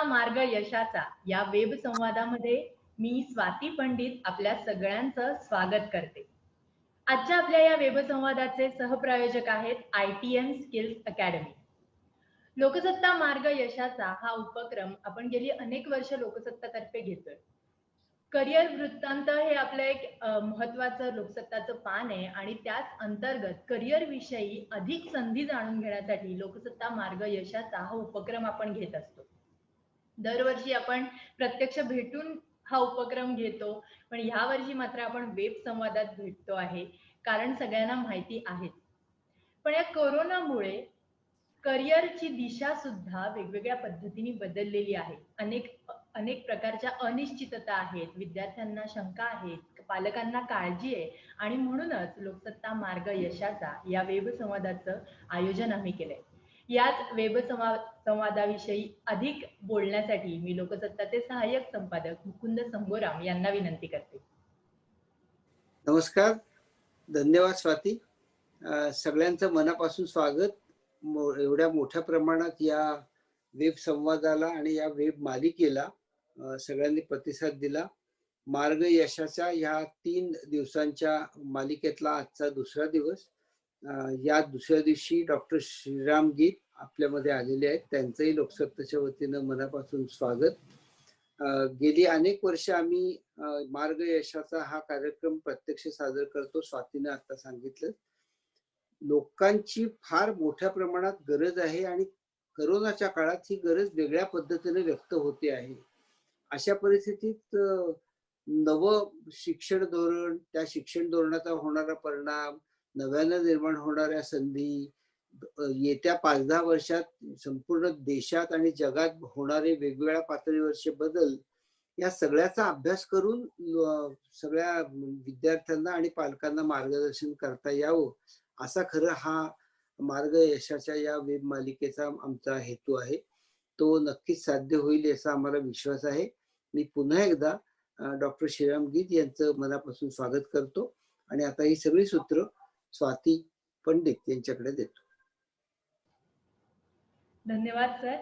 मार्ग यशाचा या वेब संवादामध्ये मी स्वाती पंडित आपल्या सगळ्यांचं स्वागत करते. आजच्या आपल्या या वेब संवादाचे सहप्रायोजक आहेत ITM स्किल्स अकॅडमी. लोकसत्ता मार्ग यशाचा हा उपक्रम आपण गेली अनेक वर्ष लोकसत्तातर्फे घेतोय. करिअर वृत्तांत हे आपलं एक महत्वाचं लोकसत्ताचं पान आहे आणि त्याच अंतर्गत करिअर विषयी अधिक संधी जाणून घेण्यासाठी लोकसत्ता मार्ग यशाचा हा उपक्रम आपण घेत असतो. दरवर्षी आपण प्रत्यक्ष भेटून हा उपक्रम घेतो, पण ह्या वर्षी मात्र आपण वेब संवादात भेटतो आहे, कारण सगळ्यांना माहिती आहे. पण या कोरोनामुळे करिअरची दिशा सुद्धा वेगवेगळ्या पद्धतीने बदललेली आहे. अनेक अनेक प्रकारच्या अनिश्चितता आहेत, विद्यार्थ्यांना शंका आहेत, पालकांना काळजी आहे आणि म्हणूनच लोकसत्ता मार्ग यशाचा या वेब संवादाचं आयोजन आम्ही केलंय. याच वेब संवादाविषयी अधिक बोलण्यासाठी मी लोकसत्ताचे सहाय्यक संपादक मुकुंद संगोराम यांना विनंती करते. नमस्कार, धन्यवाद स्वाती. सगळ्यांचं मनापासून स्वागत. एवढ्या मोठ्या प्रमाणात या वेब संवादाला आणि या वेब मालिकेला सगळ्यांनी प्रतिसाद दिला. मार्ग यशाच्या या 3 दिवसांच्या मालिकेतला आजचा दुसरा दिवस. या दुसऱ्या दिवशी डॉक्टर श्रीराम गीत आपल्यामध्ये आलेले आहेत, त्यांचंही लोकसत्ताच्या वतीनं मनापासून स्वागत. गेली अनेक वर्ष आम्ही मार्ग यशाचा हा कार्यक्रम प्रत्यक्ष सादर करतो. स्वातीने आता सांगितलं, लोकांची फार मोठ्या प्रमाणात गरज आहे आणि कोरोनाच्या काळात ही गरज वेगळ्या पद्धतीने व्यक्त होते आहे. अशा परिस्थितीत नवं शिक्षण धोरण, त्या शिक्षण धोरणाचा होणारा परिणाम, नव्यानं निर्माण होणाऱ्या संधी, येत्या 5-10 वर्षात संपूर्ण देशात आणि जगात होणारे वेगवेगळ्या पातळीवरचे बदल, या सगळ्याचा अभ्यास करून सगळ्या विद्यार्थ्यांना आणि पालकांना मार्गदर्शन करता यावं, असा खरं हा मार्ग यशाच्या या वेब मालिकेचा आमचा हेतू आहे. तो नक्कीच साध्य होईल याचा आम्हाला विश्वास आहे. मी पुन्हा एकदा डॉक्टर श्रीराम गीत यांचं मनापासून स्वागत करतो आणि आता ही सगळी सूत्र स्वाती पंडित यांच्याकडे देतो. धन्यवाद सर.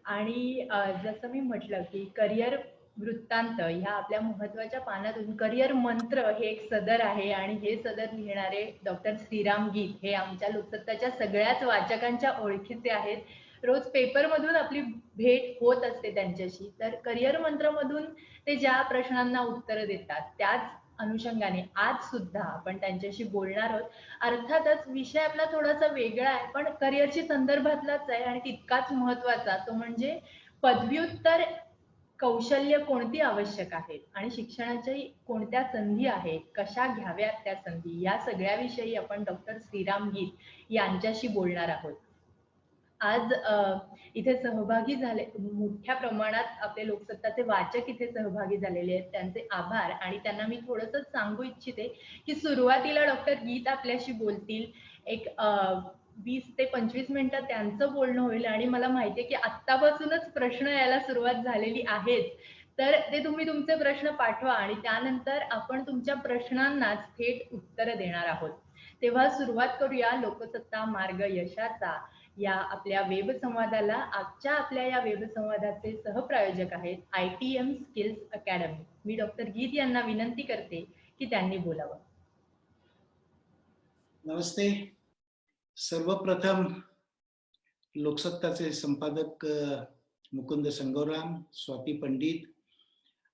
आणि जसं मी म्हटलं की करिअर वृत्तांत ह्या आपल्या महत्वाच्या पानातून करिअर मंत्र हे एक सदर आहे आणि हे सदर लिहिणारे डॉक्टर श्रीराम गीत हे आमच्या लोकसत्ताच्या सगळ्याच वाचकांच्या ओळखीचे आहेत. रोज पेपरमधून आपली भेट होत असते त्यांच्याशी. तर करिअर मंत्रमधून ते ज्या प्रश्नांना उत्तर देतात त्याच अनुषंगाने आज सुद्धा आपण त्यांच्याशी बोलणार आहोत. अर्थातच विषय आपला थोडासा वेगळा आहे, पण करिअरच्या संदर्भातलाच आहे आणि तितकाच महत्वाचा. तो म्हणजे पदव्युत्तर कौशल्य कोणती आवश्यक आहेत आणि शिक्षणाच्या कोणत्या संधी आहेत, कशा घ्याव्यात त्या संधी, या सगळ्याविषयी आपण डॉक्टर श्रीराम गीत यांच्याशी बोलणार आहोत. आज इथे सहभागी झाले, मोठ्या प्रमाणात आपले लोकसत्ताचे वाचक इथे सहभागी झालेले आहेत, त्यांचे आभार. आणि त्यांना मी थोडंसं सांगू इच्छिते की सुरुवातीला डॉक्टर गीत आपल्याशी बोलतील. एक 20 ते 25 मिनिटं त्यांचं बोलणं होईल आणि मला माहिती आहे की आत्तापासूनच प्रश्न यायला सुरुवात झालेली आहेच. तर ते तुम्ही तुमचे प्रश्न पाठवा आणि त्यानंतर आपण तुमच्या प्रश्नांनाच थेट उत्तर देणार आहोत. तेव्हा सुरुवात करूया लोकसत्ता मार्ग यशाचा या आपल्या वेब संवादाला. आजच्या आपल्या या वेब संवादाचे सहप्रायोजक आहेत ITM स्किल्स अकॅडमी. मी डॉक्टर गीत यांना विनंती करते की त्यांनी बोलावं. नमस्ते. सर्वप्रथम लोकसत्ताचे संपादक मुकुंद संगोराम, स्वाती पंडित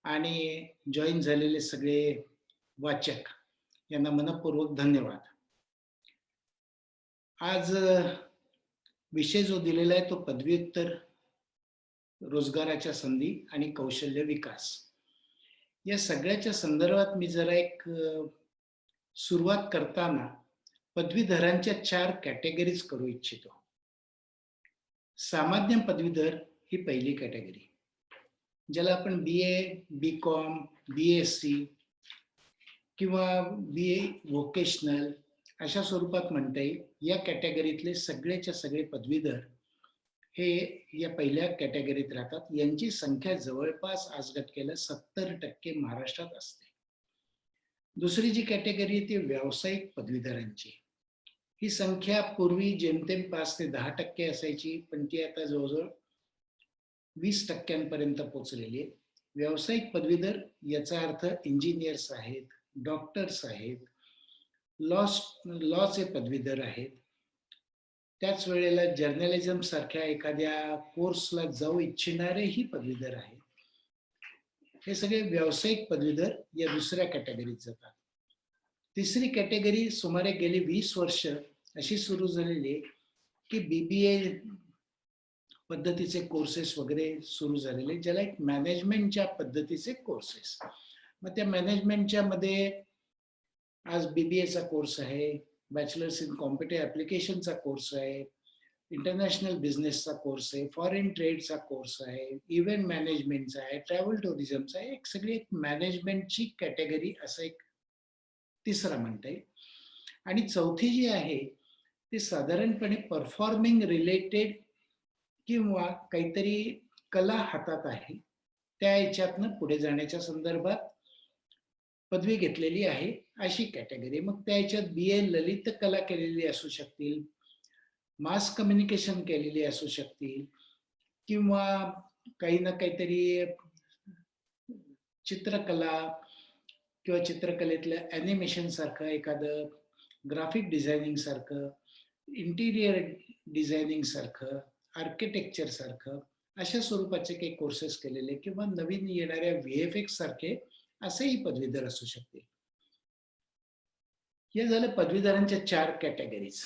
आणि जॉईन झालेले सगळे वाचक यांना मनपूर्वक धन्यवाद. आज विषय जो दिलेला आहे तो पदव्युत्तर रोजगाराच्या संधी आणि कौशल्य विकास. या सगळ्याच्या संदर्भात मी जरा एक सुरुवात करताना पदवीधरांच्या 4 कॅटेगरीज करू इच्छितो. सामान्य पदवीधर ही पहिली कॅटेगरी, ज्याला आपण BA, BCom, BSc किंवा BA व्होकेशनल अशा स्वरूपात म्हणता येईल. या कॅटेगरीतले सगळेच्या सगळे पदवीधर हे या पहिल्या कॅटेगरीत राहतात. यांची संख्या जवळपास आजगत केलं 70% महाराष्ट्रात असते. दुसरी जी कॅटेगरी ती व्यावसायिक पदवीधरांची. ही संख्या पूर्वी जेमतेम 5 ते 10% असायची, पण ती आता जवळजवळ 20% पोहोचलेली आहे. व्यावसायिक पदवीधर याचा अर्थ इंजिनियर्स आहेत, डॉक्टर्स आहेत, लॉचे पदवीधर आहेत. त्याच वेळेला जर्नलिझम सारख्या एखाद्या कोर्सला जाऊ इच्छिणारेही पदवीधर आहेत. हे सगळे व्यावसायिक पदवीधर या दुसऱ्या कॅटेगरीत जातात. तिसरी कॅटेगरी सुमारे गेली 20 वर्ष अशी सुरू झालेली आहे की BBA पद्धतीचे कोर्सेस वगैरे सुरू झालेले, ज्याला एक मॅनेजमेंटच्या पद्धतीचे कोर्सेस. मग त्या मॅनेजमेंटच्या मध्ये आज BBAचा कोर्स आहे, बॅचलर्स इन कॉम्प्युटर ऍप्लिकेशनचा कोर्स आहे, इंटरनॅशनल बिझनेसचा कोर्स आहे, फॉरेन ट्रेडचा कोर्स आहे, इव्हेंट मॅनेजमेंटचा आहे, ट्रॅव्हल टुरिझमचा आहे. एक सगळी एक मॅनेजमेंटची कॅटेगरी असं एक तिसरा म्हणता येईल. आणि चौथी जी आहे ती साधारणपणे परफॉर्मिंग रिलेटेड किंवा काहीतरी कला हातात आहे त्या याच्यातनं पुढे जाण्याच्या संदर्भात पदवी घेतलेली आहे अशी कॅटेगरी. मग त्या याच्यात BA ललित कला केलेली असू शकतील, मास कम्युनिकेशन केलेली असू शकतील, किंवा काही ना काहीतरी चित्रकला किंवा चित्रकलेतलं ॲनिमेशन सारखं एखादं, ग्राफिक डिझायनिंग सारखं, इंटिरियर डिझायनिंग सारखं, आर्किटेक्चर सारखं अशा स्वरूपाचे काही कोर्सेस केलेले किंवा नवीन येणाऱ्या VFX सारखे असेही पदवीधर असू शकतील. हे झालं पदवीधरांच्या 4 कॅटेगरीज.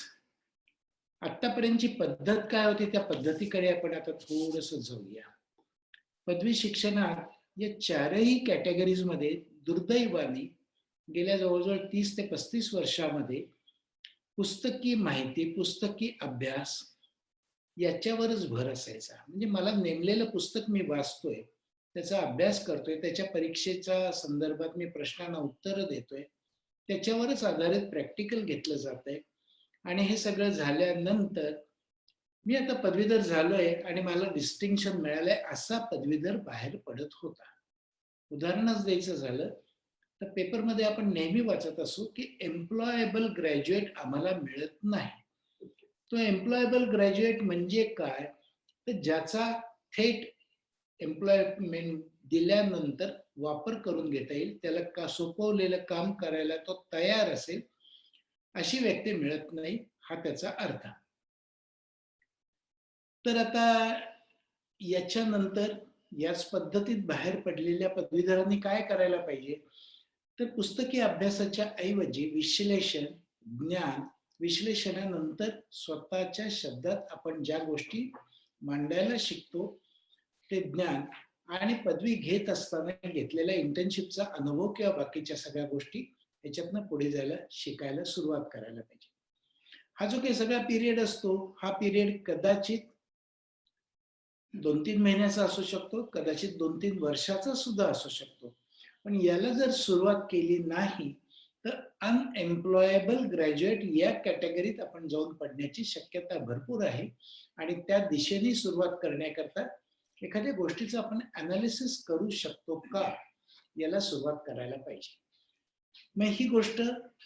आतापर्यंतची पद्धत काय होती त्या पद्धतीकडे आपण आता थोडंसं जाऊया. पदवी शिक्षणात या 4ही कॅटेगरीज मध्ये दुर्दैवाने गेल्या जवळजवळ 30 ते 35 वर्षामध्ये पुस्तकी माहिती, पुस्तकी अभ्यास याच्यावरच भर असायचा. म्हणजे मला नेमलेलं पुस्तक मी वाचतोय, त्याचा अभ्यास करतोय, त्याच्या परीक्षेच्या संदर्भात मी प्रश्नांना उत्तरं देतोय, त्याच्यावरच आधारित प्रॅक्टिकल घेतलं जातंय. आणि हे सगळं झाल्यानंतर मी आता पदवीधर झालोय आणि मला डिस्टिंक्शन मिळालंय असा पदवीधर बाहेर पडत होता. उदाहरणच द्यायचं झालं तर पेपरमध्ये आपण नेहमी वाचत असू की एम्प्लॉयबल ग्रॅज्युएट आम्हाला मिळत नाही. तो एम्प्लॉयबल ग्रॅज्युएट म्हणजे काय, तर ज्याचा थेट एम्प्लॉयमेंट दिल्यानंतर वापर करून घेता येईल, त्याला सोपवलेलं काम करायला तो तयार असेल, अशी व्यक्ती मिळत नाही, हा त्याचा अर्थ. तर आता याच्यानंतर याच पद्धतीत बाहेर पडलेल्या पदवीधरांनी काय करायला पाहिजे, तर पुस्तकी अभ्यासाच्या ऐवजी विश्लेषण, ज्ञान, विश्लेषणानंतर स्वतःच्या शब्दात आपण ज्या गोष्टी मांडायला शिकतो ते ज्ञान आणि पदवी घेत असताना घेतलेल्या इंटर्नशिपचा अनुभव किंवा बाकीच्या सगळ्या गोष्टी याच्यातनं पुढे जायला शिकायला सुरुवात करायला पाहिजे. हा जो काही सगळा पिरियड असतो हा पिरियड कदाचित 2-3 महिन्याचा असू शकतो, कदाचित 2-3 वर्षाचा सुद्धा असू शकतो. पण याला जर सुरुवात केली नाही तर अनएम्प्लॉयबल ग्रॅज्युएट या कॅटेगरीत आपण जाऊन पडण्याची शक्यता भरपूर आहे. आणि त्या दिशेने सुरुवात करण्याकरता एखाद्या गोष्टीचं आपण अनालिसिस करू शकतो का, याला सुरुवात करायला पाहिजे. मग ही गोष्ट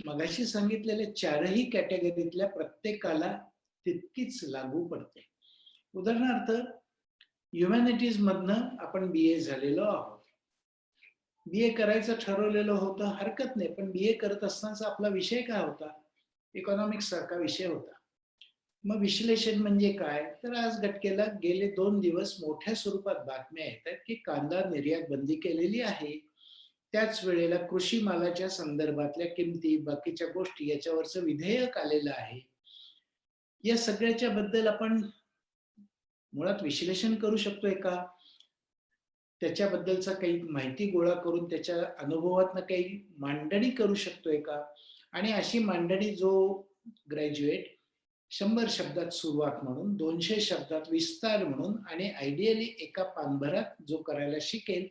मगाशी सांगितलेल्या 4ही कॅटेगरीतल्या प्रत्येकाला तितकीच लागू पडते. उदाहरणार्थ ह्युमॅनिटीज मधनं आपण BA झालेलो आहोत, BA करायचं ठरवलेलं होतं, हरकत नाही, पण BA करत असताना आपला विषय काय होता, इकॉनॉमिक्स सारखा विषय होता. मग विश्लेषण म्हणजे काय, तर आज घटकेला गेले 2 दिवस मोठ्या स्वरूपात बातम्या येतात की कांदा निर्यात बंदी केलेली आहे. त्याच वेळेला कृषी मालाच्या संदर्भातल्या किमती, बाकीच्या गोष्टी याच्यावरचं विधेयक आलेलं आहे. या सगळ्याच्या बद्दल आपण मुळात विश्लेषण करू शकतोय का, त्याच्याबद्दलचा काही माहिती गोळा करून त्याच्या अनुभवातनं काही मांडणी करू शकतोय का. आणि अशी मांडणी जो ग्रॅज्युएट 100 शब्दात सुरुवात म्हणून, 200 शब्दात विस्तार म्हणून आणि आयडियली एका पानभरात जो करायला शिकेल,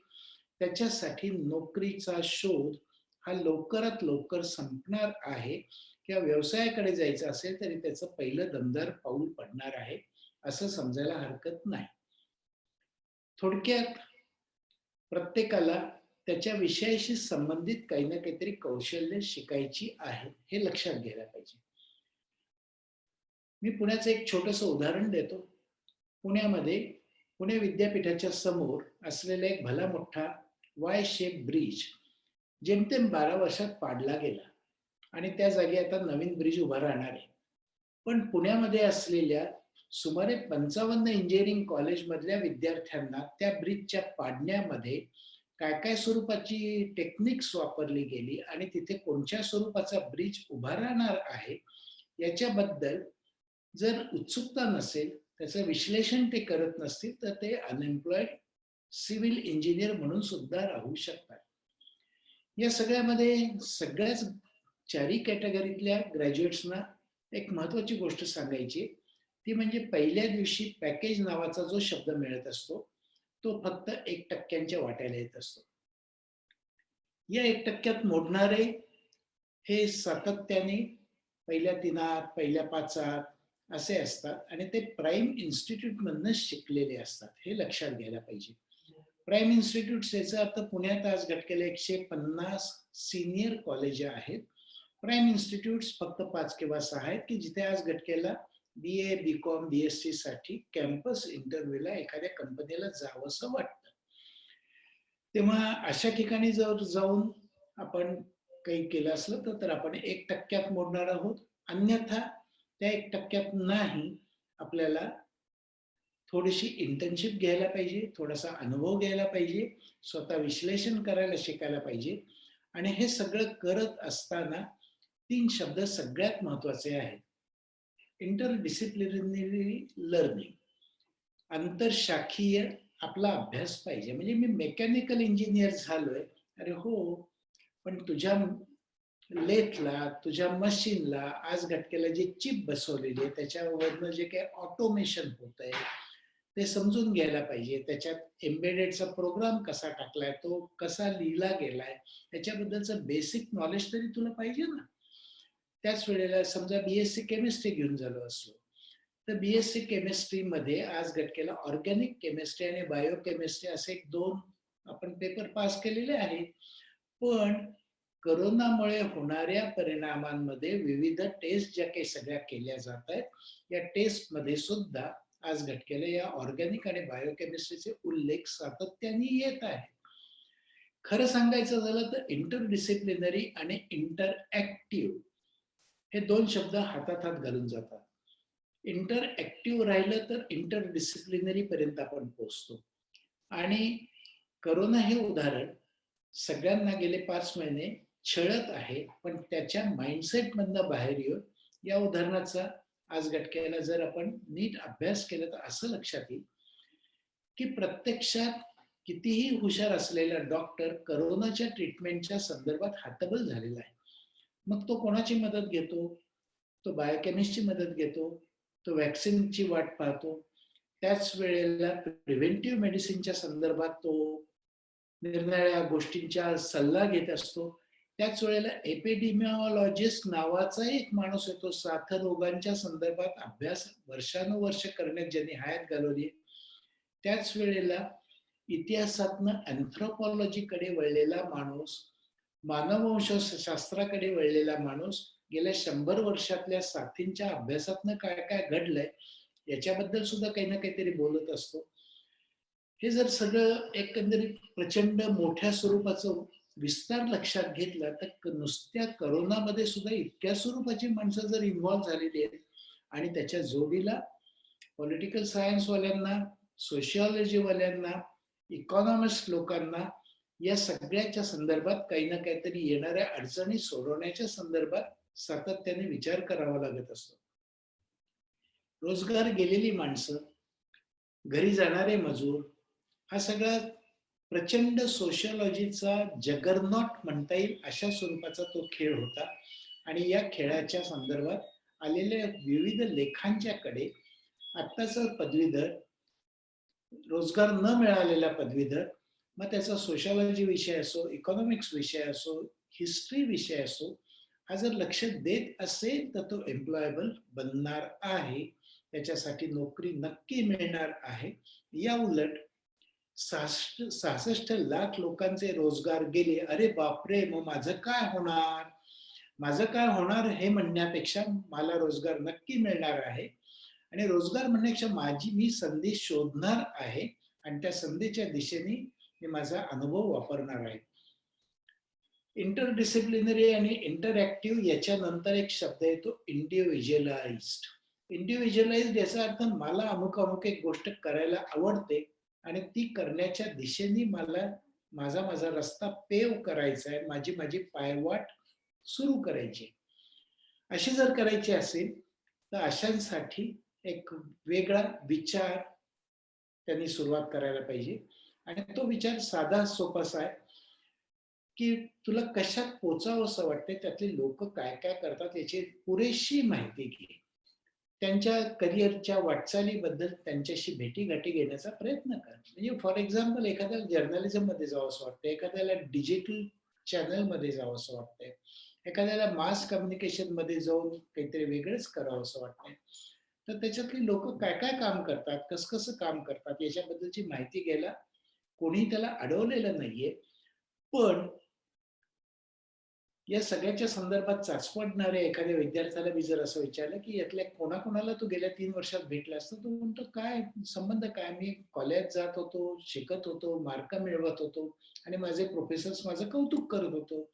त्याच्यासाठी नोकरीचा शोध हा लवकरात लवकर संपणार आहे. किंवा व्यवसायाकडे जायचं असेल तरी त्याचं पहिलं दमदार पाऊल पडणार आहे असं समजायला हरकत नाही. थोडक्यात प्रत्येकाला त्याच्या विषयाशी संबंधित काही ना काहीतरी कौशल्य शिकायची आहे, हे लक्षात घ्यायला पाहिजे. मी पुण्याचं एक छोटंसं उदाहरण देतो. पुण्यामध्ये पुणे विद्यापीठाच्या समोर असलेला एक भला मोठा वाय शेप ब्रिज जेमतेम 12 वर्षात पाडला गेला आणि त्या जागी आता नवीन ब्रिज उभा राहणार आहे. पण पुण्यामध्ये असलेल्या सुमारे 55 इंजिनिअरिंग कॉलेजमधल्या विद्यार्थ्यांना त्या ब्रिजच्या पाडण्यामध्ये काय काय स्वरूपाची टेक्निक्स वापरली गेली आणि तिथे कोणत्या स्वरूपाचा ब्रिज उभा राहणार आहे याच्याबद्दल जर उत्सुकता नसेल, त्याचं विश्लेषण ते करत नसतील, तर ते अनएम्प्लॉयड सिव्हिल इंजिनियर म्हणून सुद्धा राहू शकतात. या सगळ्यामध्ये सगळ्याच चारही कॅटेगरीतल्या ग्रॅज्युएट्सना एक महत्वाची गोष्ट सांगायची, ती म्हणजे पहिल्या दिवशी पॅकेज नावाचा जो शब्द मिळत असतो तो फक्त 1% वाट्याला येत असतो. या 1% मोडणारे हे सातत्याने पहिल्या 3 पहिल्या 5 असे असतात आणि ते प्राईम इन्स्टिट्यूट मधनं शिकलेले असतात. हे लक्षात घ्यायला पाहिजे. प्राईम इन्स्टिट्यूट याचा अर्थ पुण्यात आज घटकेला 150 सिनियर कॉलेज आहेत. प्राईम इन्स्टिट्यूट फक्त 5 किंवा 6 आहेत की जिथे आज घटकेला BA, BCom, BSc साठी कॅम्पस इंटरव्ह्यूला एखाद्या कंपनीला जावंसं वाटतं. तेव्हा अशा ठिकाणी जर जाऊन आपण काही केलं असलं तर आपण 1% मोडणार आहोत. अन्यथा त्या 1% नाही, आपल्याला थोडीशी इंटर्नशिप घ्यायला पाहिजे, थोडासा अनुभव घ्यायला पाहिजे, स्वतः विश्लेषण करायला शिकायला पाहिजे. आणि हे सगळं करत असताना 3 शब्द सगळ्यात महत्वाचे आहेत. इंटरडिसिप्लिनरी लर्निंग, आंतरशाखीय आपला अभ्यास पाहिजे. म्हणजे मी मेकॅनिकल इंजिनियर झालोय, अरे हो, पण तुझ्या लेथला, तुझ्या मशीनला आज घटकेला जे चिप बसवलेली आहे त्याच्यावरनं जे काही ऑटोमेशन होत आहे ते समजून घ्यायला पाहिजे. त्याच्यात एम्बेडेडचा प्रोग्राम कसा टाकलाय, तो कसा लिहिला गेलाय, त्याच्याबद्दलचं बेसिक नॉलेज तरी तुला पाहिजे ना. त्याच वेळेला समजा BSc केमिस्ट्री घेऊन झालो असलो तर BSc केमिस्ट्रीमध्ये आज घटकेला ऑर्गॅनिक केमिस्ट्री आणि बायोकेमिस्ट्री असे 2 आपण पेपर पास केलेले आहेत. पण करोनामुळे होणाऱ्या परिणामांमध्ये विविध टेस्ट ज्या काही सगळ्या केल्या जात आहेत, या टेस्टमध्ये सुद्धा आज घटकेला या ऑर्गॅनिक आणि बायोकेमिस्ट्रीचे उल्लेख सातत्याने येत आहेत. खरं सांगायचं झालं तर इंटरडिसिप्लिनरी आणि इंटरऍक्टिव्ह हे 2 शब्द हातात हात घालून जातात. इंटरऍक्टिव्ह राहिलं तर इंटरडिसिप्लिनरी पर्यंत आपण पोहोचतो. आणि करोना हे उदाहरण सगळ्यांना गेले 5 महिने छळत आहे, पण त्याच्या माइंडसेट मधनं बाहेर येऊन या उदाहरणाचा आज घटकेला जर आपण नीट अभ्यास केला तर असं लक्षात येईल की प्रत्यक्षात कितीही हुशार असलेला डॉक्टर करोनाच्या ट्रीटमेंटच्या संदर्भात हतबल झालेला आहे. मग तो कोणाची मदत घेतो? तो बायोकेमिस्टची मदत घेतो, तो वॅक्सिनची वाट पाहतो, त्याच वेळेला प्रिव्हेंटिव्ह मेडिसिनच्या संदर्भात तो निरनिराळ्या गोष्टींचा सल्ला घेत असतो. त्याच वेळेला एपिडेमिओलॉजिस्ट नावाचा एक माणूस येतो, साथरोगांच्या संदर्भात अभ्यास वर्षानुवर्ष करण्यात ज्यांनी हयात घालवली. त्याच वेळेला इतिहासातनं अँथ्रोपॉलॉजीकडे वळलेला माणूस, मानववंशशास्त्राकडे वळलेला माणूस गेल्या 100 वर्षातल्या साथींच्या अभ्यासातनं काय काय घडलंय याच्याबद्दल सुद्धा काही ना काहीतरी बोलत असतो. हे जर सगळं एकंदरीत प्रचंड मोठ्या स्वरूपाचं विस्तार लक्षात घेतला तर नुसत्या करोनामध्ये सुद्धा इतक्या स्वरूपाची माणसं जर इन्व्हॉल्व्ह झालेली आहेत आणि त्याच्या जोडीला पॉलिटिकल सायन्स वाल्यांना, सोशिओलॉजी वाल्यांना, इकॉनॉमिस्ट लोकांना या सगळ्याच्या संदर्भात काही ना काहीतरी येणाऱ्या अडचणी सोडवण्याच्या संदर्भात सातत्याने विचार करावा लागत असतो. रोजगार गेलेली माणसं, घरी जाणारे मजूर, हा सगळा प्रचंड सोशिओलॉजीचा जगरनॉट म्हणता येईल अशा स्वरूपाचा तो खेळ होता. आणि या खेळाच्या संदर्भात आलेल्या विविध लेखांच्याकडे आत्ताचा पदवीधर, रोजगार न मिळालेला पदवीधर, मग त्याचा सोशिओलॉजी विषय असो, इकॉनॉमिक्स विषय असो, हिस्ट्री विषय असो, हा जर लक्ष देत असेल तर तो एम्प्लॉयबल बनणार आहे, त्याच्यासाठी नोकरी नक्की मिळणार आहे. या उलट 66 लाख लोकांचे रोजगार गेले, अरे बापरे, मग माझं काय होणार, माझं काय होणार हे म्हणण्यापेक्षा मला रोजगार नक्की मिळणार आहे आणि रोजगार म्हणण्यापेक्षा मी संधी शोधणार आहे आणि त्या संधीच्या दिशेने मी माझा अनुभव वापरणार आहे. इंटरडिसिप्लिनरी आणि इंटरॅक्टिव्ह याच्यानंतर एक शब्द येतो इंडिव्हिज्युअलाइज्ड. इंडिव्हिज्युअलाइज्ड याचा अर्थ मला अमुक एक गोष्ट करायला आवडते आणि ती करण्याच्या दिशेने मला माझा रस्ता पेव करायचा आहे, माझी पायवाट सुरू करायची. अशी जर करायची असेल तर अशांसाठी एक वेगळा विचार त्यांनी सुरुवात करायला पाहिजे. आणि तो विचार साधा सोपासा आहे की तुला कशात पोचावंसं वाटते, त्यातले लोक काय काय करतात याची पुरेशी माहिती घे. त्यांच्या करिअरच्या वाटचालीबद्दल त्यांच्याशी भेटीगाठी घेण्याचा प्रयत्न कर. म्हणजे फॉर एक्झाम्पल एखाद्याला जर्नलिझम मध्ये जावंसं वाटतं, एखाद्याला डिजिटल चॅनल मध्ये जावंसं वाटतंय, एखाद्याला मास कम्युनिकेशन मध्ये जाऊन काहीतरी वेगळंच करावंसं वाटतंय, तर त्याच्यातली लोक काय काय काम करतात, कसं काम करतात याच्याबद्दलची माहिती घ्यायला कोणी त्याला अडवलेलं नाहीये. पण या सगळ्याच्या संदर्भात चाचपडणाऱ्या एखाद्या विद्यार्थ्याला मी जर असं विचारलं की यातल्या कोणाकोणाला तू गेल्या 3 वर्षात भेटला असता, तो म्हणतो काय संबंध काय, मी कॉलेज जात होतो, शिकत होतो, मार्क मिळवत होतो आणि माझे प्रोफेसर्स माझं कौतुक करत होतो.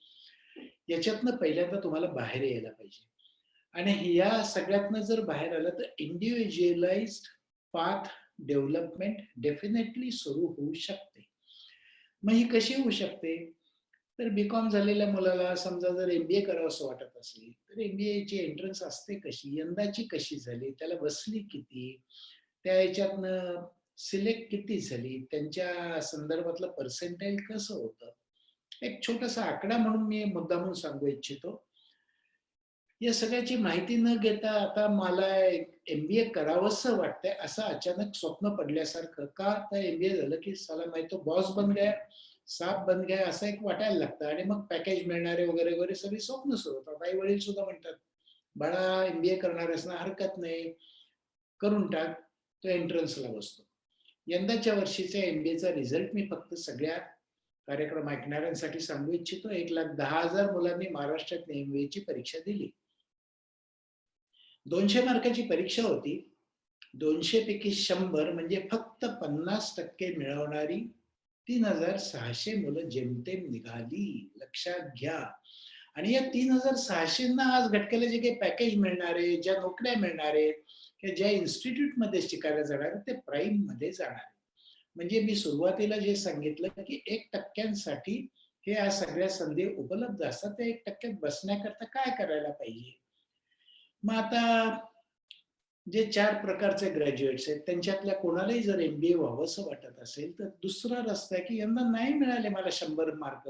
याच्यातनं पहिल्यांदा तुम्हाला बाहेर यायला पाहिजे. आणि या सगळ्यातनं जर बाहेर आलं तर इंडिव्हिज्युअलाइज्ड पाथ डेव्हलपमेंट डेफिनेटली सुरू होऊ शकते. मग ही कशी होऊ शकते? तर बीकॉम झालेल्या मुलाला समजा जर एमबीए करावंसं वाटत असेल तर एमबीएची एंट्रन्स असते कशी, यंदाची कशी झाली, त्याला बसली किती, त्या ह्याच्यातनं सिलेक्ट किती झाली, त्यांच्या संदर्भातलं पर्सेंटाईल कसं होतं, एक छोटासा आकडा म्हणून मी मुद्दामून सांगू इच्छितो. या सगळ्याची माहिती न घेता आता मला एमबीए करावंसं वाटतंय असं अचानक स्वप्न पडल्यासारखं, का तर एमबीए झालं की साला माहिती बॉस बन गया, साप बन गया असं एक वाटायला लागतं आणि मग पॅकेज मिळणारे वगैरे वगैरे सगळी स्वप्न सुरू होतात. आई वडील सुद्धा म्हणतात बाळा एमबीए करणार असणं हरकत नाही, करून टाक. तो एंट्रन्सला बसतो. यंदाच्या वर्षीच्या एमबीएचा रिझल्ट मी फक्त सगळ्या कार्यक्रम ऐकणाऱ्यांसाठी सांगू इच्छितो. 1,10,000 मुलांनी महाराष्ट्रात एमबीएची परीक्षा दिली. 200 मार्काची परीक्षा होती. 200 पैकी 100 म्हणजे फक्त 50% मिळवणारी 3,600 मुलं जेमतेम निघाली. लक्षात घ्या. आणि या 3,600 ना आज घटकेला जे काही पॅकेज मिळणार आहे, ज्या नोकऱ्या मिळणार आहेत, किंवा ज्या इन्स्टिट्यूट मध्ये शिकायला जाणार ते प्राईम मध्ये जाणार. म्हणजे मी सुरुवातीला जे सांगितलं की 1% हे या सगळ्या संधी उपलब्ध असतात. त्या 1% बसण्याकरता काय करायला पाहिजे? मग आता जे 4 प्रकारचे ग्रॅज्युएट्स आहेत त्यांच्यातल्या कोणालाही जर एमबीए व्हावंसं वाटत असेल तर दुसरा रस्ता आहे की यंदा नाही मिळाले मला 100 मार्क,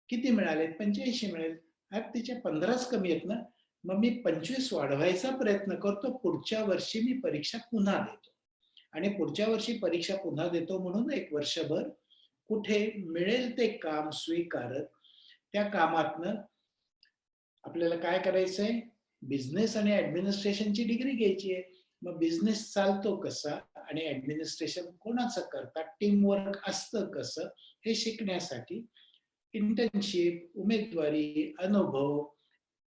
किती मिळाले, 85 मिळेल. आज तिच्या 15च कमी आहेत ना, मग मी 25 वाढवायचा प्रयत्न करतो. पुढच्या वर्षी मी परीक्षा पुन्हा देतो आणि पुढच्या वर्षी परीक्षा पुन्हा देतो म्हणून 1 वर्षभर कुठे मिळेल ते काम स्वीकारत त्या कामातनं आपल्याला काय करायचंय, बिझनेस आणि ऍडमिनिस्ट्रेशनची डिग्री घ्यायची आहे. मग बिझनेस चालतो कसा आणि ऍडमिनिस्ट्रेशन कोणाचं करतात, टीम वर्क असतं कसं, हे शिकण्यासाठी इंटर्नशिप, उमेदवारी, अनुभव,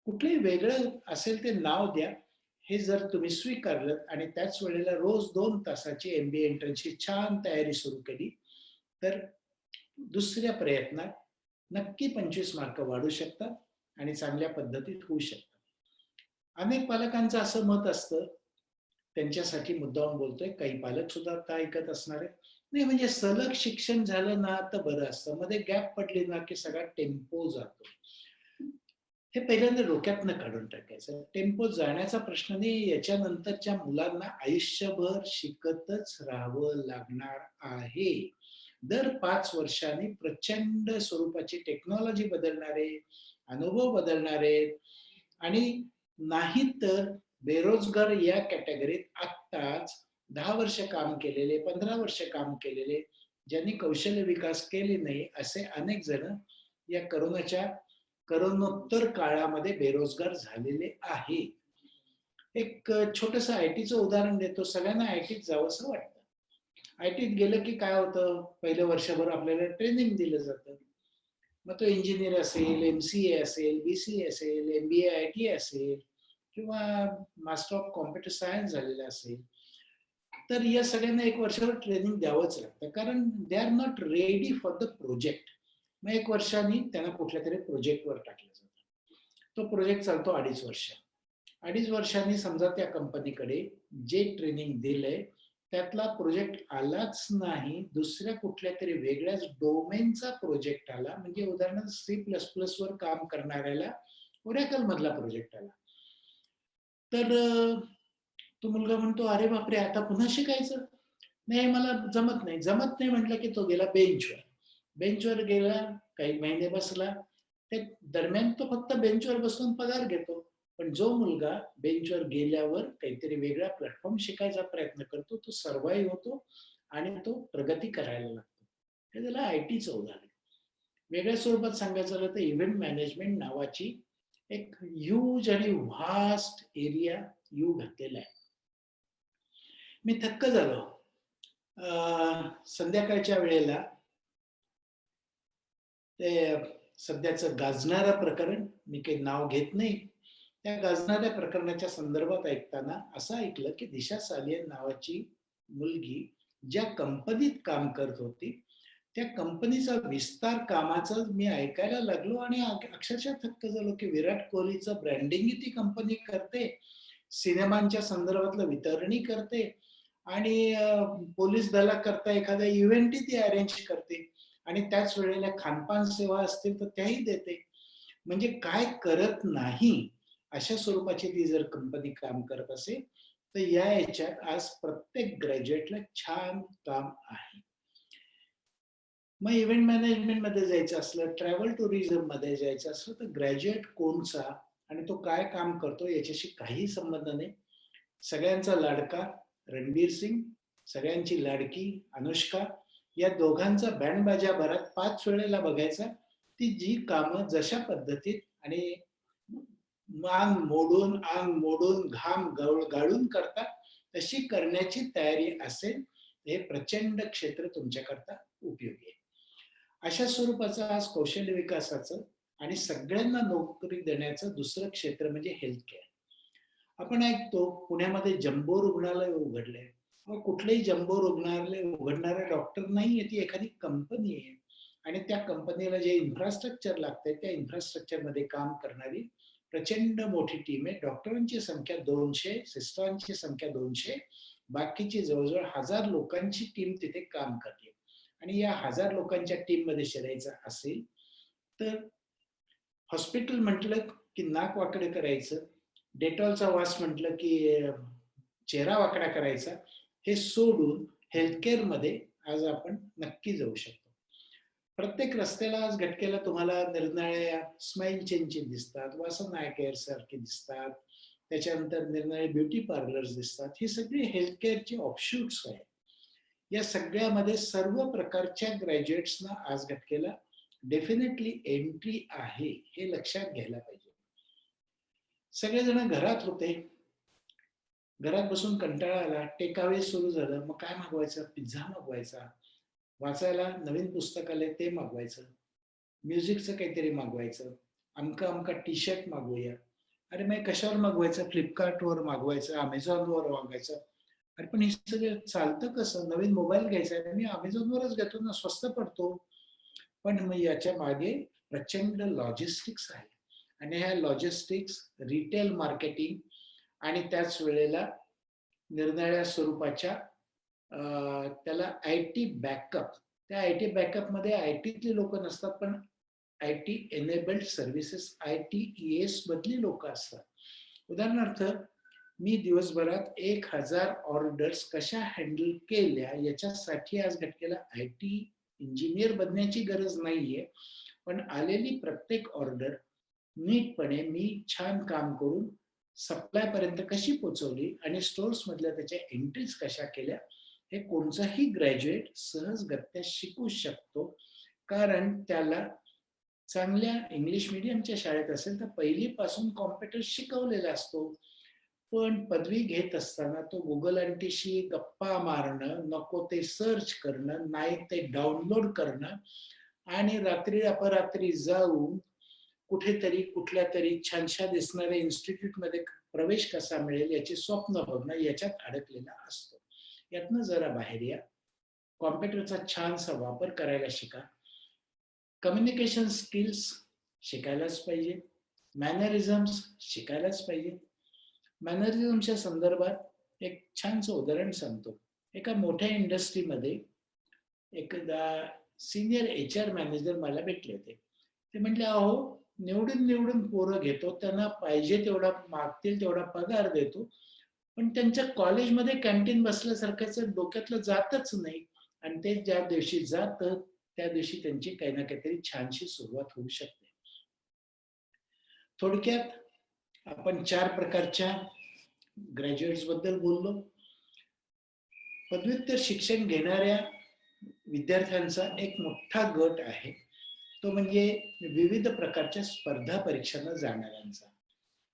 कुठलंही वेगळं असेल ते नाव द्या. हे जर तुम्ही स्वीकारलं आणि त्याच वेळेला रोज 2 तासाची एमबीए इंटर्नशिप छान तयारी सुरू केली तर दुसऱ्या प्रयत्नात नक्की 25 मार्क वाढू शकतात आणि चांगल्या पद्धतीत होऊ शकतात. अनेक पालकांचं असं मत असतं, त्यांच्यासाठी मुद्दाम बोलतोय, काही पालक सुद्धा आता ऐकत असणार आहे, नाही म्हणजे सलग शिक्षण झालं ना तर बरं असतं, मध्ये गॅप पडली ना की सगळा टेम्पो जातो. हे पहिल्यांदा डोक्यातनं काढून टाकायचं. टेम्पो जाण्याचा प्रश्न नाही, याच्यानंतरच्या मुलांना आयुष्यभर शिकतच राहावं लागणार आहे. दर 5 वर्षांनी प्रचंड स्वरूपाची टेक्नॉलॉजी बदलणारे, अनुभव बदलणारे आणि नाही तर बेरोजगार या कॅटेगरीत आत्ताच 10 वर्ष काम केलेले, 15 वर्ष काम केलेले, ज्यांनी कौशल्य विकास केले नाही असे अनेक जण या करोनोत्तर काळामध्ये बेरोजगार झालेले आहे. एक छोटंसं आयटीचं उदाहरण देतो. सगळ्यांना आयटीत जावंसं वाटतं. आयटीत गेलं की काय होतं, पहिलं वर्षभर आपल्याला ट्रेनिंग दिलं जातं. मग तो इंजिनियर असेल, एमसीए असेल, बीसीए असेल, एमबीए आयटी असेल किंवा मास्टर ऑफ कॉम्प्युटर सायन्स झालेलं असेल, तर या सगळ्यांना 1 वर्षावर ट्रेनिंग द्यावंच लागतं, कारण they are not ready for the project. मग 1 वर्षांनी त्यांना कुठल्या तरी प्रोजेक्टवर टाकलं जातं. तो प्रोजेक्ट चालतो 2.5 वर्ष. 2.5 वर्षांनी समजा त्या कंपनीकडे जे ट्रेनिंग दिलंय त्यातला प्रोजेक्ट आलाच नाही, दुसऱ्या कुठल्या तरी वेगळ्याच डोमेनचा प्रोजेक्ट आला, म्हणजे उदाहरणार्थ C++ वर काम करणाऱ्याला Oracle मधला प्रोजेक्ट आला, तर तो मुलगा म्हणतो, अरे बापरे, आता पुन्हा शिकायचं? नाही, मला जमत नाही. जमत नाही म्हटलं की तो गेला बेंचवर. बेंचवर गेला, काही महिने बसला. त्या दरम्यान तो फक्त बेंचवर बसून पगार घेतो. पण जो मुलगा बेंचवर गेल्यावर काहीतरी वेगळा प्लॅटफॉर्म शिकायचा प्रयत्न करतो, तो सर्व्हाइव्ह होतो आणि तो प्रगती करायला लागतो. हे झालं आयटीचं उदाहरण. वेगळ्या स्वरूपात सांगायचं झालं तर इव्हेंट मॅनेजमेंट नावाची एक ह्यूज आणि व्हास्ट एरिया घातलेला आहे. मी थक्क झालो. संध्याकाळच्या वेळेला ते सध्याचं गाजणारं प्रकरण, मी काही नाव घेत नाही, त्या गाजणाऱ्या प्रकरणाच्या संदर्भात ऐकताना असं ऐकलं की दिशा सालियन नावाची मुलगी ज्या कंपनीत काम करत होती, त्या कंपनीचा विस्तार कामाचं मी ऐकायला लागलो आणि अक्षरशः थक्क झालो की विराट कोहलीचं ब्रँडिंग ती कंपनी करते, सिनेमांच्या संदर्भातलं वितरणी करते आणि पोलीस दलाकरता एखादा इव्हेंटही ती अरेंज करते आणि त्याच वेळेला खानपान सेवा असतील तर त्याही देते. म्हणजे काय करत नाही अशा स्वरूपाची ती जर कंपनी काम करत असेल, तर या याच्यात आज प्रत्येक ग्रॅज्युएटला छान काम आहे. मग इव्हेंट मॅनेजमेंट मध्ये जायचं असलं, ट्रॅव्हल टुरिझम मध्ये जायचं असलं, तर ग्रॅज्युएट कोणचा आणि तो काय काम करतो याच्याशी काही संबंध नाही. सगळ्यांचा लाडका रणबीर सिंग, सगळ्यांची लाडकी अनुष्का, या दोघांचा बँडबाजा भरात 5 वेळेला बघायचा. ती जी कामं जशा पद्धतीत आणि अंग मोडून घाम गाळून करतात, तशी करण्याची तयारी असेल, हे प्रचंड क्षेत्र तुमच्याकरता उपयोगी आहे. अशा स्वरूपाचं आज कौशल्य विकासाचं आणि सगळ्यांना नोकरी देण्याचं दुसरं क्षेत्र म्हणजे हेल्थ केअर. आपण ऐकतो पुण्यामध्ये जम्बो रुग्णालय उघडले. मग कुठलेही जम्बो रुग्णालय उघडणारा डॉक्टर नाहीये, ती एखादी कंपनी आहे आणि त्या कंपनीला जे इन्फ्रास्ट्रक्चर लागतंय त्या इन्फ्रास्ट्रक्चरमध्ये काम करणारी प्रचंड मोठी टीम आहे. डॉक्टरांची संख्या 200, सिस्टरांची संख्या 200, बाकीची जवळजवळ 1000 लोकांची टीम तिथे काम करते. आणि या 1000 लोकांच्या टीम मध्ये शिरायचं असेल तर हॉस्पिटल म्हटलं की नाक वाकडं करायचं, डेटॉलचा वास म्हटलं की चेहरा वाकडा करायचा, हे सोडून हेल्थकेअर मध्ये आज आपण नक्की जाऊ शकतो. प्रत्येक रस्त्याला आज घटकेला तुम्हाला निरनिराळ्या स्माईल चेंजची दिसतात, वासना आय केअर सारखी दिसतात, त्याच्यानंतर निरनिराळे ब्युटी पार्लर्स दिसतात. ही सगळी हेल्थकेअरची ऑफशूट्स आहेत. या सगळ्यामध्ये सर्व प्रकारच्या ग्रॅज्युएट्सना आज घटकेला डेफिनेटली एंट्री आहे, हे लक्षात घ्यायला पाहिजे. सगळेजण घरात होते, घरात बसून कंटाळा आला, टेकअवे सुरू झालं. मग काय मागवायचं? पिझ्झा मागवायचा, वाचायला नवीन पुस्तक आले ते मागवायचं, म्युझिकचं काहीतरी मागवायचं, अमका टी शर्ट मागवूया. अरे मग कशावर मागवायचं? फ्लिपकार्टवर मागवायचं, अमेझॉनवर मागवायचं. अरे पण हे सगळं चालतं कसं? नवीन मोबाईल घ्यायचा आहे, मी अमेझॉनवरच घेतो ना, स्वस्त पडतो. पण मग याच्या मागे प्रचंड लॉजिस्टिक्स आहे आणि ह्या लॉजिस्टिक्स, रिटेल मार्केटिंग आणि त्याच वेळेला निरनिराळ्या स्वरूपाच्या त्याला आयटी बॅकअप, त्या आयटी बॅकअप मध्ये आयटीतली लोक नसतात, पण आयटी एनेबल्ड सर्व्हिसेस, ITES मधली लोक असतात. उदाहरणार्थ मी दिवसभरात 1000 ऑर्डर्स कशा हँडल केल्या याच्यासाठी आज घटकेला आयटी इंजिनियर बनण्याची गरज नाहीये, पण आलेली प्रत्येक ऑर्डर नीटपणे मी छान काम करून सप्लाय पर्यंत कशी पोहोचवली आणि स्टोर्स मधल्या त्याच्या एंट्रीज कशा केल्या, हे कोणताही ग्रॅज्युएट सहजगत्या शिकू शकतो. कारण त्याला चांगल्या इंग्लिश मीडियमच्या शाळेत असेल तर पहिलीपासून कॉम्प्युटर शिकवलेला असतो. पण पदवी घेत असताना तो गुगल आंटीशी गप्पा मारणं, नको ते सर्च करणं, नाही ते डाउनलोड करणं आणि रात्री अपरात्री जाऊन कुठेतरी कुठल्या तरी छानशा दिसणाऱ्या इन्स्टिट्यूट मध्ये प्रवेश कसा मिळेल याची स्वप्न बघणं याच्यात अडकलेला असतो. यातनं जरा बाहेर या. कॉम्प्युटरचा छानसा वापर करायला शिका. कम्युनिकेशन स्किल्स शिकायलाच पाहिजे. मॅनरिझम्स शिकायलाच पाहिजे. मॅनरिझमच्या संदर्भात एक छानसं उदाहरण सांगतो. एका मोठ्या इंडस्ट्रीमध्ये एकदा सिनियर HR मॅनेजर मला भेटले होते. ते म्हटले, अहो निवडून निवडून पोरं घेतो, त्यांना पाहिजे तेवढा मागतील तेवढा पगार देतो, पण त्यांच्या कॉलेजमध्ये कॅन्टीन बसल्यासारख्याचं डोक्यातलं जातच नाही, आणि ते ज्या दिवशी जातं त्या दिवशी त्यांची काही ना काहीतरी छानशी सुरुवात होऊ शकते. थोडक्यात आपण 4 प्रकारच्या ग्रॅज्युएट्स बद्दल बोललो. पदव्युत्तर शिक्षण घेणाऱ्या विद्यार्थ्यांचा एक मोठा गट आहे, तो म्हणजे विविध प्रकारच्या स्पर्धा परीक्षांना जाणाऱ्यांचा.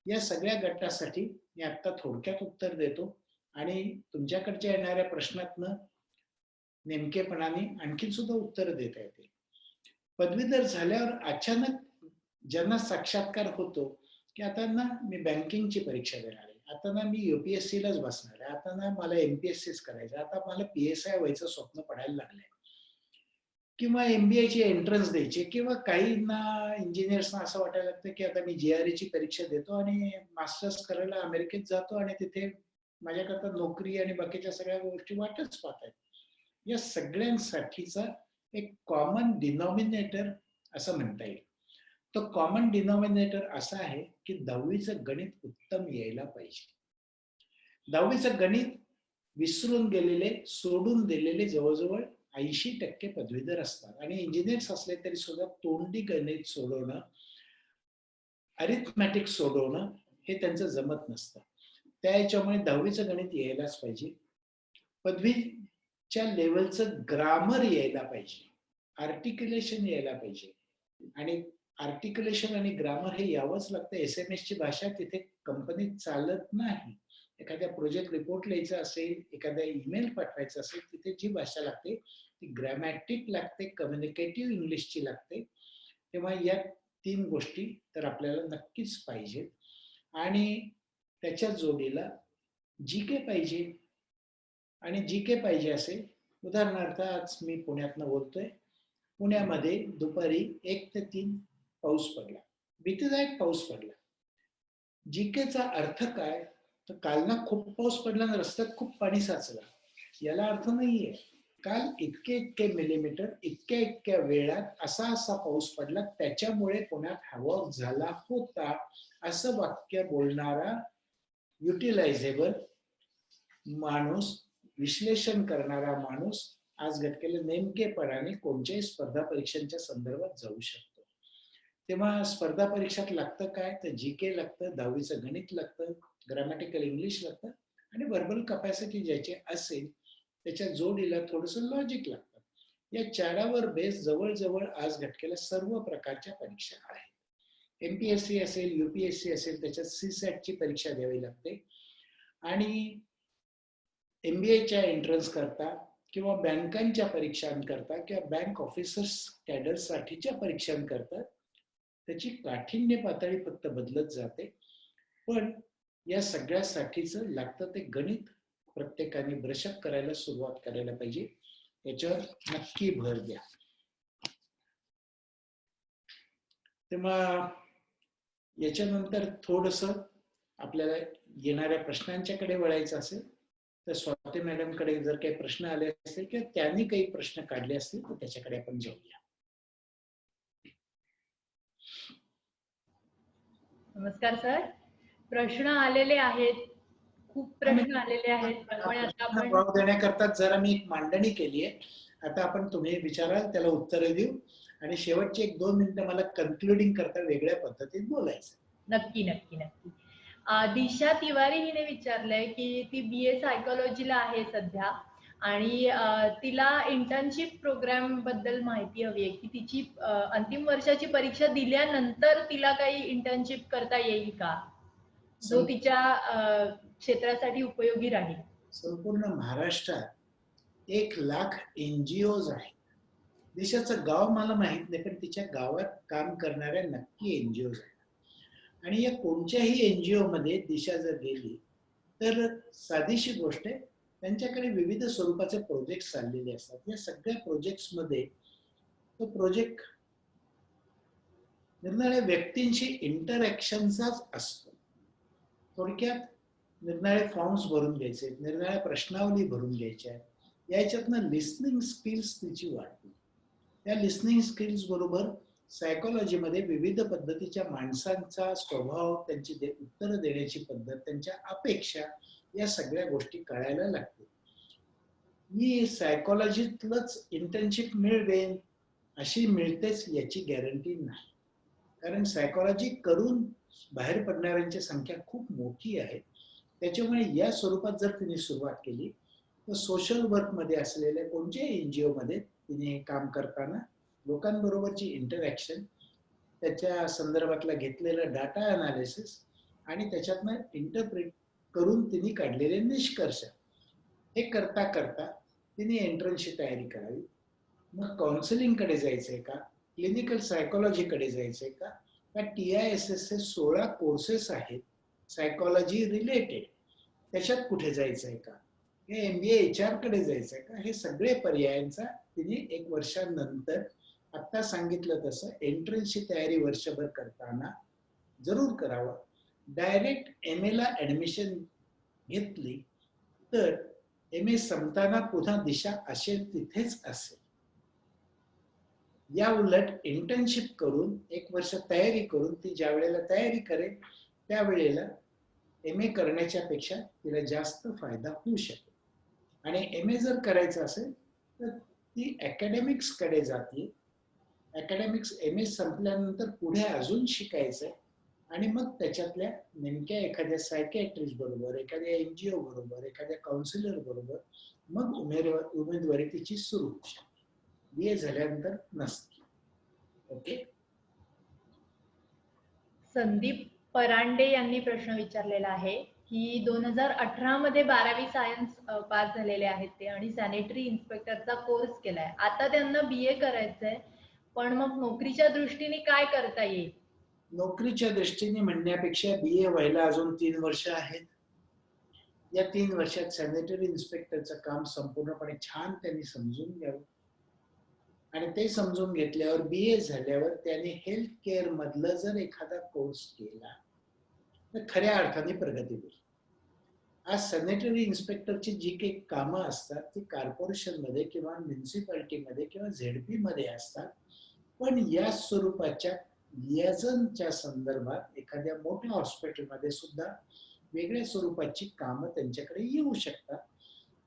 या सगळ्या गटासाठी मी आता थोडक्यात उत्तर देतो आणि तुमच्याकडच्या येणाऱ्या प्रश्नातनं नेमकेपणाने आणखी सुद्धा उत्तर देता येतील. पदवीधर झाल्यावर अचानक ज्यांना साक्षात्कार होतो की आता ना मी बँकिंगची परीक्षा देणार आहे, आता ना मी UPSC लाच बसणार आहे, आता ना मला MPSCच करायचं, आता मला PSI व्हायचं स्वप्न पडायला लागलंय, किंवा MBA ची एंट्रन्स द्यायची, किंवा काहींना इंजिनियर्सना असं वाटायला लागतं की आता मी GRE ची परीक्षा देतो आणि मास्टर्स करायला अमेरिकेत जातो आणि तिथे माझ्याकरता नोकरी आणि बाकीच्या सगळ्या गोष्टी वाटच पाहत आहेत. या सगळ्यांसाठीचा एक कॉमन डिनॉमिनेटर असं म्हणता येईल. तो कॉमन डिनॉमिनेटर असा आहे की 10वीचं गणित उत्तम यायला पाहिजे. 10वीचं गणित विसरून गेलेले, सोडून दिलेले जवळजवळ 80% पदवीधर असतात, आणि इंजिनियर्स असले तरी सुद्धा तोंडी गणित सोडवणं, अरिथमॅटिक सोडवणं हे त्यांचं जमत नसतं. त्याच्यामुळे 10वीचं गणित यायलाच पाहिजे. पदवीच्या लेवलचं ग्रामर यायला पाहिजे, आर्टिक्युलेशन यायला पाहिजे, आणि आर्टिक्युलेशन आणि ग्रामर हे यावंच लागतं. SMS ची भाषा तिथे कंपनीत चालत नाही. एखाद्या प्रोजेक्ट रिपोर्ट लिहायचा असेल, एखादा ईमेल पाठवायचा असेल, तिथे जी भाषा लागते ती ग्रॅमॅटिक लागते, कम्युनिकेटिव्ह इंग्लिशची लागते. तेव्हा या 3 गोष्टी तर आपल्याला नक्कीच पाहिजेत, आणि त्याच्या जोडीला GK पाहिजे. आणि GK पाहिजे असेल, उदाहरणार्थ आज मी पुण्यातनं बोलतोय, पुण्यामध्ये दुपारी 1 ते 3 पाऊस पडला, भीतीदायक पाऊस पडला. GKचा अर्थ काय, तर काल ना खूप पाऊस पडला आणि रस्त्यात खूप पाणी साचलं, याला अर्थ नाहीये. काल इतके इतके मिलीमीटर इतक्या इतक्या वेळात असा असा पाऊस पडला, त्याच्यामुळे पुण्यात हवा झाला होता, असं वाक्य बोलणारा युटिलायझेबल माणूस, विश्लेषण करणारा माणूस आज घटकेला नेमकेपणाने कोणत्याही स्पर्धा परीक्षांच्या संदर्भात जाऊ शकतो. तेव्हा स्पर्धा परीक्षात लागतं काय, तर GK लागतं, 10वीचं गणित लागतं, ग्रामॅटिकल इंग्लिश लागतं, आणि व्हर्बल कपॅसिटी ज्याची असेल त्याच्या जोडीला थोडंसं लॉजिक लागतं. या 4वर बेस जवळजवळ आज घटकेला सर्व प्रकारच्या परीक्षा आहेत. MPSC असेल, UPSC असेल, त्याच्यात CSAT ची परीक्षा द्यावी लागते, आणि MBAच्या एंट्रन्स करता किंवा बँकांच्या परीक्षांकरता किंवा बँक ऑफिसर्स कॅडरसाठीच्या परीक्षांकरता त्याची काठिण्य पातळी फक्त बदलत जाते. पण या सगळ्यासाठीचं लागतं ते गणित प्रत्येकाने ब्रशअप करायला सुरुवात करायला पाहिजे, याच्यावर नक्की भर द्या. तेव्हा याच्यानंतर थोडंसं आपल्याला येणाऱ्या प्रश्नांच्याकडे वळायचं असेल तर स्वाती मॅडमकडे जर काही प्रश्न आले असतील किंवा त्यांनी काही प्रश्न काढले असतील तर त्याच्याकडे आपण जाऊया. नमस्कार सर, प्रश्न आलेले आहेत, खूप प्रश्न आलेले आहेत, त्यामुळे आता आपण भाव देण्याकरता जरा मी एक मांडणी केली आहे. आता आपण तुम्ही विचाराल त्याला उत्तर देऊ, आणि शेवटचे 1-2 मिनिटं मला कन्क्लुडिंग करता वेगळ्या पद्धतीत बोलायचं. नक्की नक्की नक्की. दिशा तिवारी हिने विचारलंय की ती BA सायकोलॉजीला आहे सध्या, आणि तिला इंटर्नशिप प्रोग्राम बद्दल माहिती हवी आहे की तिची अंतिम वर्षाची परीक्षा दिल्यानंतर तिला काही इंटर्नशिप करता येईल का, जो तिच्या क्षेत्रासाठी उपयोगी राहील. संपूर्ण महाराष्ट्रात 1 लाख NGOज आहेत. देशाचं गाव मला माहित नाही, पण तिच्या गावात काम करणाऱ्या नक्की NGOज आहेत. आणि या कोणत्याही एनजीओ मध्ये दिशा जर गेली तर साधीशी गोष्ट आहे, त्यांच्याकडे विविध स्वरूपाचे प्रोजेक्ट चाललेले असतात. या सगळ्या प्रोजेक्ट्समध्ये तो प्रोजेक्ट निरनिराळ्या व्यक्तींशी इंटरॅक्शनचाच असतो. थोडक्यात निरनिराळे फॉर्म्स भरून घ्यायचे, निरनिराळ्या प्रश्नावली भरून घ्यायच्या, याच्यातनं लिस्निंग स्किल्स तिची वाढते. त्या लिस्निंग स्किल्स बरोबर सायकोलॉजीमध्ये विविध पद्धतीच्या माणसांचा स्वभाव, त्यांची उत्तरं देण्याची पद्धत, त्यांच्या अपेक्षा, या सगळ्या गोष्टी कळायला लागते. मी सायकोलॉजीतलंच इंटर्नशिप मिळवेन अशी मिळतेच याची गॅरंटी नाही, कारण सायकोलॉजी करून बाहेर पडणाऱ्यांची संख्या खूप मोठी आहे. त्याच्यामुळे या स्वरूपात जर तिने सुरुवात केली तर सोशल वर्कमध्ये असलेल्या कोणत्याही एनजीओ मध्ये तिने काम करताना लोकांबरोबरची इंटरॅक्शन, त्याच्या संदर्भातला घेतलेला डाटा अनालिसिस आणि त्याच्यातनं इंटरप्रिट करून तिने काढलेले निष्कर्ष, हे करता करता तिने एंट्रन्सची तयारी करावी. मग काउन्सिलिंगकडे जायचंय का, क्लिनिकल सायकोलॉजीकडे जायचंय का, TISS चे 16 कोर्सेस आहेत सायकोलॉजी रिलेटेड, त्याच्यात कुठे जायचंय का, हे MBA HR कडे जायचंय का, हे सगळे पर्यायांचा तिने 1 वर्षानंतर आता सांगितलं तसं एंट्रन्सची तयारी वर्षभर करताना जरूर करावं. डायरेक्ट MA ला ऍडमिशन घेतली तर MA संपताना पुन्हा दिशा असेल तिथेच असेल. या उलट इंटर्नशिप करून 1 वर्ष तयारी करून ती ज्या वेळेला तयारी करेल त्यावेळेला MA करण्याच्या पेक्षा तिला जास्त फायदा होऊ शकेल. आणि MA जर करायचं असेल तर ती अकॅडमिक्स कडे जाते. अकॅडमिक्स MA संपल्यानंतर पुढे अजून शिकायचंय आणि मग त्याच्यातल्या नेमक्या एखाद्या सायकॅट्रिस्ट बरोबर, एखाद्या NGO बरोबर, एखाद्या काउन्सिलर बरोबर मग उमेदवारी तिची सुरू होऊ शकते. BA झाल्यानंतर नसते. ओके. संदीप परांडे यांनी प्रश्न विचारलेला आहे की 2018 मध्ये 12वी सायन्स पास झालेले आहेत ते आणि सॅनिटरी इन्स्पेक्टरचा कोर्स केलाय. आता त्यांना BA करायचंय, पण मग नोकरीच्या दृष्टीने काय करता येईल? नोकरीच्या दृष्टीने म्हणण्यापेक्षा BA व्हायला अजून 3 वर्ष आहेत. या 3 वर्षात सॅनिटरी इन्स्पेक्टरचं काम संपूर्णपणे छान त्यांनी समजून घ्यावं आणि ते समजून घेतल्यावर BA झाल्यावर त्याने हेल्थ केअर मधलं जर एखादा कोर्स केला तर खऱ्या अर्थाने प्रगती होईल. आज सॅनिटरी इन्स्पेक्टरची जी काही कामं असतात ती कॉर्पोरेशन मध्ये किंवा म्युनिसिपालिटीमध्ये किंवा ZP मध्ये असतात, पण या स्वरूपाच्या लिएझनच्या संदर्भात एखाद्या मोठ्या हॉस्पिटलमध्ये सुद्धा वेगळ्या स्वरूपाची कामं त्यांच्याकडे येऊ शकतात.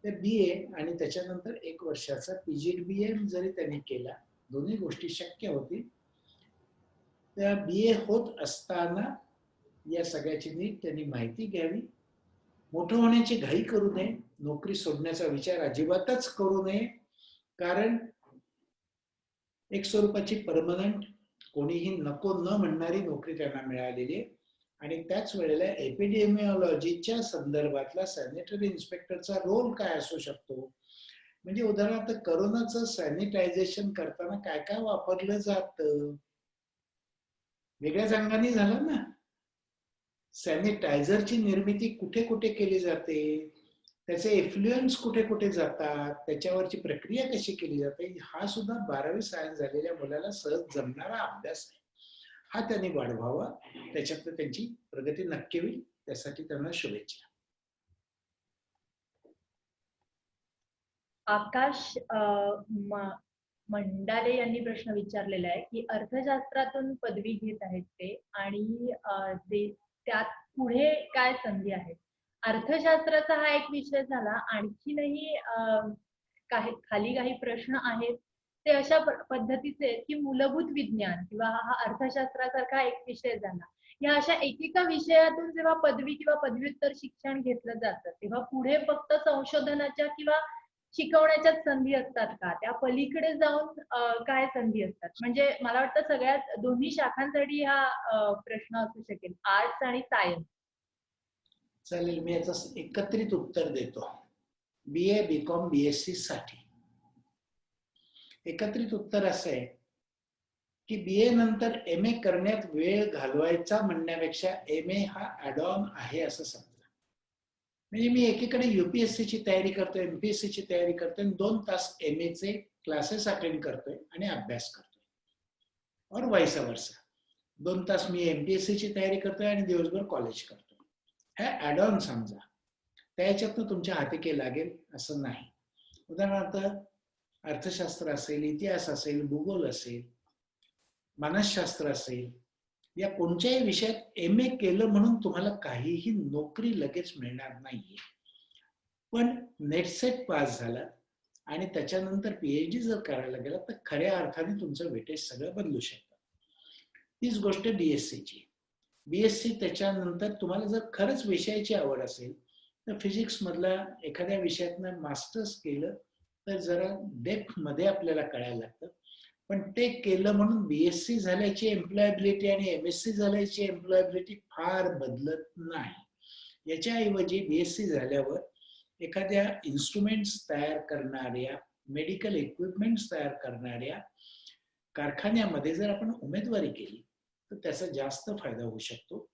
ते BA आणि त्याच्यानंतर 1 वर्षाचा PGDBM जरी त्यांनी केला, दोन्ही गोष्टी शक्य होतील. त्या BA होत असताना या सगळ्याची नीट त्यांनी माहिती घ्यावी. मोठं होण्याची घाई करू नये, नोकरी सोडण्याचा विचार अजिबातच करू नये, कारण एक स्वरूपाची परमनंट, कोणीही नको न म्हणणारी नोकरी त्यांना मिळालेली आहे. आणि त्याच वेळेला एपिडेमिओलॉजीच्या संदर्भातला सॅनिटरी इन्स्पेक्टरचा रोल काय असू शकतो, म्हणजे उदाहरणार्थ करोनाचं सॅनिटायझेशन करताना काय काय वापरलं जातं, वेगळ्याच अंगाने झालं ना. सॅनिटायझरची निर्मिती कुठे कुठे केली जाते, त्याचे इन्फ्लुएन्स कुठे कुठे जातात, त्याच्यावरची प्रक्रिया कशी केली जाते, हा सुद्धा 12वी सायन्स झालेल्या मुलाला सहज जमणारा अभ्यास आहे. हा त्यांनी वाढवावा, त्याच्यात त्यांची प्रगती नक्की होईल. त्यासाठी त्यांना शुभेच्छा. आकाश मंडाले यांनी प्रश्न विचारलेला आहे की अर्थशास्त्रातून पदवी घेत आहेत ते आणि त्यात पुढे काय संधी आहेत. अर्थशास्त्राचा हा एक विषय झाला, आणखीनही खाली काही प्रश्न आहेत ते अशा पद्धतीचे की मूलभूत विज्ञान किंवा हा अर्थशास्त्रासारखा एक विषय झाला. या अशा एकेका विषयातून जेव्हा पदवी किंवा पदव्युत्तर शिक्षण घेतलं जातं तेव्हा पुढे फक्त संशोधनाच्या किंवा शिकवण्याच्याच संधी असतात का, त्या पलीकडे जाऊन काय संधी असतात? म्हणजे मला वाटतं सगळ्यात दोन्ही शाखांसाठी हा प्रश्न असू शकेल, आर्ट्स आणि सायन्स. चालेल, मी याचं एकत्रित उत्तर देतो. BA BCom BSc साठी एकत्रित उत्तर असं आहे की BA नंतर MA करण्यात वेळ घालवायचा म्हणण्यापेक्षा MA हा ऍड ऑन आहे असं समजा. म्हणजे मी एकीकडे UPSC ची तयारी करतोय, MPSC ची तयारी करतोय, 2 तास MA चे क्लासेस अटेंड करतोय आणि अभ्यास करतोय, और वाईस वर्सा. 2 तास मी MPSC ची तयारी करतोय आणि दिवसभर कॉलेज करतोय. हे ऍड ऑन समजा. त्याच्यातनं तुमच्या हाती लागेल असं नाही. उदाहरणार्थ अर्थशास्त्र असेल, इतिहास असेल, भूगोल असेल, मानसशास्त्र असेल, या कोणत्याही विषयात MA केलं म्हणून तुम्हाला काहीही नोकरी लगेच मिळणार नाहीये. पण नेट सेट पास झाला आणि त्याच्यानंतर PhD जर करायला गेला तर खऱ्या अर्थाने तुमचं वेटेज सगळं बदलू शकतं. तीच गोष्ट BSc ची. BSc त्याच्यानंतर तुम्हाला जर खरंच विषयाची आवड असेल तर फिजिक्स मधला एखाद्या विषयातनं मास्टर्स केलं तर जरा डेप्थ मध्ये आपल्याला कळायला लागतं. पण ते केलं म्हणून BSc झाल्याची एम्प्लॉयबिलिटी आणि MSc झाल्याची एम्प्लॉयबिलिटी फार बदलत नाही. याच्याऐवजी BSc झाल्यावर एखाद्या इन्स्ट्रुमेंट्स तयार करणाऱ्या, मेडिकल इक्विपमेंट्स तयार करणाऱ्या कारखान्यामध्ये जर आपण उमेदवारी केली तर त्याचा जास्त फायदा होऊ शकतो.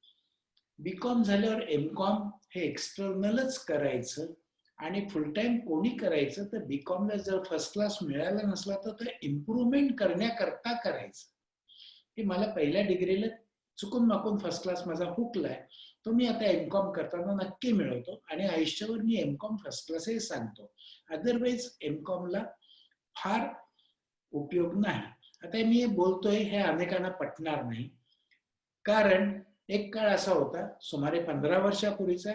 BCom झाल्यावर MCom हे एक्सटर्नलच करायचं आणि फुल टाइम कोणी करायचं तर BCom ला जर फर्स्ट क्लास मिळाला नसला तर ते इम्प्रूव्हमेंट करण्याकरता करायचं. की मला पहिल्या डिग्रीला चुकून माकून फर्स्ट क्लास माझा हुकलाय, तो मी आता MCom करताना नक्की मिळवतो आणि आयुष्यभर मी MCom फर्स्ट क्लास हे सांगतो. अदरवाईज MCom ला फार उपयोग नाही. आता मी बोलतोय हे अनेकांना पटणार नाही, कारण एक काळ असा होता सुमारे 15 वर्षापूर्वीचा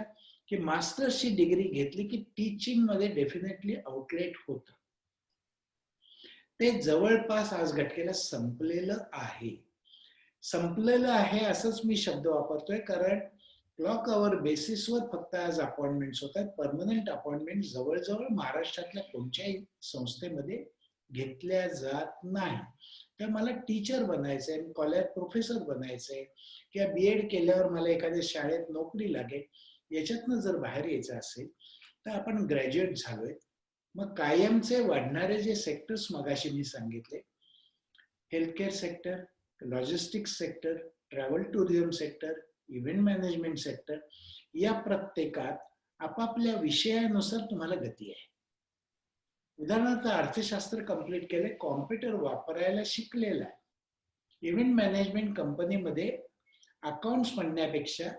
की मास्टर्सची डिग्री घेतली की टीचिंग मध्ये डेफिनेटली आउटलेट होतं. ते जवळपास आज घटकेला संपलेलं आहे. संपलेलं आहे असंच मी शब्द वापरतोय कारण क्लॉक आवर बेसिसवर फक्त आज अपॉइंटमेंट्स होत आहेत. परमनंट अपॉइंटमेंट जवळजवळ महाराष्ट्रातल्या कोणत्याही संस्थेमध्ये घेतल्या जात नाही. तर मला टीचर बनायचंय, कॉलेज प्रोफेसर बनायचंय किंवा BEd केल्यावर मला एखाद्या शाळेत नोकरी लागेल, याच्यातनं जर बाहेर यायचं असेल तर आपण ग्रॅज्युएट झालोय. मग कायमचे वाढणारे जे सेक्टर्स मगाशी मी सांगितले, healthcare sector, logistics sector, travel tourism sector, event management sector, या प्रत्येकात आपापल्या विषयानुसार तुम्हाला गती आहे. उदाहरणार्थ अर्थशास्त्र कंप्लीट केले, कॉम्प्युटर वापरायला शिकलेला आहे. इव्हेंट मॅनेजमेंट कंपनीमध्ये अकाउंट्स म्हणण्यापेक्षा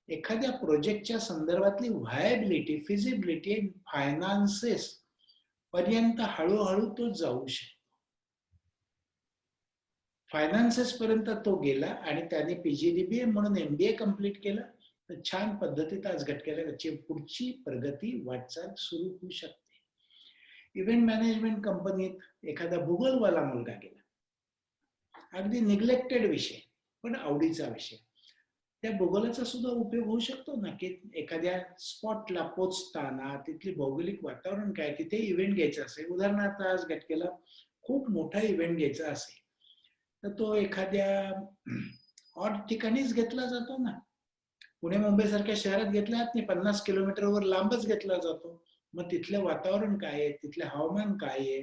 एखाद्या प्रोजेक्टच्या संदर्भातली व्हायबिलिटी, फिजिबिलिटी, फायनान्सेस पर्यंत हळूहळू तो जाऊ शकतो. फायनान्सेस पर्यंत तो गेला आणि त्याने PGDBA म्हणून MBA कंप्लीट केलं तर छान पद्धतीत आज घटकेला त्याची पुढची प्रगती वाटचाल सुरू होऊ शकते. इव्हेंट मॅनेजमेंट कंपनीत एखादा भूगोलवाला मुलगा गेला, अगदी निग्लेक्टेड विषय पण आवडीचा विषय, त्या भूगोलाचा सुद्धा उपयोग होऊ शकतो ना, की एखाद्या स्पॉटला पोचताना तिथली भौगोलिक वातावरण काय, तिथे इव्हेंट घ्यायचा असेल. उदाहरणार्थ आज घटकेला खूप मोठा इव्हेंट घ्यायचा असेल तर तो एखाद्या ऑड ठिकाणीच घेतला जातो ना. पुणे मुंबई सारख्या शहरात घेतला जात नाही, 50 किलोमीटरवर लांबच घेतला जातो. मग तिथलं वातावरण काय आहे, तिथलं हवामान काय आहे,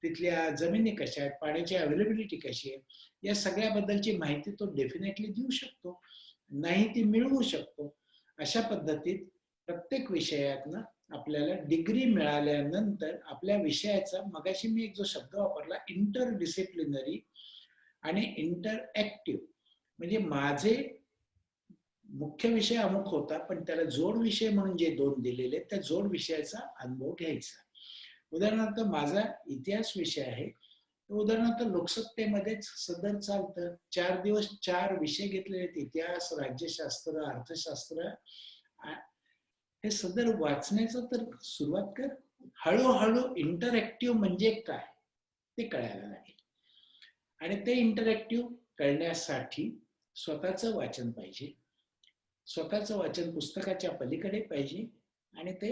तिथल्या जमिनी कशा आहेत, पाण्याची अवेलेबिलिटी कशी आहे, या सगळ्याबद्दलची माहिती तो डेफिनेटली देऊ शकतो, नाही ती मिळवू शकतो. अशा पद्धतीत प्रत्येक विषयातनं आपल्याला डिग्री मिळाल्यानंतर आपल्या विषयाचा, मगाशी मी एक जो शब्द वापरला इंटरडिसिप्लिनरी आणि इंटरऍक्टिव्ह, म्हणजे माझे मुख्य विषय अमुक होता पण त्याला जोड विषय म्हणून जे 2 दिलेले त्या जोड विषयाचा अनुभव घ्यायचा. उदाहरणार्थ माझा इतिहास विषय आहे, उदाहरणार्थ लोकसत्तेमध्येच सदर चालतं. 4 दिवस 4 विषय घेतलेले आहेत, इतिहास, राज्यशास्त्र, अर्थशास्त्र. हे सदर वाचण्याचं तर सुरुवात कर. हळूहळू इंटरॅक्टिव्ह म्हणजे काय ते कळायला लागेल. आणि ते इंटरॅक्टिव्ह कळण्यासाठी स्वतःचं वाचन पाहिजे. स्वतःचं वाचन पुस्तकाच्या पलीकडे पाहिजे आणि ते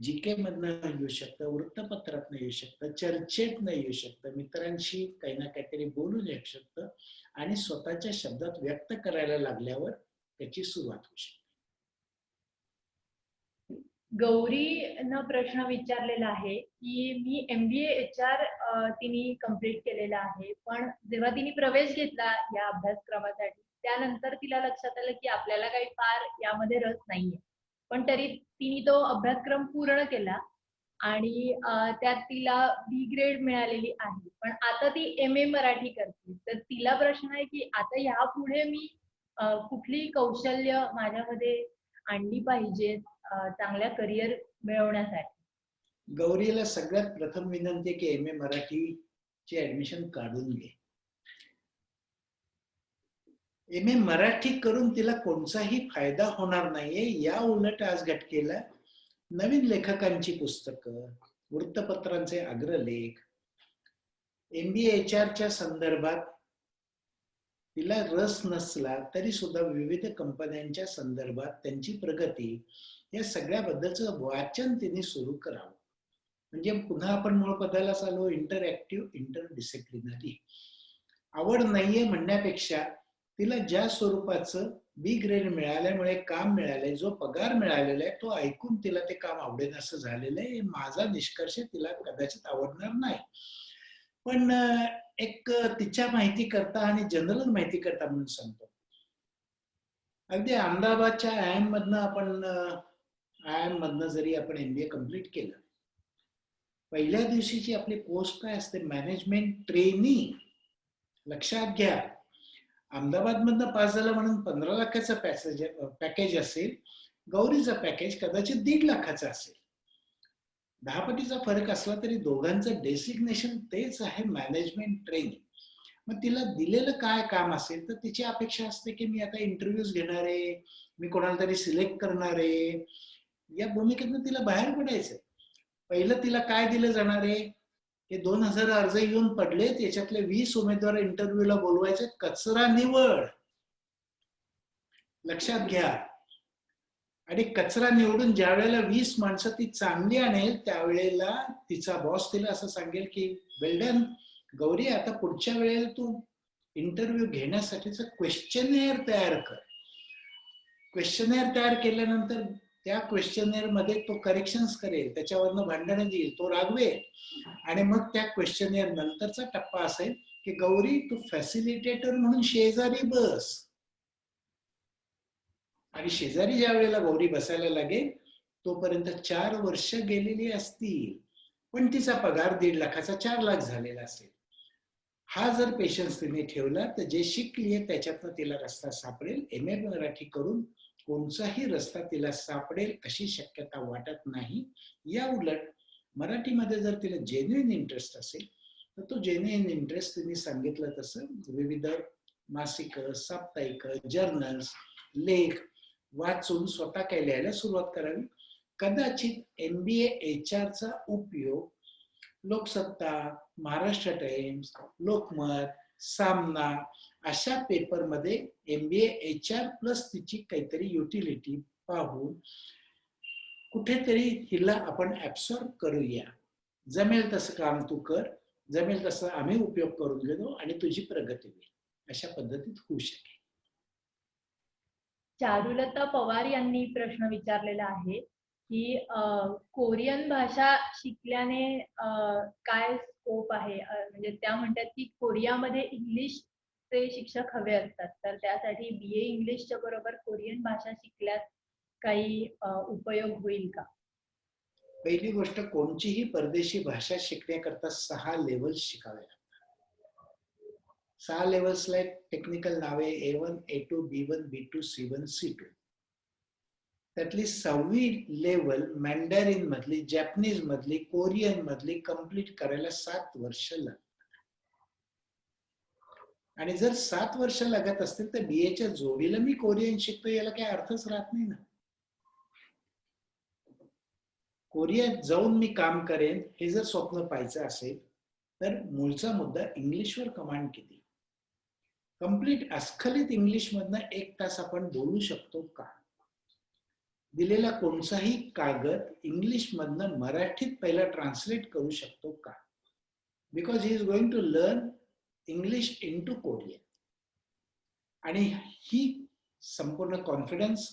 GK मधनं येऊ शकतं, वृत्तपत्रातनं येऊ शकतं, चर्चेतनं येऊ शकतं, मित्रांशी काही ना काहीतरी बोलून येऊ शकतं आणि स्वतःच्या शब्दात व्यक्त करायला लागल्यावर त्याची सुरुवात होऊ शकते. गौरीनं प्रश्न विचारलेला आहे की मी MBA HR तिने कम्प्लीट केलेला आहे. पण जेव्हा तिने प्रवेश घेतला या अभ्यासक्रमासाठी, त्यानंतर तिला लक्षात आलं की आपल्याला काही फार यामध्ये रस नाहीये. पण तरी तिने तो अभ्यासक्रम पूर्ण केला आणि त्यात तिला बी ग्रेड मिळालेली आहे. पण आता ती MA मराठी करते. तर तिला प्रश्न आहे की आता यापुढे मी कुठली कौशल्य माझ्यामध्ये आणली पाहिजेत चांगल्या करिअर मिळवण्यासाठी. गौरीला सगळ्यात प्रथम विनंती आहे की MA मराठीची ऍडमिशन काढून घे. MA मराठी करून तिला कोणताही फायदा होणार नाहीये. या उलट आज घटकेला नवीन लेखकांची पुस्तकं, वृत्तपत्रांचे अग्रलेख, MBA HR च्या संदर्भात तिला रस नसला तरी सुद्धा विविध कंपन्यांच्या संदर्भात त्यांची प्रगती या सगळ्याबद्दलचं वाचन तिने सुरू करावं. म्हणजे पुन्हा आपण मूळ पदालाच आलो, इंटरॅक्टिव्ह, इंटरडिसिप्लिनरी. आवड नाहीये म्हणण्यापेक्षा तिला ज्या स्वरूपाचं बी ग्रेड मिळाल्यामुळे काम मिळालंय, जो पगार मिळालेला आहे तो ऐकून तिला ते काम आवडेल असं झालेलं आहे. माझा निष्कर्ष तिला कदाचित आवडणार नाही. पण एक तिच्या माहिती करता आणि जनरल माहिती करता म्हणून सांगतो. अगदी अहमदाबादच्या IIM मधनं जरी आपण MBA कम्प्लीट केलं, पहिल्या दिवशीची आपली पोस्ट काय असते? Management trainee. लक्षात घ्या, अहमदाबाद मधनं पास झालं म्हणून 15 लाखाचं पॅकेज असेल, गौरीचं पॅकेज कदाचित 1.5 लाखाचं असेल. 10 पटीचा फरक असला तरी दोघांचं डेसिग्नेशन तेच आहे, मॅनेजमेंट ट्रेनिंग. मग तिला दिलेलं काय काम असेल तर तिची अपेक्षा असते की मी आता इंटरव्ह्यूज घेणार आहे, मी कोणाला तरी सिलेक्ट करणार आहे, या भूमिकेतनं तिला बाहेर पडायचंय. पहिलं तिला काय दिलं जाणार आहे की 2000 अर्ज येऊन पडलेत, याच्यातले 20 उमेदवार इंटरव्ह्यूला बोलवायचे, कचरा निवड. लक्षात घ्या. आणि कचरा निवडून ज्या वेळेला 20 माणसं ती चांगली आणेल त्यावेळेला तिचा बॉस तिला असं सांगेल की वेल डन गौरी, आता पुढच्या वेळेला तू इंटरव्ह्यू घेण्यासाठीचं क्वेश्चनेअर तयार कर. क्वेश्चनेअर तयार केल्यानंतर त्या क्वेश्चनेअर मध्ये तो करेक्शन्स करेल, त्याच्यावरनं भांडणं देईल, तो रागवेल. आणि मग त्या क्वेश्चनेअर नंतरचा टप्पा असेल की गौरी तू फॅसिलिटेटर म्हणून शेजारी बस. आणि शेजारी ज्या वेळेला गौरी बसायला लागेल तोपर्यंत 4 वर्ष गेलेली असतील, पण तिचा पगार 1.5 लाखाचा 4 लाख झालेला असेल. हा जर पेशन्स तिने ठेवला तर जे शिकलीये त्याच्यातनं तिला रस्ता सापडेल. MA मराठी करून कोणताही रस्ता तिला सापडेल अशी शक्यता वाटत नाही. या उलट मराठीमध्ये जर तिला जेन्युइन इंटरेस्ट असेल तर तो जेन्युइन इंटरेस्ट तिने सांगितलं तसं विविध मासिक, साप्ताहिक, जर्नल्स, लेख वाचून स्वतः काय लिहायला सुरुवात करावी. कदाचित MBA HR चा उपयोग लोकसत्ता, महाराष्ट्र टाइम्स, लोकमत, सामना अशा पेपरमध्ये MBA HR प्लस तिची काहीतरी युटिलिटी पाहून कुठेतरी हिला आपण ऍब्सॉर्ब करूया. जमेल तसं काम तू कर, जमेल तसं आम्ही उपयोग करून घेतो आणि तुझी प्रगती होईल, अशा पद्धतीत होऊ शकेल. चारुलता पवार यांनी प्रश्न विचारलेला आहे की कोरियन भाषा शिकल्याने काय स्कोप आहे. म्हणजे त्या म्हणतात की कोरियामध्ये इंग्लिशचे शिक्षक हवे असतात, तर त्यासाठी BA इंग्लिशच्या बरोबर कोरियन भाषा शिकल्यास काही उपयोग होईल का? पहिली गोष्ट, कोणतीही परदेशी भाषा शिकण्याकरता 6 लेवल्स शिकावे लागतात. 6 लेवल्सला एक टेक्निकल नावे A1, A2, B1, B2, C1, C2. त्यातली 6वी लेवल मॅन्डॅरिन मधली, जॅपनीज मधली, कोरियन मधली कंप्लीट करायला 7 वर्ष लागतात. आणि जर 7 वर्ष लागत असतील तर BAच्या जोडीला मी कोरियन शिकतो याला काही अर्थच राहत नाही ना. कोरियात जाऊन मी काम करेन हे जर स्वप्न पाहायचं असेल तर मूळचा मुद्दा इंग्लिशवर कमांड किती. कंप्लीट अस्खलित इंग्लिश मधनं 1 तास आपण बोलू शकतो का? दिलेला कोणताही कागद इंग्लिश मधनं मराठीत पहिला ट्रान्सलेट करू शकतो का? Because he is going to learn English into Korean. आणि ही संपूर्ण कॉन्फिडन्स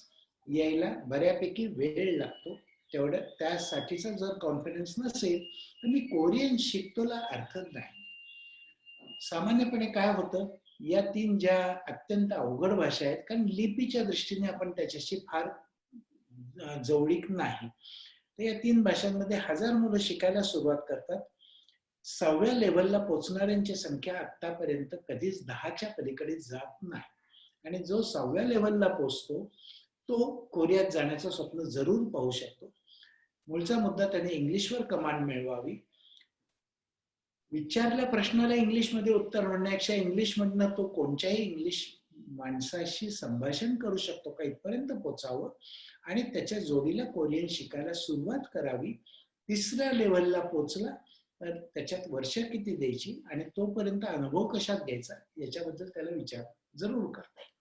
यायला बऱ्यापैकी वेळ लागतो. तेवढं त्यासाठीचा जर कॉन्फिडन्स नसेल तर मी कोरियन शिकतोला अर्थच नाही. सामान्यपणे काय होतं, या 3 ज्या अत्यंत अवघड भाषा आहेत, कारण लिपीच्या दृष्टीने आपण त्याच्याशी फार जवळीक नाही, तर या 3 भाषांमध्ये 1000 मुलं शिकायला सुरुवात करतात. 6व्या लेव्हलला पोहोचणाऱ्यांची संख्या आतापर्यंत कधीच 10च्या पलीकडे जात नाही. आणि जो 6व्या लेव्हलला पोहोचतो तो कोरियात जाण्याचं स्वप्न जरूर पाहू शकतो. मूळचा मुद्दा त्याने इंग्लिशवर कमांड मिळवावी. विचारल्या प्रश्नाला इंग्लिशमध्ये उत्तर म्हणण्यापेक्षा इंग्लिशमधनं तो कोणत्याही इंग्लिश माणसाशी संभाषण करू शकतो का इथपर्यंत पोचावं आणि त्याच्या जोडीला कोरियन शिकायला सुरुवात करावी. 3ऱ्या लेव्हलला पोचला तर त्याच्यात वर्ष किती द्यायची आणि तोपर्यंत अनुभव कशात घ्यायचा याच्याबद्दल त्याला विचार जरूर करता येईल.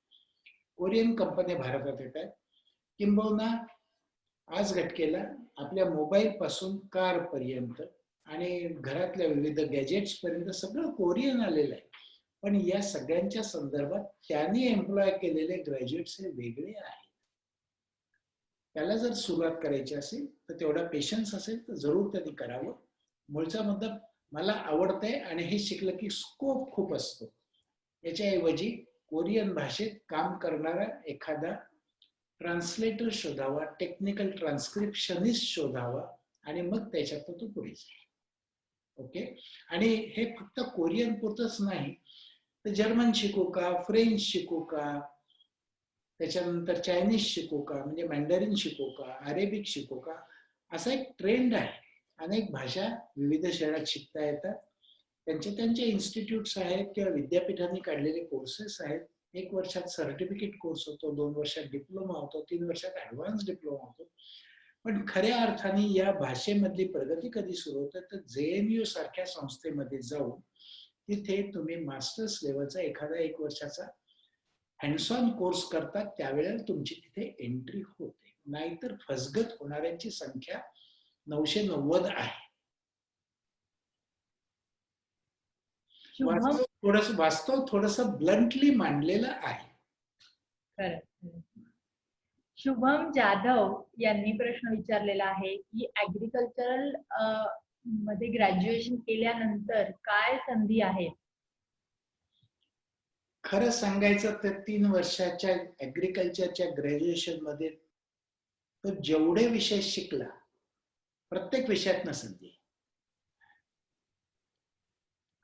कोरियन कंपन्या भारतात येत आहेत. किंबहुना आज घटकेला आपल्या मोबाईल पासून कार पर्यंत आणि घरातल्या विविध गॅजेट्स पर्यंत सगळं कोरियन आलेलं आहे. पण या सगळ्यांच्या संदर्भात त्यांनी एम्प्लॉय केलेले ग्रॅज्युएट्स हे वेगळे आहेत. त्याला जर सुरुवात करायची असेल तर तेवढा पेशन्स असेल तर जरूर त्यांनी करावं. मूळचा मुद्दा मला आवडतंय आणि हे शिकलं की स्कोप खूप असतो. याच्याऐवजी कोरियन भाषेत काम करणारा एखादा ट्रान्सलेटर शोधावा, टेक्निकल ट्रान्स्क्रिप्शनिस्ट शोधावा आणि मग त्याच्यात तो पुढे जाईल. ओके. आणि हे फक्त कोरियन पुरतच नाही तर जर्मन शिकू का, फ्रेंच शिकू का, त्याच्यानंतर चायनीज शिकू का, म्हणजे मॅन्डरिन शिकू का, अरेबिक शिकू का, असा एक ट्रेंड आहे. अनेक भाषा विविध शहरात शिकता येतात. त्यांचे इन्स्टिट्यूट्स आहेत किंवा विद्यापीठांनी काढलेले कोर्सेस आहेत. 1 वर्षात सर्टिफिकेट कोर्स होतो, 2 वर्षात डिप्लोमा होतो, 3 वर्षात ऍडव्हान्स डिप्लोमा होतो. पण खऱ्या अर्थाने या भाषेमधली प्रगती कधी सुरू होते तर JNU सारख्या संस्थेमध्ये जाऊन तिथे तुम्ही मास्टर्स लेवलचा एखादा 1 वर्षाचा हँड्स ऑन कोर्स करतात, त्यावेळेला तुमची तिथे एंट्री होते. नाहीतर फसगत होणाऱ्यांची संख्या 990 आहे. वास्तव थोडस ब्लंटली मांडलेलं आहे. खरं. शुभम जाधव यांनी प्रश्न विचारलेला आहे की ऍग्रिकल्चरल मध्ये ग्रॅज्युएशन केल्यानंतर काय संधी आहेत? खरं सांगायचं तर 3 वर्षाच्या ऍग्रिकल्चरच्या ग्रॅज्युएशन मध्ये तो जेवढे विषय शिकला प्रत्येक विषयातनं संधी.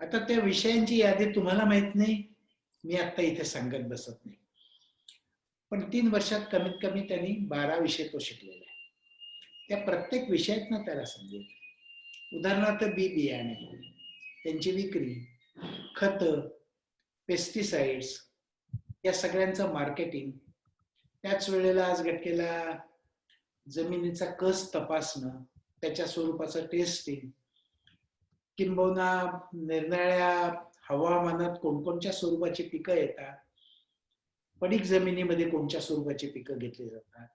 आता त्या विषयांची यादी तुम्हाला माहित नाही, मी आता इथे सांगत बसत नाही. पण 3 वर्षात कमीत कमी त्यांनी 12 विषय तो शिकलेला आहे. त्या प्रत्येक विषयातनं त्याला संधी. उदाहरणार्थ बियाणे, त्यांची विक्री, खत, पेस्टिसाइड्स या सगळ्यांचं मार्केटिंग, त्याच वेळेला आज घटकेला जमिनीचा कस तपासणं, त्याच्या स्वरूपाचं टेस्टिंग, किंबहुना निरनिराळ्या हवामानात कोणकोणत्या स्वरूपाची पिकं येतात, पडीक जमिनीमध्ये कोणत्या स्वरूपाची पिकं घेतली जातात,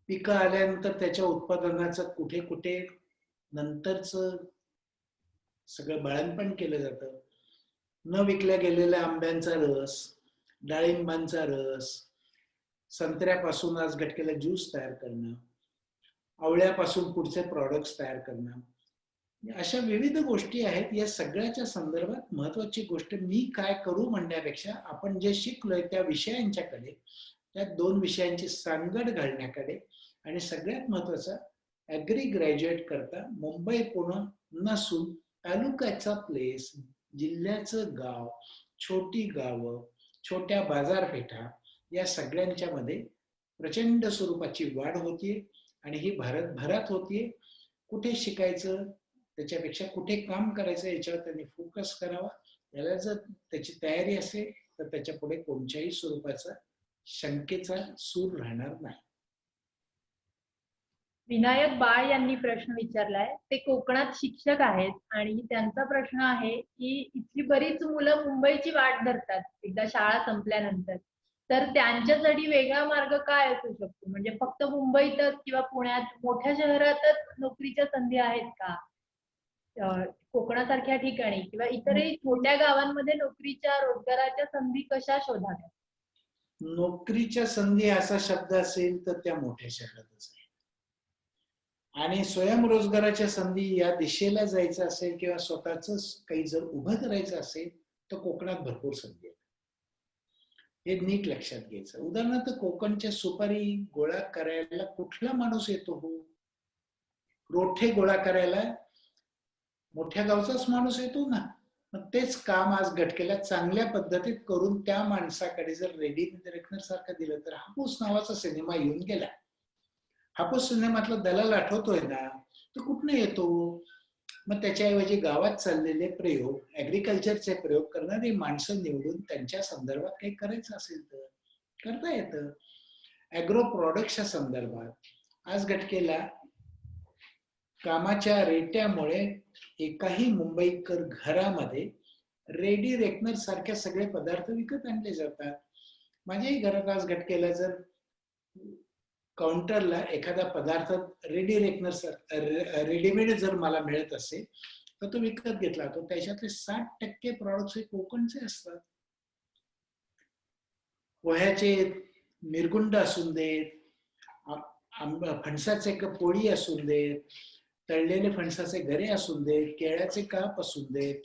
पिकं आल्यानंतर त्याच्या उत्पादनाचं कुठे कुठे नंतरचं सगळं बाळणपण केलं जातं. न विकल्या गेलेल्या आंब्यांचा रस, डाळिंबांचा रस, संत्र्यापासून आज घटकेला ज्यूस तयार करणं, आवळ्यापासून पुढचे प्रॉडक्ट्स तयार करणं, अशा विविध गोष्टी आहेत. या सगळ्याच्या संदर्भात महत्वाची गोष्ट मी काय करू म्हणण्यापेक्षा आपण जे शिकलोय त्या विषयांच्याकडे, त्या 2 विषयांची सांगड घालण्याकडे आणि सगळ्यात महत्वाचा ऍग्री ग्रॅज्युएट करता मुंबई पुणे नसून तालुक्याचा प्लेस, जिल्ह्याचं गाव, छोटी गावं, छोट्या बाजारपेठा या सगळ्यांच्या मध्ये प्रचंड स्वरूपाची वाढ होतीये आणि ही भारतभरात होतीये. कुठे शिकायचं त्याच्यापेक्षा कुठे काम करायचं याच्यावर त्यांनी फोकस करावा. याला जर त्याची तयारी असेल तर त्याच्या पुढे कोणत्याही स्वरूपाचा शंकेचा सूर राहणार नाही. विनायक बाळ यांनी प्रश्न विचारलाय. ते कोकणात शिक्षक आहेत आणि त्यांचा प्रश्न आहे की इथली बरीच मुलं मुंबईची वाट धरतात एकदा शाळा संपल्यानंतर, तर त्यांच्यासाठी वेगळा मार्ग काय असू शकतो? म्हणजे फक्त मुंबईतच किंवा पुण्यात मोठ्या शहरातच नोकरीच्या संधी आहेत का? कोकणासारख्या ठिकाणी किंवा इतरही छोट्या गावांमध्ये नोकरीच्या रोजगाराच्या संधी कशा शोधाव्या? नोकरीच्या संधी असा शब्द असेल तर त्या मोठ्या शहरातच आहे. आणि स्वयंरोजगाराच्या संधी या दिशेला जायचं असेल किंवा स्वतःच काही जर उभं करायचं असेल तर कोकणात भरपूर संधी आहेत. हे नीट लक्षात घ्यायचं. उदाहरणार्थ कोकणच्या सुपारी गोळा करायला कुठला माणूस येतो हो? रोठे गोळा करायला मोठ्या गावचाच माणूस येतो ना. मग तेच काम आज गटकेला चांगल्या पद्धतीत करून त्या माणसाकडे जर रेडीमेड रेकनर सारखं दिलं तर हापूस नावाचा सिनेमा येऊन गेला. हापूस सिनेमातला दलाल आठवतोय ना, तो कुठनं येतो? मग त्याच्याऐवजी गावात चाललेले प्रयोग, ऍग्रिकल्चरचे प्रयोग करणारी माणसं निवडून त्यांच्या संदर्भात काही करायचं असेल तर करता येतं. ऍग्रो प्रोडक्टच्या संदर्भात आज गटकेला कामाच्या रेट्यामुळे एकाही मुंबईकर घरामध्ये रेडी रेकनर सारख्या सगळे पदार्थ विकत आणले जातात. माझ्याही घरात आज गटकेला जर काउंटरला एखादा पदार्थ रेडीमेड जर मला मिळत असेल तर तो विकत घेतला तो त्याच्यातले 60% प्रॉडक्ट्स हे कोकणचे असतात. पोह्याचे मिरगुंड असून देत, फणसाचे पोळी असून देत, तळलेले फणसाचे गरे असून देत, केळ्याचे काप असून देत,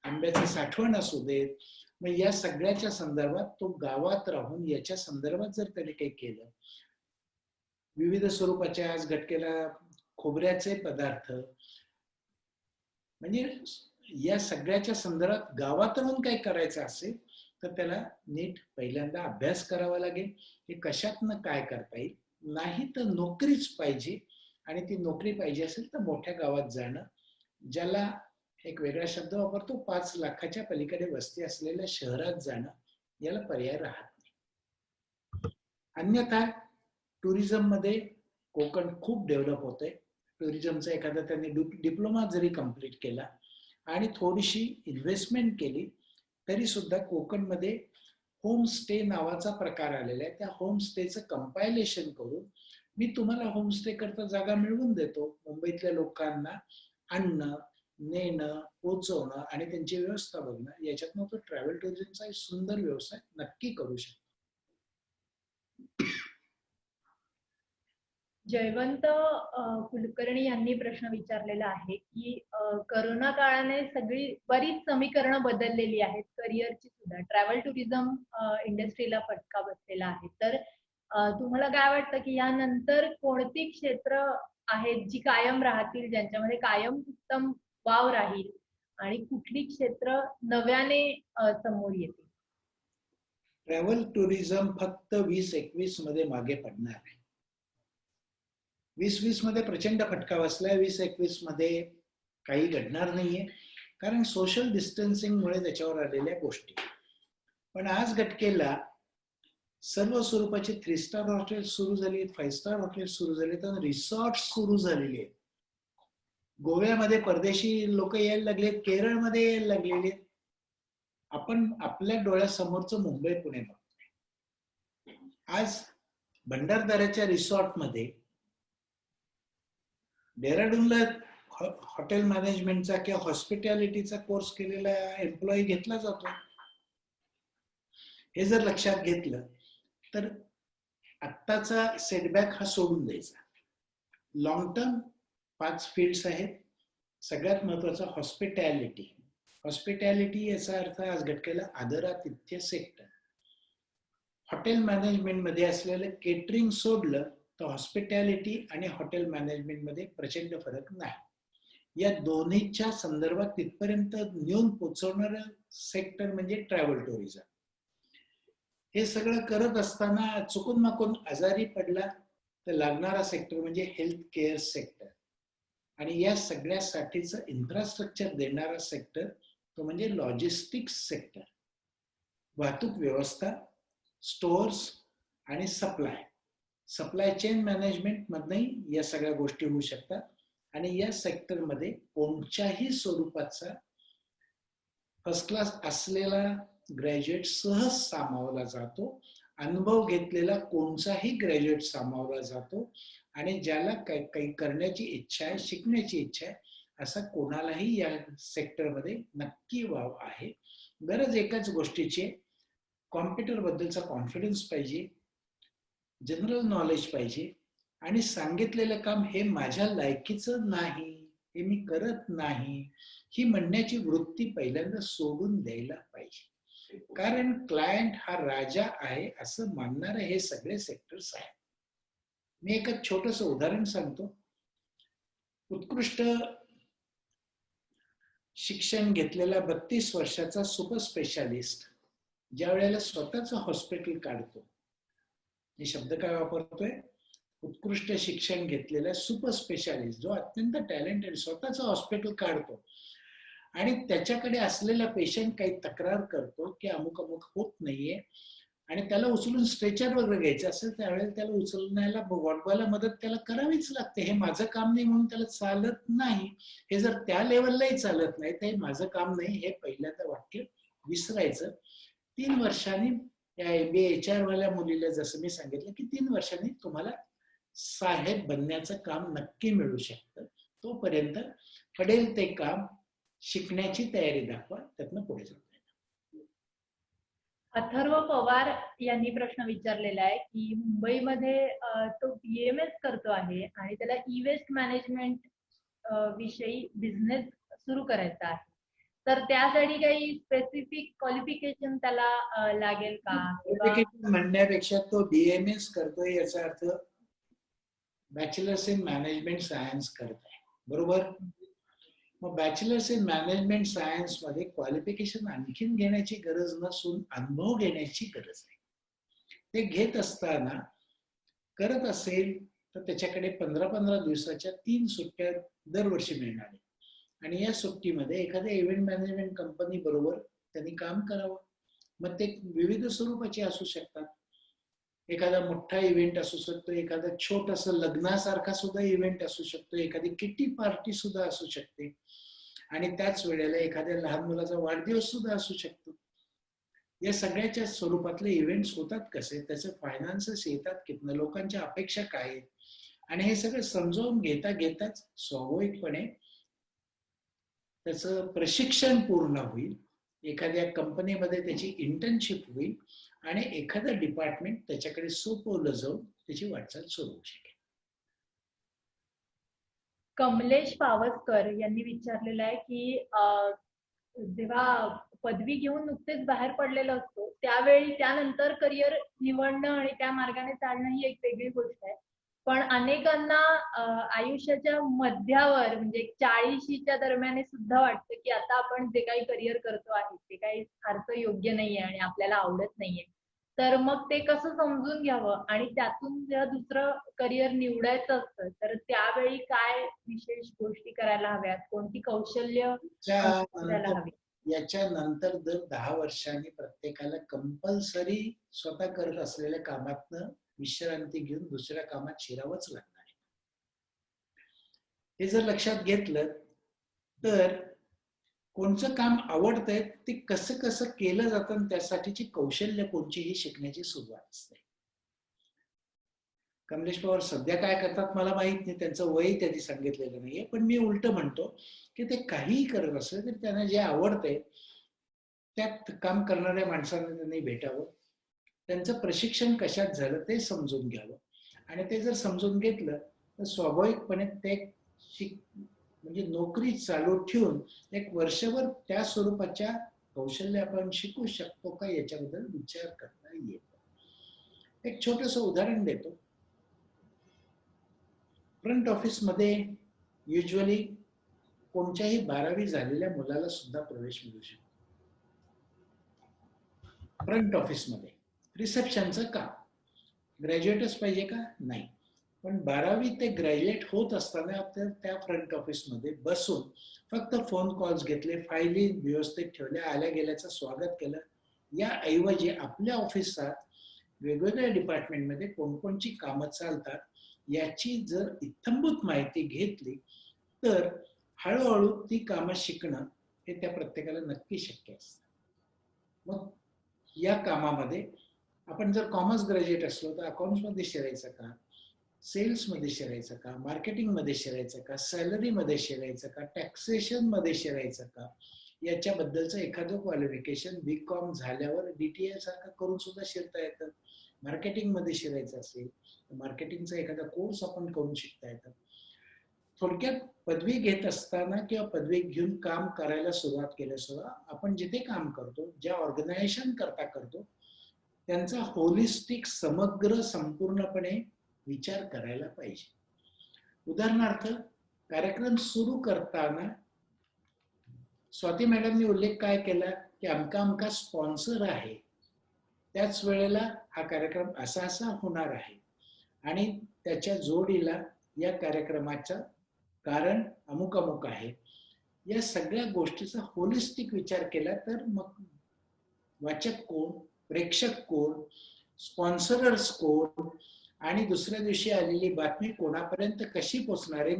आंब्याचे साठवण असू देत, मग या सगळ्याच्या संदर्भात तो गावात राहून याच्या संदर्भात जर त्याने काही केलं, विविध स्वरूपाच्या आज गटकेला खोबऱ्याचे पदार्थ, म्हणजे या सगळ्याच्या संदर्भात गावात राहून काही करायचं असेल तर त्याला नीट पहिल्यांदा अभ्यास करावा लागेल. हे कशातनं काय करता येईल. नाही तर नोकरीच पाहिजे, आणि ती नोकरी पाहिजे असेल तर मोठ्या गावात जाणं, ज्याला एक वेगळा शब्द वापरतो 5 लाखाच्या पलीकडे वस्ती असलेल्या शहरात जाणं, याला पर्याय राहत नाही. अन्यथा टुरिझम मध्ये कोकण खूप डेव्हलप होतंय. टुरिझमचा एखादा त्यांनी डिप्लोमा जरी कंप्लीट केला आणि थोडीशी इन्व्हेस्टमेंट केली तरी सुद्धा कोकणमध्ये होमस्टे नावाचा प्रकार आलेला आहे. त्या होमस्टेचं कंपायलेशन करून मी तुम्हाला होमस्टे करता जागा मिळवून देतो. मुंबईतल्या लोकांना आणणं, नेणं, पोचवणं आणि त्यांची व्यवस्था बघणं, याच्यातनं तो ट्रॅव्हल टुरिझमचा एक सुंदर व्यवसाय नक्की करू शकतो. जयवंत कुलकर्णी यांनी प्रश्न विचारलेला आहे की करोना काळाने सगळी बरीच समीकरणं बदललेली आहेत, करिअरची सुद्धा. ट्रॅव्हल टुरिझम इंडस्ट्रीला फटका बसलेला आहे. तर तुम्हाला काय वाटतं की यानंतर कोणती क्षेत्र आहेत जी कायम राहतील, ज्यांच्यामध्ये कायम उत्तम वाव राहील, आणि कुठली क्षेत्र नव्याने समोर येतील? ट्रॅव्हल टुरिझम फक्त 2021 मध्ये मागे पडणार आहे. 2020 मध्ये प्रचंड फटका बसलाय. 2021 मध्ये काही घडणार नाहीये, कारण सोशल डिस्टन्सिंगमुळे त्याच्यावर आलेल्या गोष्टी. पण आज गटकेला सर्व स्वरूपाची 3 स्टार हॉटेल सुरू झाली, 5 स्टार हॉटेल सुरू झाले, तर रिसॉर्ट सुरू झालेले आहेत. गोव्यामध्ये परदेशी लोक यायला लागलेत, केरळमध्ये यायला लागलेले. आपण आपल्या डोळ्यासमोरचं मुंबई पुणे बघतोय. आज भंडारदऱ्याच्या रिसॉर्टमध्ये डेहराडूनला हॉटेल मॅनेजमेंटचा किंवा हॉस्पिटॅलिटीचा कोर्स केलेला एम्प्लॉई घेतला जातो. हे जर लक्षात घेतलं तर आत्ताचा सेटबॅक हा सोडून द्यायचा. लॉंग टर्म 5 फील्ड्स आहेत. सगळ्यात महत्वाचं हॉस्पिटॅलिटी. हॉस्पिटॅलिटी याचा अर्थ आज गटकेला आदरातिथ्य सेक्टर. हॉटेल मॅनेजमेंट मध्ये असलेलं केटरिंग सोडलं तर हॉस्पिटॅलिटी आणि हॉटेल मॅनेजमेंट मध्ये प्रचंड फरक नाही. या दोन्हीच्या संदर्भात तिथपर्यंत नेऊन पोहोचवणारं सेक्टर म्हणजे ट्रॅव्हल टुरिझम. हे सगळं करत असताना चुकून माकून आजारी पडला तर लागणारा सेक्टर म्हणजे हेल्थ केअर सेक्टर, आणि या सगळ्यासाठीचं इन्फ्रास्ट्रक्चर देणारा सेक्टर तो म्हणजे लॉजिस्टिक्स सेक्टर. वाहतूक व्यवस्था, स्टोअर्स आणि सप्लाय चेन मॅनेजमेंट मधनही या सगळ्या गोष्टी होऊ शकतात. आणि या सेक्टरमध्ये कोणत्याही स्वरूपाचा फर्स्ट क्लास असलेला ग्रॅज्युएट सहज सामावला जातो. अनुभव घेतलेला कोणताही ग्रॅज्युएट सामावला जातो, आणि ज्याला काही करण्याची इच्छा आहे, शिकण्याची इच्छा आहे, असा कोणालाही या सेक्टरमध्ये नक्की वाव आहे. गरज एकाच गोष्टीची, कॉम्प्युटर बद्दलचा कॉन्फिडन्स पाहिजे, जनरल नॉलेज पाहिजे, आणि सांगितलेलं काम हे माझ्या लायकीचं नाही, हे मी करत नाही, ही म्हणण्याची वृत्ती पहिल्यांदा सोडून द्यायला पाहिजे. कारण क्लायंट हा राजा आहे असं मानणारे हे सगळे सेक्टर्स आहेत. मी एक छोटस उदाहरण सांगतो. उत्कृष्ट शिक्षण घेतलेला 32 वर्षाचा सुपर स्पेशालिस्ट ज्या वेळेला स्वतःच हॉस्पिटल काढतो, मी शब्द काय वापरतोय, उत्कृष्ट शिक्षण घेतलेला सुपर स्पेशालिस्ट जो अत्यंत टॅलेंटेड स्वतःच हॉस्पिटल काढतो आणि त्याच्याकडे असलेला पेशंट काही तक्रार करतो की अमुक अमुक होत नाहीये आणि त्याला उचलून स्ट्रेचर वगैरे घ्यायचं असेल, त्यावेळेला त्याला उचलण्याला वॉर्डबॉयला मदत त्याला करावीच लागते. हे माझं काम नाही म्हणून त्याला चालत नाही. हे जर त्या लेवललाही चालत नाही तर माझं काम नाही हे पहिल्यांदा वाक्य विसरायचं. 3 वर्षांनी या MBA HR वाल्या मुलीला जसं मी सांगितलं की 3 वर्षांनी तुम्हाला साहेब बनण्याचं काम नक्की मिळू शकतं. तोपर्यंत पडेल ते काम शिकण्याची तयारी दाखवा, त्यातनं पुढे जाऊ. अथर्व पवार यांनी प्रश्न विचारलेला आहे की मुंबईमध्ये तो BMS करतो आहे आणि त्याला ई-वेस्ट मॅनेजमेंट विषयी बिझनेस सुरू करायचा आहे, तर त्यासाठी काही स्पेसिफिक क्वालिफिकेशन त्याला लागेल का? क्वालिफिकेशन म्हणण्यापेक्षा तो BMS करतोय याचा अर्थ बॅचलर्स इन मॅनेजमेंट सायन्स करत आहे, बरोबर? मग बॅचलर्स इन मॅनेजमेंट सायन्स मध्ये क्वालिफिकेशन आणखीन घेण्याची गरज नसून अनुभव घेण्याची गरज आहे. ते घेत असताना करत असेल तर त्याच्याकडे 15-15 दिवसाच्या 3 सुट्ट्या दरवर्षी मिळणार आहेत आणि या सुट्टीमध्ये एखाद्या इव्हेंट मॅनेजमेंट कंपनी बरोबर त्यांनी काम करावं. मग ते विविध स्वरूपाचे असू शकतात. एखादा मोठा इव्हेंट असू शकतो, एखादा छोटासा लग्नासारखा सुद्धा इव्हेंट असू शकतो, एखादी किटी पार्टी सुद्धा असू शकते आणि त्याच वेळेला एखाद्या लहान मुलाचा वाढदिवस सुद्धा असू शकतो. या सगळ्याच्या स्वरूपातले इव्हेंट्स होतात कसे, त्याचे फायनान्सेस येतात कितनं, लोकांच्या अपेक्षा काय आहेत आणि हे सगळं समजावून घेताच स्वाभाविकपणे त्याचं प्रशिक्षण पूर्ण होईल. एखाद्या कंपनीमध्ये त्याची इंटर्नशिप होईल आणि एखादं डिपार्टमेंट त्याच्याकडे सोपवलं जाऊन त्याची वाटचाल सुरू होऊ शकेल. कमलेश पावसकर यांनी विचारलेलं आहे की जेव्हा पदवी घेऊन नुकतेच बाहेर पडलेलो असतो त्यावेळी त्यानंतर करिअर निवडणं आणि त्या मार्गाने चालणं ही एक वेगळी गोष्ट आहे, पण अनेकांना आयुष्याच्या मध्यावर म्हणजे 40च्या दरम्यान सुद्धा वाटतं की आता आपण जे काही करिअर करतो आहे ते काही फारसं योग्य नाहीये आणि आपल्याला आवडत नाहीये, तर मग ते कसं समजून घ्यावं आणि त्यातून जेव्हा दुसरं करिअर निवडायचं असतं तर त्यावेळी काय विशेष गोष्टी करायला हव्यात, कोणती कौशल्य करायला हवी? याच्यानंतर दर 10 वर्षांनी प्रत्येकाला कंपल्सरी स्वतः करत असलेल्या कामातनं विश्रांती घेऊन दुसऱ्या कामात शिरावंच लागणार आहे. हे जर लक्षात घेतलं तर कोणचं काम आवडतंय ते कसं कसं केलं जातं त्यासाठीची कौशल्य कोणचीही शिकण्याची सुरुवात असते. कमलेश पवार सध्या काय करतात मला माहित नाही, त्यांचं वय त्यांनी सांगितलेलं नाहीये, पण मी उलट म्हणतो की ते काहीही करत असले तर त्यांना जे आवडतंय त्यात काम करणाऱ्या माणसांना त्यांनी भेटावं, त्यांचं प्रशिक्षण कशात झालं ते समजून घ्यावं आणि ते जर समजून घेतलं तर स्वाभाविकपणे ते म्हणजे नोकरी चालू ठेवून एक वर्षभर त्या स्वरूपाच्या कौशल्य आपण शिकू शकतो का याच्याबद्दल विचार करता येतो. एक छोटंसं उदाहरण देतो. फ्रंट ऑफिस मध्ये युजली कोणत्याही 12वी झालेल्या मुलाला सुद्धा प्रवेश मिळू शकतो. फ्रंट ऑफिस मध्ये रिसेप्शनचं काम ग्रॅज्युएटच पाहिजे का? नाही, पण 12वी ते ग्रॅज्युएट होत असताना त्या फ्रंट ऑफिस मध्ये बसून फक्त फोन कॉल्स घेतले, फायली व्यवस्थित ठेवल्या, आल्या गेल्याचं स्वागत केलं, या ऐवजी आपल्या ऑफिसात वेगवेगळ्या डिपार्टमेंटमध्ये कोणकोणची कामं चालतात याची जर इत्थंभूत माहिती घेतली तर हळूहळू ती कामं शिकणं हे त्या प्रत्येकाला नक्की शक्य असतं. मग या कामामध्ये आपण जर कॉमर्स ग्रॅज्युएट असलो तर अकाउंट्स मध्ये शिरायचं का, सेल्स मध्ये शिरायचं का, मार्केटिंग मध्ये शिरायचं का, सॅलरी मध्ये शिरायचं का, टॅक्सेशन मध्ये शिरायचं का, याच्याबद्दलचं एखादं क्वालिफिकेशन BCom झाल्यावर DTI सारखं करून सुद्धा शिरता येतं. मार्केटिंग मध्ये शिरायचं असेल तर मार्केटिंगचा एखादा कोर्स आपण करून शिकता येतं. थोडक्यात पदवी घेत असताना किंवा पदवी घेऊन काम करायला सुरुवात केल्याशिवाय आपण जिथे काम करतो, ज्या ऑर्गनायझेशन करता करतो, त्यांचा होलिस्टिक समग्र संपूर्णपणे विचार करायला पाहिजे. उदाहरणार्थ, कार्यक्रम सुरू करताना स्वाती मॅडमनी उल्लेख काय केला की अमका अमका स्पॉन्सर आहे, त्याच वेळेला हा कार्यक्रम असा असा होणार आहे आणि त्याच्या जोडीला या कार्यक्रमाचं कारण अमुक अमुक आहे. या सगळ्या गोष्टीचा होलिस्टिक विचार केला तर मग वाचक कोण, प्रेक्षक कोण, स्पॉन्सरर्स कोण आणि दुसऱ्या दिवशी आलेली बातमी कोणापर्यंत कशी पोचणार आहे,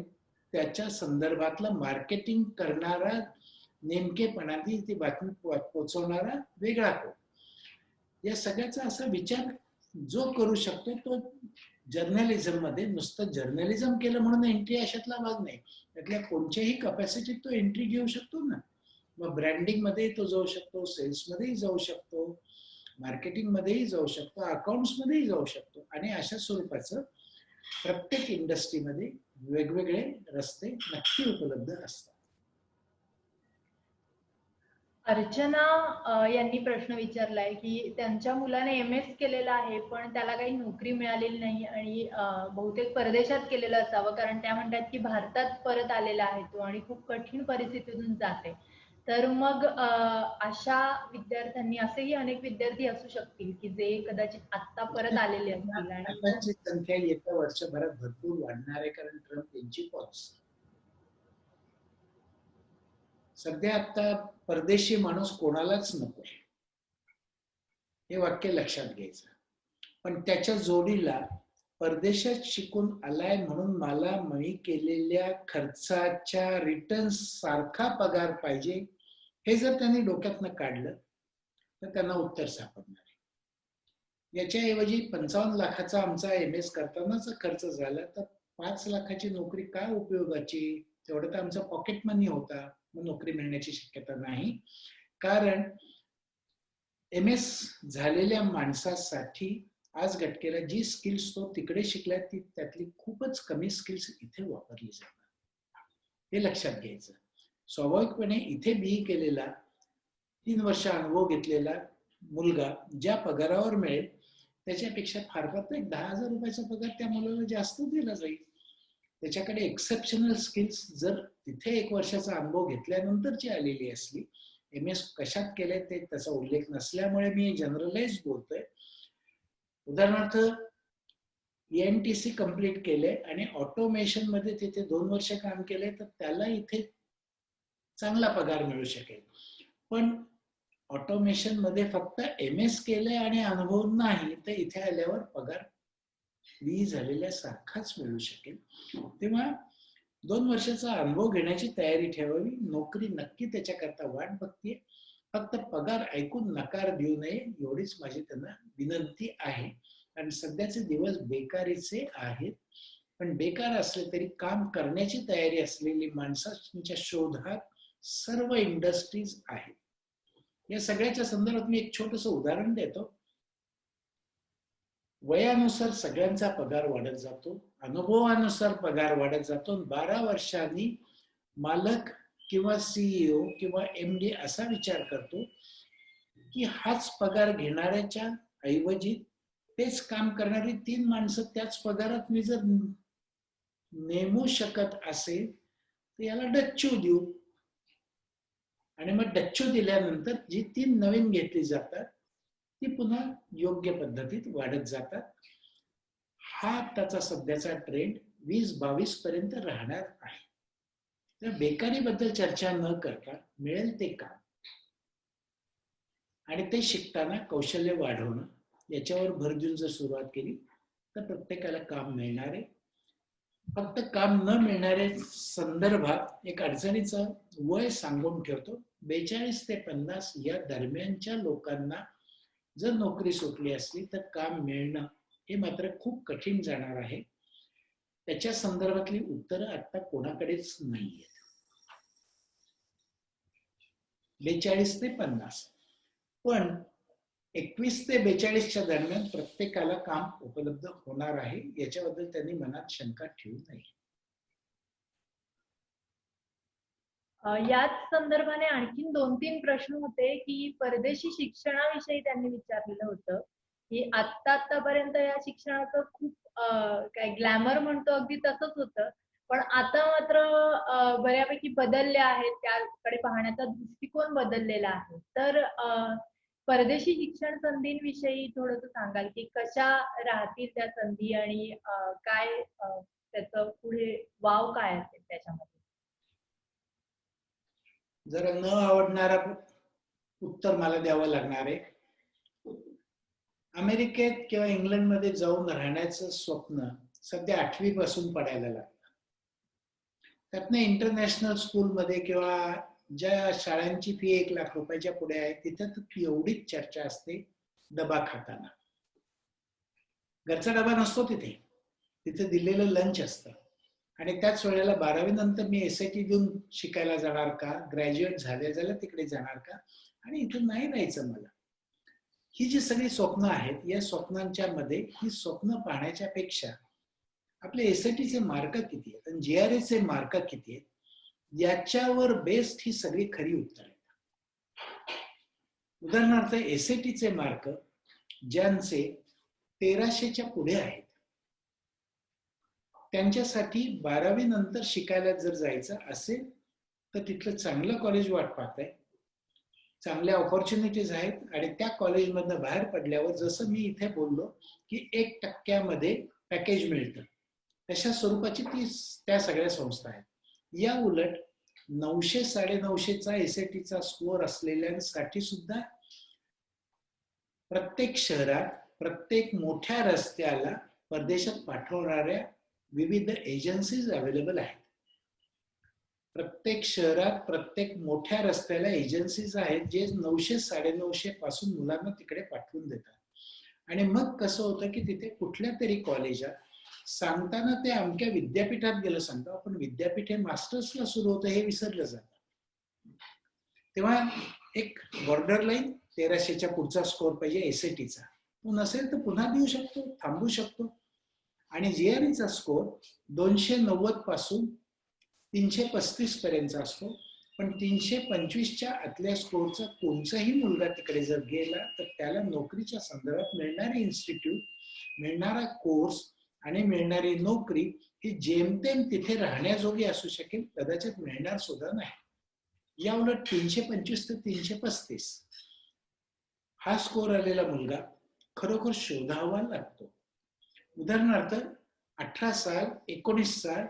त्याच्या संदर्भातलं मार्केटिंग करणारा नेमकेपणाने ती बातमी पोचवणारा वेगळा कोण, या सगळ्याचा असा विचार जो करू शकतो तो जर्नलिझम मध्ये. नुसतं जर्नलिझम केलं म्हणून एंट्री अशातला भाग नाही, त्यातल्या कोणत्याही कपॅसिटीत तो एंट्री घेऊ शकतो ना. मग ब्रँडिंग मध्ये तो जाऊ शकतो, सेल्स मध्येही जाऊ शकतो, मार्केटिंग मध्येही जाऊ शकतो, अकाउंट्स मध्येही जाऊ शकतो. आणि अशा स्वरूपाचं प्रत्येक इंडस्ट्रीमध्ये वेगवेगळे रस्ते नक्की उपलब्ध असतात. अर्चना यांनी प्रश्न विचारलाय की त्यांच्या मुलाने MS केलेला आहे पण त्याला काही नोकरी मिळालेली नाही आणि बहुतेक परदेशात केलेलं असावं, कारण त्या म्हणतात की भारतात परत आलेला आहे तो आणि खूप कठीण परिस्थितीतून जाते. तर मग अशा विद्यार्थ्यांनी, असेही अनेक विद्यार्थी असू शकतील की जे कदाचित आत्ता परत आलेले असतील आणि अशांची संख्या येत्या वर्षभरात भरपूर वाढणार आहे, कारण ट्रम्प यांची पॉलिसी. सध्या आता परदेशी माणूस कोणालाच नको हे वाक्य लक्षात घ्यायचं. पण त्याच्या जोडीला परदेशात शिकून आलाय म्हणून मला मी केलेल्या खर्चाच्या रिटर्न सारखा पगार पाहिजे, हे जर त्यांनी डोक्यातनं काढलं तर त्यांना उत्तर सापडणार आहे. याच्याऐवजी 55 लाखाचा आमचा MS करतानाचा खर्च झाला तर 5 लाखाची नोकरी काय उपयोगाची, तेवढं तर आमचा पॉकेट मनी होता, मग नोकरी मिळण्याची शक्यता नाही. कारण MS झालेल्या माणसासाठी आज घटकेला जी स्किल्स तो तिकडे शिकलाय ती त्यातली खूपच कमी स्किल्स इथे वापरली जातात, हे लक्षात घ्यायचं. स्वाभाविकपणे इथे BE केलेला 3 वर्ष अनुभव घेतलेला मुलगा ज्या पगारावर मिळेल त्याच्यापेक्षा फार फार तर 10,000 रुपयाचा पगार त्या मुलाला जास्त दिला जाईल. त्याच्याकडे एक्सेप्शनल स्किल्स जर तिथे 1 वर्षाचा अनुभव घेतल्यानंतरची आलेली असली, MS कशात केले ते त्याचा उल्लेख नसल्यामुळे मी जनरलाइज बोलतोय. उदाहरणार्थ ENTC कंप्लीट केले आणि ऑटोमेशन मध्ये तिथे 2 वर्ष काम केले तर त्याला इथे चांगला पगार मिळू शकेल. पण ऑटोमेशन मध्ये फक्त MS केले आणि अनुभव नाही तर इथे आल्यावर पगार BE झालेल्या सारखाच मिळू शकेल. तेव्हा 2 वर्षाचा अनुभव घेण्याची तयारी ठेवावी. नोकरी नक्की त्याच्याकरता वाट बघतीये, फक्त पगार ऐकून नकार देऊ नये एवढीच माझी त्यांना विनंती आहे. कारण सध्याचे दिवस बेकारीचे आहेत, पण बेकार असले तरी काम करण्याची तयारी असलेली माणसांच्या शोधात सर्व इंडस्ट्रीज आहेत. या सगळ्याच्या संदर्भात मी एक छोटंसं उदाहरण देतो. वयानुसार सगळ्यांचा पगार वाढत जातो, अनुभवानुसार पगार वाढत जातो. 12 वर्षांनी मालक किंवा CEO किंवा MD असा विचार करतो की हाच पगार घेणाऱ्याच्या ऐवजी तेच काम करणारी 3 माणसं त्याच पगारात मी जर नेमू शकत असेल तर याला डच्चू देऊ. आणि मग डच्चू दिल्यानंतर जी 3 नवीन घेतली जातात ती पुन्हा योग्य पद्धतीत वाढत जातात. हा त्याचा सध्याचा ट्रेंड 2022 पर्यंत राहणार आहे. तर बेकारीबद्दल चर्चा न करता मिळेल ते काम आणि ते शिकताना कौशल्य वाढवणं याच्यावर भर देऊन जर सुरुवात केली तर प्रत्येकाला काम मिळणार आहे. फक्त काम न मिळणाऱ्या संदर्भात एक अडचणीचं वय सांगून ठेवतो. 42 ते 50 या दरम्यानच्या लोकांना जर नोकरी सुटली असली तर काम मिळणं हे मात्र खूप कठीण जाणार आहे. त्याच्या संदर्भातली उत्तरं आता कोणाकडेच नाहीयेत. 42 ते 50. पण 21 ते 42च्या दरम्यान प्रत्येकाला काम उपलब्ध होणार आहे, याच्याबद्दल त्यांनी मनात शंका ठेवू नये. याच संदर्भाने आणखीन 2-3 प्रश्न होते की परदेशी शिक्षणाविषयी त्यांनी विचारलेलं होतं की आतापर्यंत या शिक्षणाचं खूप काय ग्लॅमर म्हणतो अगदी तसंच होतं, पण आता मात्र बऱ्यापैकी बदलले आहेत, त्याकडे पाहण्याचा दृष्टिकोन बदललेला आहे. तर परदेशी शिक्षण संधींविषयी थोडंसं सांगाल की कशा राहतील त्या संधी आणि काय त्याचं पुढे वाव काय असेल त्याच्यामध्ये? जरा न आवडणारा उत्तर मला द्यावं लागणार आहे. अमेरिकेत किंवा इंग्लंडमध्ये जाऊन राहण्याचं स्वप्न सध्या 8वी पासून पडायला लागलं. त्यातनं इंटरनॅशनल स्कूलमध्ये किंवा ज्या शाळांची फी 1 लाख रुपयाच्या पुढे आहे तिथं तर एवढीच चर्चा असते डबा खाताना. घरचा डबा नसतो तिथे, तिथे दिलेलं लंच असतं आणि त्याच वेळेला 12वी नंतर मी SAT देऊन शिकायला जाणार का, ग्रॅज्युएट झाल्या तिकडे जाणार का, आणि इथं नाही राहायचं मला. ही जी सगळी स्वप्न आहेत, या स्वप्नांच्या मध्ये ही स्वप्न पाहण्याच्या पेक्षा आपले SATचे मार्क किती आहेत आणि GREचे मार्क किती आहेत याच्यावर बेस्ड ही सगळी खरी उत्तर आहेत. उदाहरणार्थ SATचे मार्क ज्यांचे 1300च्या पुढे आहेत त्यांच्यासाठी 12वी नंतर शिकायला जर जायचं असेल तर तिथलं चांगलं कॉलेज वाट पाहत आहे, चांगल्या ऑपॉर्च्युनिटीज आहेत आणि त्या कॉलेजमधनं बाहेर पडल्यावर जसं मी इथे बोललो की 1% पॅकेज मिळतं, तशा स्वरूपाची त्या सगळ्या संस्था आहेत. या उलट 900 950चा SATचा स्कोअर असलेल्यांसाठी सुद्धा प्रत्येक शहरात प्रत्येक मोठ्या रस्त्याला परदेशात पाठवणाऱ्या विविध एजन्सीज अवेलेबल आहेत. प्रत्येक शहरात प्रत्येक मोठ्या रस्त्याला एजन्सीज आहेत जे 900 950 पासून मुलांना तिकडे पाठवून देतात. आणि मग कसं होतं की तिथे कुठल्या तरी कॉलेजात सांगताना ते अमक्या विद्यापीठात गेलं सांगतो, आपण विद्यापीठ हे मास्टर्सला सुरू होतं हे विसरलं जातं. तेव्हा एक बॉर्डर लाईन 1300च्या पुढचा स्कोअर पाहिजे SATचा, तो नसेल तर पुन्हा देऊ शकतो, थांबू शकतो. आणि GREचा स्कोअर 290 पासून 335 पर्यंतचा असतो, पण 325च्या आतल्या स्कोअरचा कोणताही मुलगा तिकडे जर गेला तर त्याला नोकरीच्या संदर्भात मिळणारे इन्स्टिट्यूट, मिळणारा कोर्स आणि मिळणारी नोकरी ही जेमतेम तिथे राहण्याजोगी असू शकेल, कदाचित मिळणार सुद्धा नाही. या उलट 325 ते 335 हा स्कोअर आलेला मुलगा खरोखर शोधावा लागतो. उदाहरणार्थ 18 साल, 19 साल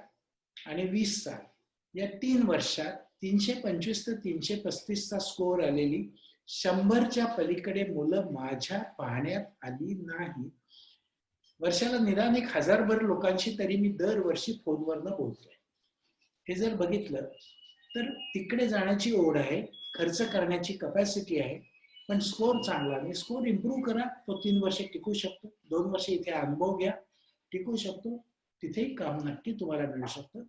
आणि 20 साल या 3 वर्षात 325 ते 335चा स्कोअर आलेली 100च्या पलीकडे मुलं माझ्या पाहण्यात आली नाही. वर्षाला निदान 1000 भर लोकांशी तरी मी दरवर्षी फोनवरनं बोलतोय. हे जर बघितलं तर तिकडे जाण्याची ओढ आहे, खर्च करण्याची कपॅसिटी आहे, पण स्कोअर चांगला नाही. स्कोअर इम्प्रूव्ह करा, तो 3 वर्ष टिकू शकतो, 2 वर्ष इथे अनुभव घ्या, टिकू शकतो, तिथेही काम नक्की तुम्हाला मिळू शकतं.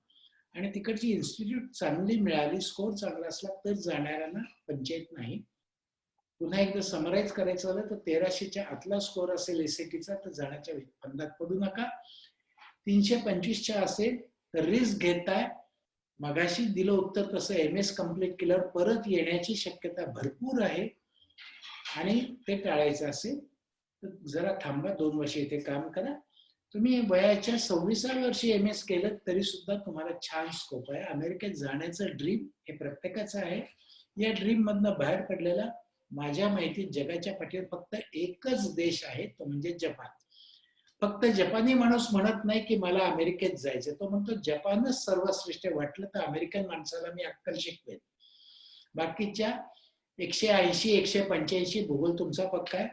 आणि तिकडची इन्स्टिट्यूट चांगली मिळाली, स्कोअर चांगला असला तर जाणाऱ्यांना पंचायत नाही. पुन्हा एकदा समराईज करायचं झालं तर 1300च्या आतला स्कोअर असेल SATचा तर जाण्याच्या फंदात पडू नका. 325च्या असेल तर रिस्क घेताय, मगाशी दिलं उत्तर तसं MS कम्प्लीट केल्यावर परत येण्याची शक्यता भरपूर आहे आणि ते टाळायचं असेल तर जरा थांबा, 2 वर्ष इथे काम करा. तुम्ही वयाच्या 26व्या वर्षी MS केलं तरी सुद्धा तुम्हाला छान स्कोप आहे. अमेरिकेत जाण्याचं ड्रीम हे प्रत्येकाचं आहे. या ड्रीम मधनं बाहेर पडलेला माझ्या माहितीत जगाच्या पाठीवर फक्त एकच देश आहे, तो म्हणजे जपान. फक्त जपानी माणूस म्हणत नाही की मला अमेरिकेत जायचं, तो म्हणतो जपानच सर्वश्रेष्ठ, वाटलं तर अमेरिकन माणसाला मी अक्कल शिकवेन. बाकीच्या 180 185 भूगोल तुमचा पक्का आहे.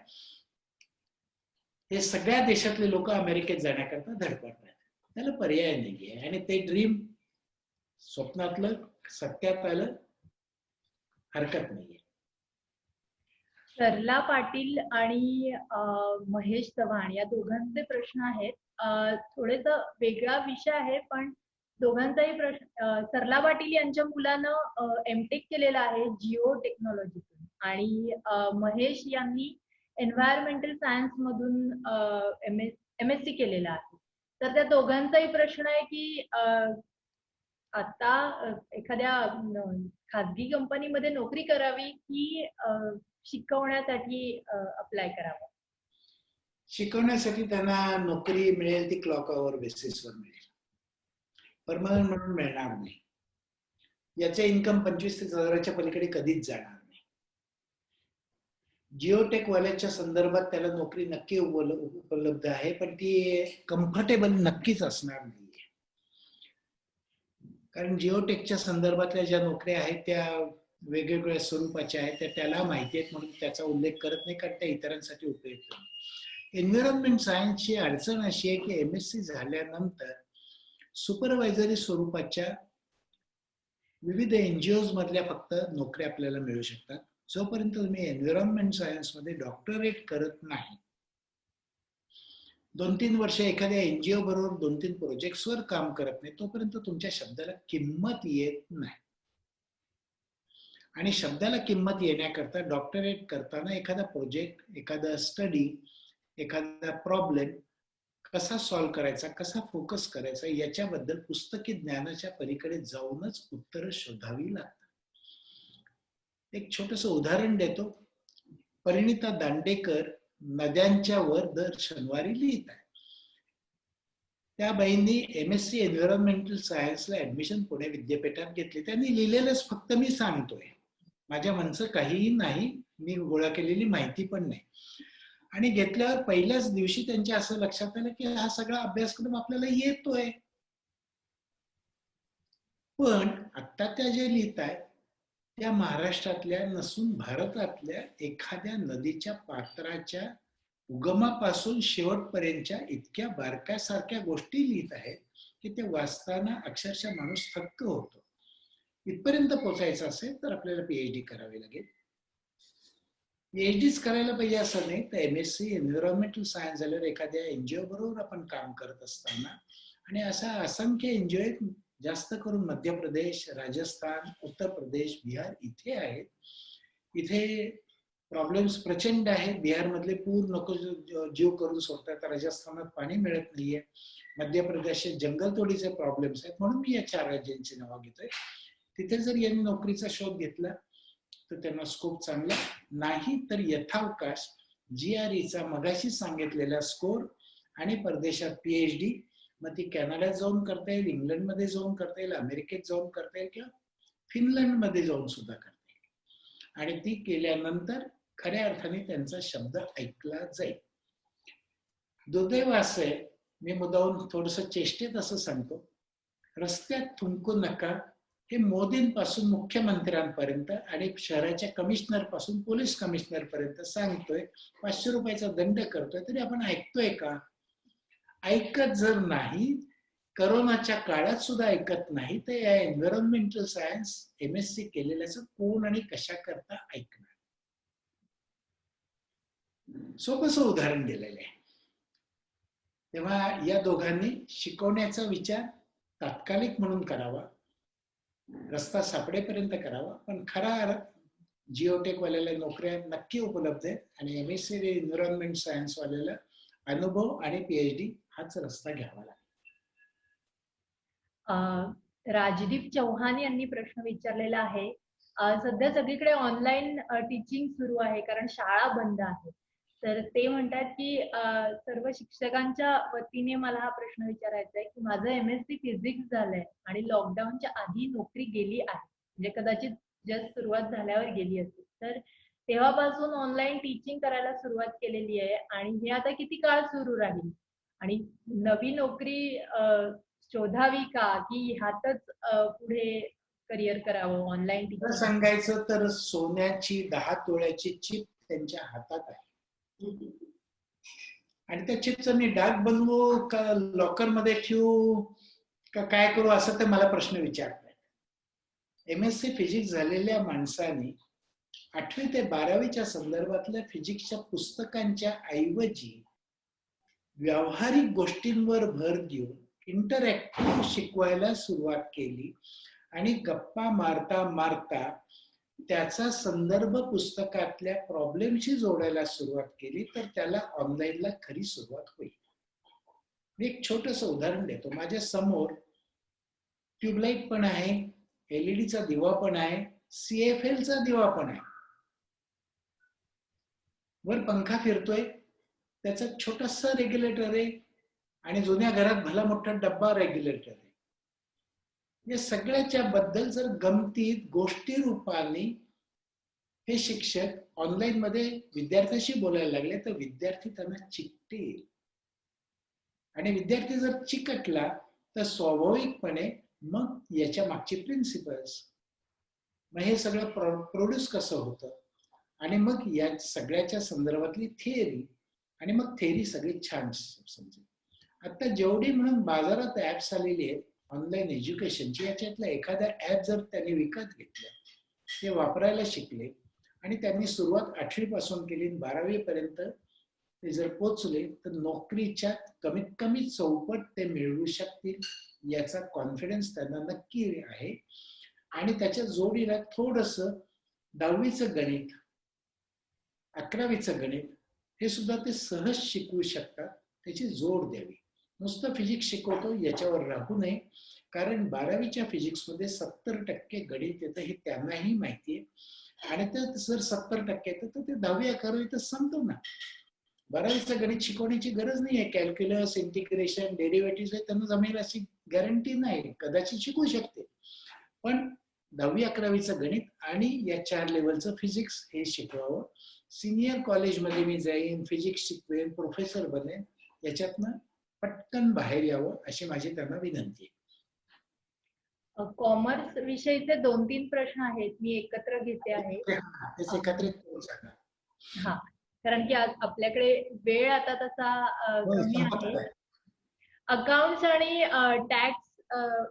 हे सगळ्या देशातले लोक अमेरिकेत जाण्याकरता धडपडतात, त्याला पर्याय नाहीये. आणि ते ड्रीम स्वप्नातलं सत्यात आलं, हरकत नाहीये. सरला पाटील आणि महेश चव्हाण या दोघांचे प्रश्न आहेत. थोडेसा वेगळा विषय आहे पण दोघांचाही प्रश्न. सरला पाटील यांच्या मुलानं MTech केलेला आहे जिओ टेक्नॉलॉजीतून आणि महेश यांनी एन्व्हायरमेंटल सायन्स मधून एमएससी केलेला आहे. तर त्या दोघांचाही प्रश्न आहे की आता एखाद्या खाजगी कंपनीमध्ये नोकरी करावी की शिकवण्यासाठी अप्लाय करावं. शिकवण्यासाठी त्यांना नोकरी मिळेल ती क्लॉक आवर बेसिसवर मिळेल, परमनंट म्हणून मिळणार नाही. याचे इन्कम 25,000 ते 30,000च्या पलीकडे कधीच जाणार नाही. जिओटेक वाल्याच्या संदर्भात त्याला नोकरी नक्की उपलब्ध आहे, पण ती कम्फर्टेबल नक्कीच असणार नाही. कारण जिओटेकच्या संदर्भातल्या ज्या नोकऱ्या आहेत त्या वेगवेगळ्या स्वरूपाच्या आहेत, त्या त्याला माहिती आहेत म्हणून त्याचा उल्लेख करत नाही, कारण त्या इतरांसाठी उपयुक्त नाही. एन्व्हायरमेंट सायन्सची अडचण अशी आहे की एमएससी झाल्यानंतर सुपरवायझरी स्वरूपाच्या विविध एनजीओज मधल्या फक्त नोकऱ्या आपल्याला मिळू शकतात. जोपर्यंत तुम्ही एन्व्हायरमेंट सायन्स मध्ये डॉक्टरेट करत नाही, 2-3 वर्ष एखाद्या एनजीओ बरोबर 2-3 प्रोजेक्ट्सवर काम करत नाही, तोपर्यंत तुमच्या शब्दाला किंमत येत नाही. आणि शब्दाला किंमत येण्याकरता डॉक्टरेट करताना एखादा प्रोजेक्ट, एखादा स्टडी, एखादा प्रॉब्लेम कसा सॉल्व्ह करायचा, कसा फोकस करायचा, याच्याबद्दल पुस्तकी ज्ञानाच्या पलीकडे जाऊनच उत्तरं शोधावी लागतात. एक छोटंसं उदाहरण देतो. परिणिता दांडेकर नद्यांच्या वर दर शनिवारी लिहित आहे. त्या बाईंनी एमएससी एन्व्हायरमेंटल सायन्सला ऍडमिशन पुणे विद्यापीठात घेतली. त्यांनी लिहिलेलंच फक्त मी सांगतोय, माझ्या मनचं काहीही नाही, मी गोळा केलेली माहिती पण नाही. आणि घेतल्यावर पहिल्याच दिवशी त्यांच्या असं लक्षात आलं की हा सगळा अभ्यासक्रम आपल्याला येतोय, पण आता त्या जे लिहित आहेत त्या महाराष्ट्रातल्या नसून भारतातल्या एखाद्या नदीच्या पात्राच्या उगमापासून शेवटपर्यंतच्या इतक्या बारकासारख्या गोष्टी लिहित आहेत की ते वाचताना अक्षरशः माणूस थक्क होतो. इथपर्यंत पोहोचायचं असेल तर आपल्याला पीएचडी करावी लागेल. पीएचडीच करायला पाहिजे असं नाही, तर एमएससी एन्व्हायरमेंटल सायन्स झाल्यावर एखाद्या एनजीओ बरोबर आपण काम करत असताना, आणि असा असंख्य एनजीओ आहेत, जास्त करून मध्य प्रदेश, राजस्थान, उत्तर प्रदेश, बिहार इथे आहेत. इथे प्रॉब्लेम्स प्रचंड आहेत. बिहारमधले पूर नको जीव करून सोडतात, राजस्थानात पाणी मिळत नाहीये, मध्य प्रदेशात जंगलतोडीचे प्रॉब्लेम्स आहेत. म्हणून मी या 4 राज्यांची नावं घेतोय. तिथे जर यांनी नोकरीचा शोध घेतला तर त्यांना स्कोप चांगला, नाही तर यथावकाश जीआरईचा मगाशी सांगितलेला स्कोर आणि परदेशात पीएचडी, मग ती कॅनडात जाऊन करता येईल, इंग्लंडमध्ये जाऊन करता येईल, अमेरिकेत जाऊन करता येईल, किंवा फिनलंडमध्ये जाऊन सुद्धा करता येईल. आणि ती केल्यानंतर खऱ्या अर्थाने त्यांचा शब्द ऐकला जाईल. दुर्दैव असं आहे, मी मुद्दाहून थोडंसं चेष्टेत असं सांगतो, रस्त्यात थुंकू नका हे मोदींपासून मुख्यमंत्र्यांपर्यंत आणि शहराच्या कमिशनर पासून पोलीस कमिशनर पर्यंत सांगतोय. 500 रुपयाचा दंड करतोय, तरी आपण ऐकतोय का? ऐकत जर नाही, करोनाच्या काळात सुद्धा ऐकत नाही, तर या एन्व्हायरमेंटल सायन्स एमएससी केलेल्याचं कोण आणि कशा करता ऐकणार? सोपंसं उदाहरण दिलेलं आहे. तेव्हा या दोघांनी शिकवण्याचा विचार तात्कालिक म्हणून करावा, रस्ता सापडेपर्यंत करावा, पण खरा जिओटेक वाल्याला नोकऱ्या नक्की उपलब्ध आहेत आणि एमएससी एन्व्हायरमेंट सायन्स वाल्याला अनुभव आणि पीएचडी हाच रस्ता घ्यावा लागेल. राजदीप चव्हाण यांनी प्रश्न विचारलेला आहे. सध्या सगळीकडे ऑनलाईन टीचिंग सुरू आहे कारण शाळा बंद आहे. तर ते म्हणतात की सर्व शिक्षकांच्या वतीने मला हा प्रश्न विचारायचा आहे की माझं एमएससी फिजिक्स झालंय आणि लॉकडाऊनच्या आधी नोकरी गेली आहे, म्हणजे कदाचित जस्ट सुरुवात झाल्यावर गेली असेल, तर तेव्हापासून ऑनलाईन टीचिंग करायला सुरुवात केलेली आहे आणि हे आता किती काळ सुरू राहील आणि नवी नोकरी शोधावी का की ह्यातच पुढे करिअर करावं ऑनलाईन टीचिंग? सांगायचं तर सोन्याची 10 तोळ्याची चिप त्यांच्या हातात आहे आणि त्या चिपचं मी डाग बनवू का लॉकर मध्ये ठेवू का काय करू असं तर मला प्रश्न विचारताय. एमएससी फिजिक्स झालेल्या माणसाने 8वी ते 12वीच्या संदर्भातल्या फिजिक्सच्या पुस्तकांच्या ऐवजी व्यावहारिक गोष्टींवर भर देऊन इंटरॅक्टिव्ह शिकवायला सुरुवात केली आणि गप्पा मारता मारता त्याचा संदर्भ पुस्तकातल्या प्रॉब्लेमशी जोडायला सुरुवात केली तर त्याला ऑनलाईनला खरी सुरुवात होईल. मी एक छोटस उदाहरण देतो. माझ्या समोर ट्यूबलाईट पण आहे, एलईडीचा दिवा पण आहे, CFL चा दिवा पण आहे. वर पंखा फिरतोय, त्याचा छोटासा रेग्युलेटर आहे आणि जुन्या घरात भला मोठा डब्बा रेग्युलेटर आहे. या सगळ्याच्या बद्दल जर गमतीत गोष्टी रूपाने हे शिक्षक ऑनलाईन मध्ये विद्यार्थ्याशी बोलायला लागले तर विद्यार्थी त्यांना चिकटेल. आणि विद्यार्थी जर चिकटला तर स्वाभाविकपणे मग याच्या मागची प्रिन्सिपल्स, मग हे सगळं प्रोड्यूस कसं होतं, आणि मग या सगळ्याच्या संदर्भातली थिअरी, आणि मग थिअरी सगळी छान समजेल. आता जेवढी म्हणून बाजारात ऍप्स आलेली आहेत ऑनलाईन एज्युकेशनची, याच्यातलं एखादा ऍप जर त्यांनी विकत घेतलं, ते वापरायला शिकले आणि त्यांनी सुरुवात 8वी पासून केली, 12वी पर्यंत ते जर पोचले तर नोकरीच्या कमीत कमी चौपट ते मिळवू शकतील याचा कॉन्फिडन्स त्यांना नक्की आहे. आणि त्याच्या जोडीला थोडस 10वीचं गणित, 11वीचं गणित हे सुद्धा ते सहज शिकवू शकतात, त्याची जोड द्यावी. नुसतं फिजिक्स शिकवतो याच्यावर राहू नये, कारण 12वीच्या फिजिक्समध्ये 70% गणित येतं हे त्यांनाही माहिती आहे. आणि ते जर 70% येतं तर ते 10वी 11वी संपतो ना. 12वीचं गणित शिकवण्याची गरज नाही आहे. कॅल्क्युलस, इंटिग्रेशन, डेरिव्हेटिव्ह हे त्यांना जमेल अशी गॅरंटी नाही, कदाचित शिकू शकते. पण 10वी 11वीचं गणित आणि या 4 लेवलचं फिजिक्स हे शिकवावं. सिनियर कॉलेजमध्ये मी जाईन, फिजिक्स शिकवेन, प्रोफेसर बनेन, याच्यातनं पटकन बाहेर यावं अशी माझी त्यांना विनंती आहे. कॉमर्स विषयीचे 2-3 प्रश्न आहेत, मी एकत्र घेते आहे. तेच एकत्रित करून सांगा. हा, कारण की आज आपल्याकडे वेळ आता तसा कमी आहे. अकाउंट्स आणि टॅक्स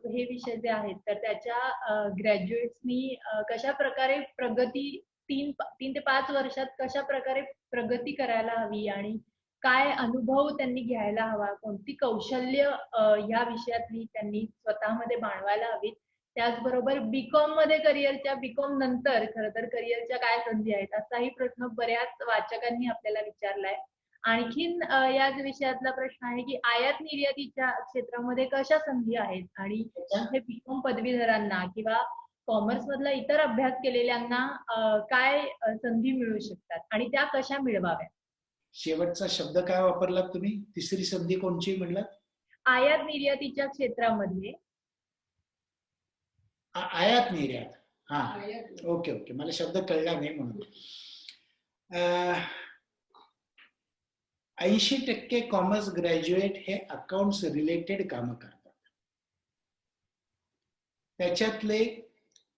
हे विषय जे आहेत तर त्याच्या ग्रॅज्युएट्सनी कशा प्रकारे प्रगती 3 ते 5 वर्षात कशा प्रकारे प्रगती करायला हवी आणि काय अनुभव त्यांनी घ्यायला हवा, कोणती कौशल्य या विषयातली त्यांनी स्वतःमध्ये बाळगायला हवीत. त्याचबरोबर बीकॉम मध्ये करिअरच्या, बीकॉम नंतर खरं तर करिअरच्या काय संधी आहेत असाही प्रश्न बऱ्याच वाचकांनी आपल्याला विचारलाय. आणखीन याच विषयातला प्रश्न आहे की आयात निर्यातीच्या क्षेत्रामध्ये कशा संधी आहेत आणि हे बीकॉम पदवीधरांना किंवा कॉमर्स मधला इतर अभ्यास केलेल्यांना काय संधी मिळू शकतात आणि त्या कशा मिळवाव्या. शेवटचा शब्द काय वापरलात तुम्ही? तिसरी संधी कोणची म्हणलात? आयात निर्यातीच्या क्षेत्रामध्ये. आयात निर्यात, हा, ओके ओके, मला शब्द कळला नाही म्हणून. 80% कॉमर्स ग्रॅज्युएट हे अकाउंट्स रिलेटेड कामं करतात. त्याच्यातले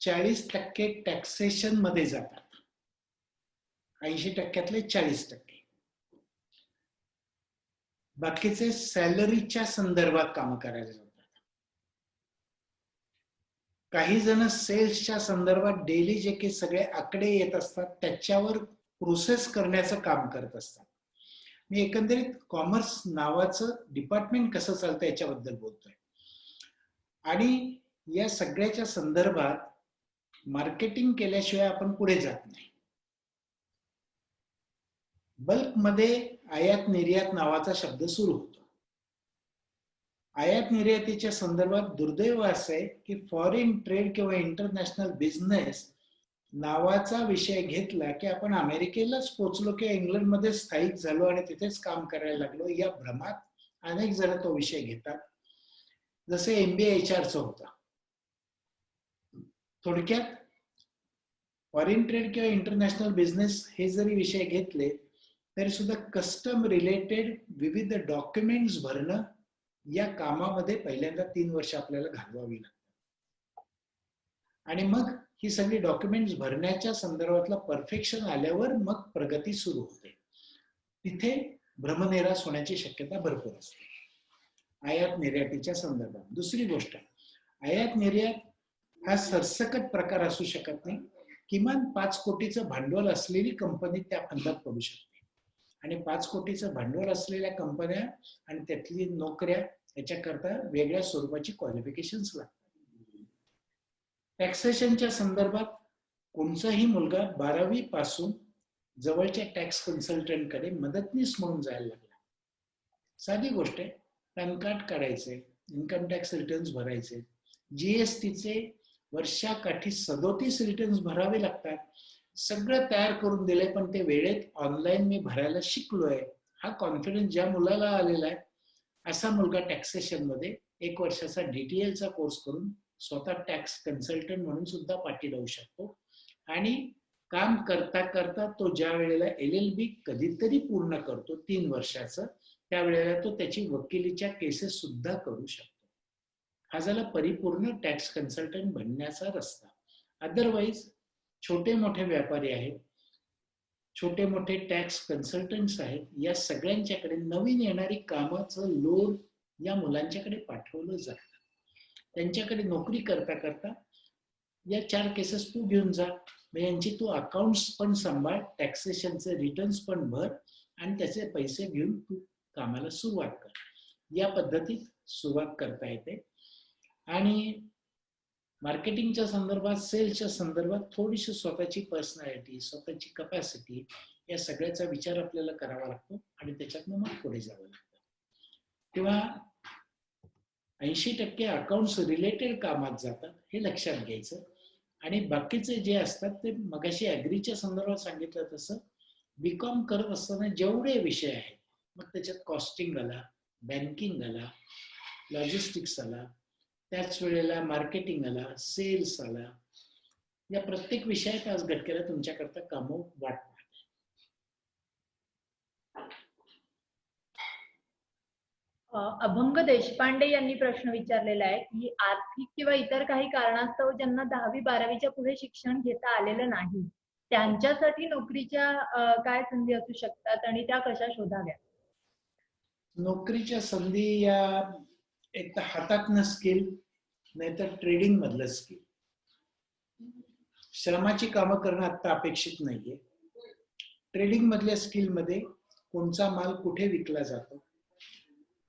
40% टॅक्सेशन मध्ये जातात. 80%तले 40%. बाकीचे सॅलरीच्या संदर्भात कामं करायला जातात. काही जण सेल्सच्या संदर्भात डेली जे काही सगळे आकडे येत असतात त्याच्यावर प्रोसेस करण्याचं काम करत असतात. मी एकंदरीत कॉमर्स नावाचं डिपार्टमेंट कसं चालतं याच्याबद्दल बोलतोय. आणि या सगळ्याच्या संदर्भात मार्केटिंग केल्याशिवाय आपण पुढे जात नाही. बल्कमध्ये आयात निर्यात नावाचा शब्द सुरू होतो. आयात निर्यातीच्या संदर्भात दुर्दैव असं आहे की फॉरेन ट्रेड किंवा इंटरनॅशनल बिझनेस नावाचा विषय घेतला की आपण अमेरिकेलाच पोचलो किंवा इंग्लंडमध्ये स्थायिक झालो आणि तिथेच काम करायला लागलो, या भ्रमात अनेक जण तो विषय घेतात. जसे MBA HRचं होतं. थोडक्यात फॉरेन ट्रेड किंवा इंटरनॅशनल बिझनेस हे जरी विषय घेतले तरी सुद्धा कस्टम रिलेटेड विविध डॉक्युमेंट्स भरणं या कामामध्ये पहिल्यांदा 3 वर्ष आपल्याला घालवावी लागतात. आणि मग ही सगळी डॉक्युमेंट्स भरण्याच्या संदर्भातला परफेक्शन आल्यावर मग प्रगती सुरू होते. तिथे भ्रमनिरास होण्याची शक्यता भरपूर असते आयात निर्यातीच्या संदर्भात. दुसरी गोष्ट, आयात निर्यात हा सरसकट प्रकार असू शकत नाही. किमान 5 कोटीचं भांडवल असलेली कंपनी त्या फंदात पडू शकते. आणि 5 कोटीचं भांडवल असलेल्या कंपन्या आणि त्यातली नोकऱ्या याच्याकरता वेगळ्या स्वरूपाची क्वालिफिकेशन्स लागतात. टॅक्सेशनच्या संदर्भात कोणताही मुलगा 12वी पासून जवळच्या टॅक्स कन्सल्टंटकडे मदतनीस म्हणून जायला लागला. साधी गोष्ट आहे, पॅन कार्ड काढायचे, इन्कम टॅक्स रिटर्न्स भरायचे, जीएसटीचे वर्षाकाठी 37 रिटर्न्स भरावे लागतात. सगळं तयार करून दिलंय, पण ते वेळेत ऑनलाईन मी भरायला शिकलोय. हा कॉन्फिडन्स ज्या मुलाला आलेला आहे, असा मुलगा टॅक्सेशन मध्ये 1 वर्षाचा DTLचा कोर्स करून स्वतः टॅक्स कन्सल्टंट म्हणून सुद्धा पाठी लावू शकतो. आणि काम करता करता तो ज्या वेळेला LLB कधीतरी पूर्ण करतो 3 वर्षाचं, त्यावेळेला तो त्याची वकिलीच्या केसेस सुद्धा करू शकतो. हा झाला परिपूर्ण टॅक्स कन्सल्टंट बनण्याचा रस्ता. अदरवाईज छोटे मोठे व्यापारी आहेत, छोटे मोठे टॅक्स कन्सल्टंट्स आहेत, या सगळ्यांच्याकडे नवीन येणारी कामाचं लोड या मुलांच्याकडे पाठवलं जातं. त्यांच्याकडे नोकरी करता करता या 4 केसेस तू घेऊन जा, यांची तू अकाउंट्स पण सांभाळ, टॅक्सेशनचे रिटर्न्स पण भर आणि त्याचे पैसे घेऊन तू कामाला सुरुवात कर. या पद्धतीत सुरुवात करता येते. आणि मार्केटिंगच्या संदर्भात, सेल्सच्या संदर्भात थोडीशी स्वतःची पर्सनॅलिटी, स्वतःची कपॅसिटी या सगळ्याचा विचार आपल्याला करावा लागतो आणि त्याच्यातनं मग पुढे जावं लागतं. तेव्हा 80% अकाउंट्स रिलेटेड कामात जातात, हे लक्षात घ्यायचं. आणि बाकीचे जे असतात ते मगाशी ॲग्रीच्या संदर्भात सांगितलं तसं बीकॉम करत असताना जेवढे विषय आहेत, मग त्याच्यात कॉस्टिंग आला, बँकिंग आला, लॉजिस्टिक्स आला, त्याच वेळेला मार्केटिंग आला, सेल्स आला, या प्रत्येक विषयात आज घटकेला तुमच्याकरता कामं वाटतात. अभंग देशपांडे यांनी प्रश्न विचारलेला आहे की आर्थिक किंवा इतर काही कारणास्तव ज्यांना 10वी-12वीच्या पुढे शिक्षण घेता आलेलं नाही, त्यांच्यासाठी नोकरीच्या काय संधी असू शकतात आणि त्या कशा शोधाव्या? नोकरीच्या संधी या एक तर हातातनं स्किल, नाहीतर ट्रेडिंग मधलं स्किल. श्रमाची कामं करणं आता अपेक्षित नाहीये. ट्रेडिंग मधल्या स्किल मध्ये कोणचा माल कुठे विकला जातो.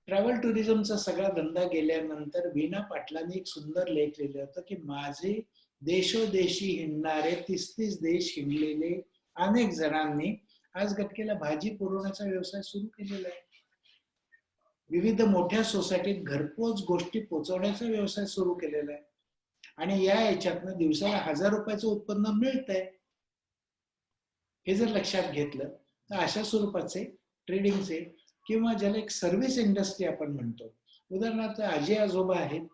ट्रॅव्हल टुरिझमचा सगळा धंदा गेल्यानंतर वीणा पाटलांनी एक सुंदर लेख लिहिलं होतं की माझे देशोदेशी हिंडणारे 30 देश हिंडलेले अनेक जणांनी आज घटकेला भाजी पुरवण्याचा व्यवसाय सुरू केलेला आहे. विविध मोठ्या सोसायटीत घरपोच गोष्टी पोचवण्याचा व्यवसाय सुरू केलेला आहे आणि या याच्यातनं दिवसाला 1000 रुपयाचं उत्पन्न मिळतंय. हे जर लक्षात घेतलं तर अशा स्वरूपाचे ट्रेडिंगचे किंवा ज्याला एक सर्व्हिस इंडस्ट्री आपण म्हणतो, उदाहरणार्थ आजी आजोबा आहेत,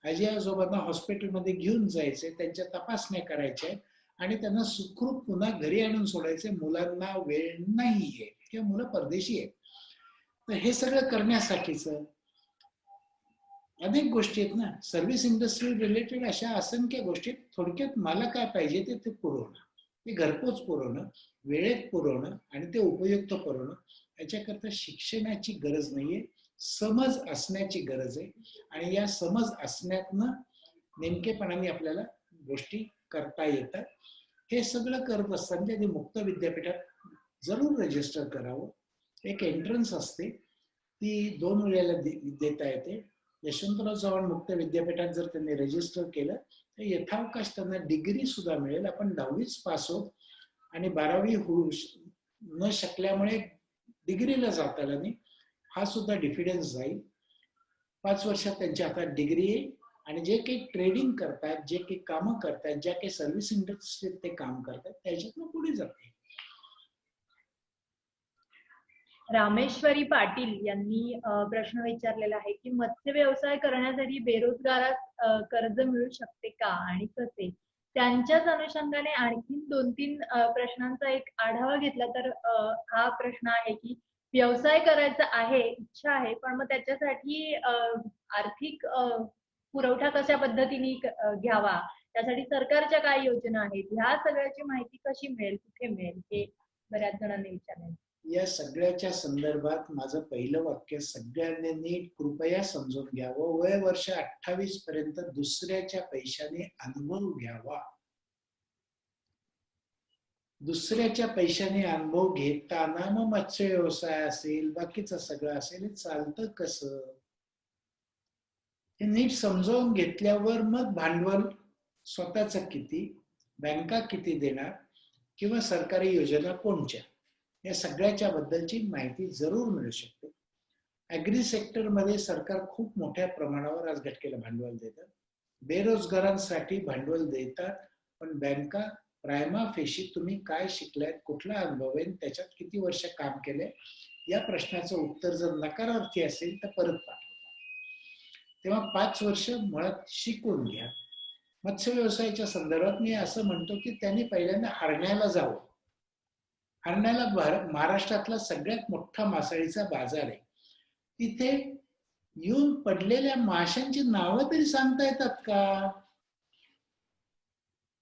आजी आजोबांना हॉस्पिटलमध्ये घेऊन जायचे, त्यांच्या तपासण्या करायच्या आणि त्यांना सुखरूप पुन्हा घरी आणून सोडायचे. मुलांना वेळ नाहीये किंवा मुलं परदेशी आहेत, तर हे सगळं करण्यासाठीच अनेक गोष्टी आहेत ना. सर्व्हिस इंडस्ट्री रिलेटेड अशा असंख्य गोष्टी. थोडक्यात मला काय पाहिजे ते पुरवणं, ते घरपोच पुरवणं, वेळेत पुरवणं आणि ते उपयुक्त पुरवणं. याच्याकरता शिक्षणाची गरज नाहीये, समज असण्याची गरज आहे. आणि या समज असण्यातनं नेमकेपणाने आपल्याला गोष्टी करता येतात. हे सगळं करत असताना त्यांनी मुक्त विद्यापीठात जरूर रजिस्टर करावं. एक एंट्रन्स असते, ती 2 वेळेला देता येते. यशवंतराव चव्हाण मुक्त विद्यापीठात जर त्यांनी रजिस्टर केलं तर यथावकाश त्यांना डिग्री सुद्धा मिळेल. आपण 10वीच पास होत आणि 12वी होऊ न शकल्यामुळे डिग्रीला जाता आलं नाही, हा सुद्धा डिफिडन्स जाईल. 5 वर्षात त्यांच्या हातात डिग्री येईल आणि जे काही ट्रेडिंग करतात, जे काही कामं करतात, ज्या काही सर्व्हिस इंडस्ट्रीत ते काम करतात, त्याच्यातनं पुढे जाते. रामेश्वरी पाटील यांनी प्रश्न विचारलेला आहे की मत्स्य व्यवसाय करण्यासाठी बेरोजगारास कर्ज मिळू शकते का आणि कसे? त्यांच्याच अनुषंगाने आणखी 2-3 प्रश्नांचा एक आढावा घेतला तर हा प्रश्न आहे की व्यवसाय करायचा आहे, इच्छा आहे, पण मग त्याच्यासाठी आर्थिक पुरवठा कशा पद्धतीने घ्यावा, त्यासाठी सरकारच्या काय योजना आहेत, ह्या सगळ्याची माहिती कशी मिळेल, कुठे मिळेल, हे बऱ्याच जणांनी विचारले. या सगळ्याच्या संदर्भात माझं पहिलं वाक्य सगळ्यांनी नीट कृपया समजून घ्यावं. वय वर्ष 28 पर्यंत दुसऱ्याच्या पैशाने अनुभव घ्यावा. दुसऱ्याच्या पैशाने अनुभव घेताना मग मत्स्य व्यवसाय असेल, बाकीचं सगळं असेल, हे चालतं कसं हे नीट समजावून घेतल्यावर मग भांडवल स्वतःच किती, बँका किती देणार किंवा सरकारी योजना कोणत्या, या सगळ्याच्या बद्दलची माहिती जरूर मिळू शकते. ऍग्री सेक्टरमध्ये सरकार खूप मोठ्या प्रमाणावर आज घटकेला भांडवल देतात. बेरोजगारांसाठी भांडवल देतात, पण बँका प्रायमा फेशी तुम्ही काय शिकलायत, कुठला अनुभव आहे, त्याच्यात किती वर्ष काम केलंय, या प्रश्नाचं उत्तर जर नकारार्थी असेल तर परत पाठवतात. तेव्हा 5 वर्ष मुळात शिकून घ्या. मत्स्य व्यवसायाच्या संदर्भात मी असं म्हणतो की त्यांनी पहिल्यांदा हरण्याला जावं. हरण्याला महाराष्ट्रातला सगळ्यात मोठा मासळीचा बाजार आहे. तिथे येऊन पडलेल्या माशांची नावं तरी सांगता येतात का?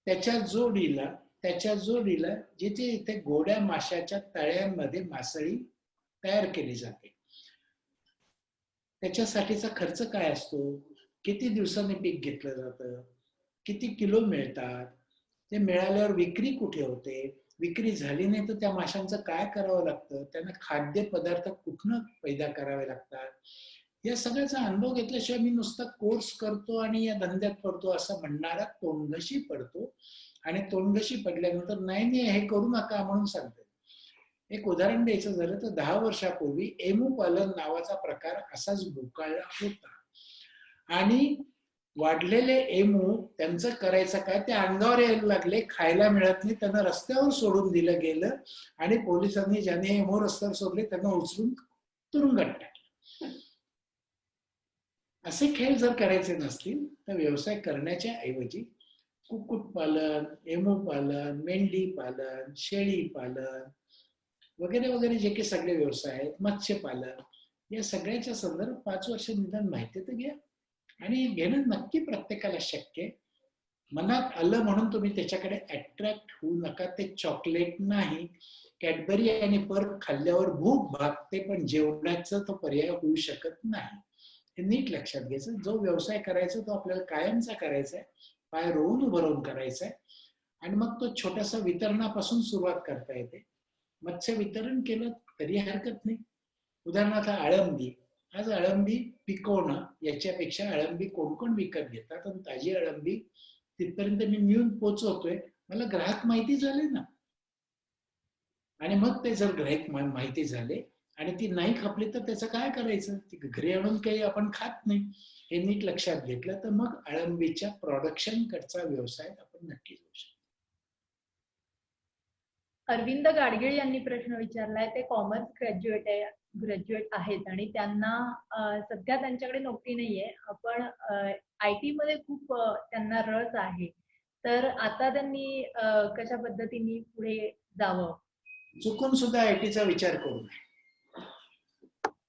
त्याच्या जोडीला जिथे इथे गोड्या माशाच्या तळ्यांमध्ये मासळी तयार केली जाते, त्याच्यासाठीचा खर्च काय असतो, किती दिवसांनी पीक घेतलं जातं, किती किलो मिळतात, ते मिळाल्यावर विक्री कुठे होते, विक्री झाली नाही तर त्या माशांचं काय करावं लागतं, त्यांना खाद्य पदार्थ कुठनं पैदा करावे लागतात, या सगळ्याचा अनुभव घेतल्याशिवाय मी नुसता कोर्स करतो आणि या धंद्यात पडतो असं म्हणणारा तोंडघशी पडतो. आणि तोंडघशी पडल्यानंतर नाही हे करू नका म्हणून सांगते. एक उदाहरण द्यायचं झालं तर 10 वर्षापूर्वी एमू पालन नावाचा प्रकार असाच भोकाळला होता. आणि वाढलेले एमू त्यांचं करायचं काय, ते अंगावर यायला लागले, खायला मिळत नाही, त्यांना रस्त्यावर सोडून दिलं गेलं आणि पोलिसांनी ज्याने एमू रस्त्यावर सोडले त्यांना उचलून तुरुंगात टाकलं. असे खेळ जर करायचे नसतील तर व्यवसाय करण्याच्या ऐवजी कुक्कुटपालन, एमू पालन, मेंढी पालन, शेळी पालन वगैरे वगैरे जे काही सगळे व्यवसाय आहेत, मत्स्यपालन, या सगळ्याच्या संदर्भात 5 वर्ष निदान माहिती तर घ्या. आणि घेणं नक्की प्रत्येकाला शक्य आहे. मनात आलं म्हणून तुम्ही त्याच्याकडे अट्रॅक्ट होऊ नका. ते चॉकलेट नाही. कॅडबरी आणि पर्क खाल्ल्यावर भूक भागते, पण जेवणाचा तो पर्याय होऊ शकत नाही. हे नीट लक्षात घ्यायचं. जो व्यवसाय करायचा तो आपल्याला कायमचा करायचा आहे, पाय रोवून उभं राहून करायचा आहे. आणि मग तो छोटासा वितरणापासून सुरुवात करता येते. मत्स्य वितरण केलं तरी हरकत नाही. उदाहरणार्थ अळंबी, आज अळंबी पिकवणं याच्यापेक्षा अळंबी कोण कोण विकत घेतात आणि ताजी अळंबी तिथपर्यंत मी नेऊन पोचवतोय, मला ग्राहक माहिती झाले ना. आणि मग ते जर ग्राहक माहिती झाले आणि ती नाही खपली तर त्याचं काय करायचं, ती घरी आणून काही आपण खात नाही. हे नीट लक्षात घेतलं तर मग अळंबीच्या प्रोडक्शन कडचा व्यवसाय आपण नक्की घेऊ शकतो. अरविंद गाडगीळ यांनी प्रश्न विचारलाय. ते कॉमर्स ग्रॅज्युएट आहेत आणि त्यांना सध्या त्यांच्याकडे नोकरी नाहीये, पण IT मध्ये खूप त्यांना रस आहे. तर आता त्यांनी कशा पद्धतीने पुढे जावं? चुकून सुद्धा IT चा विचार करू नये.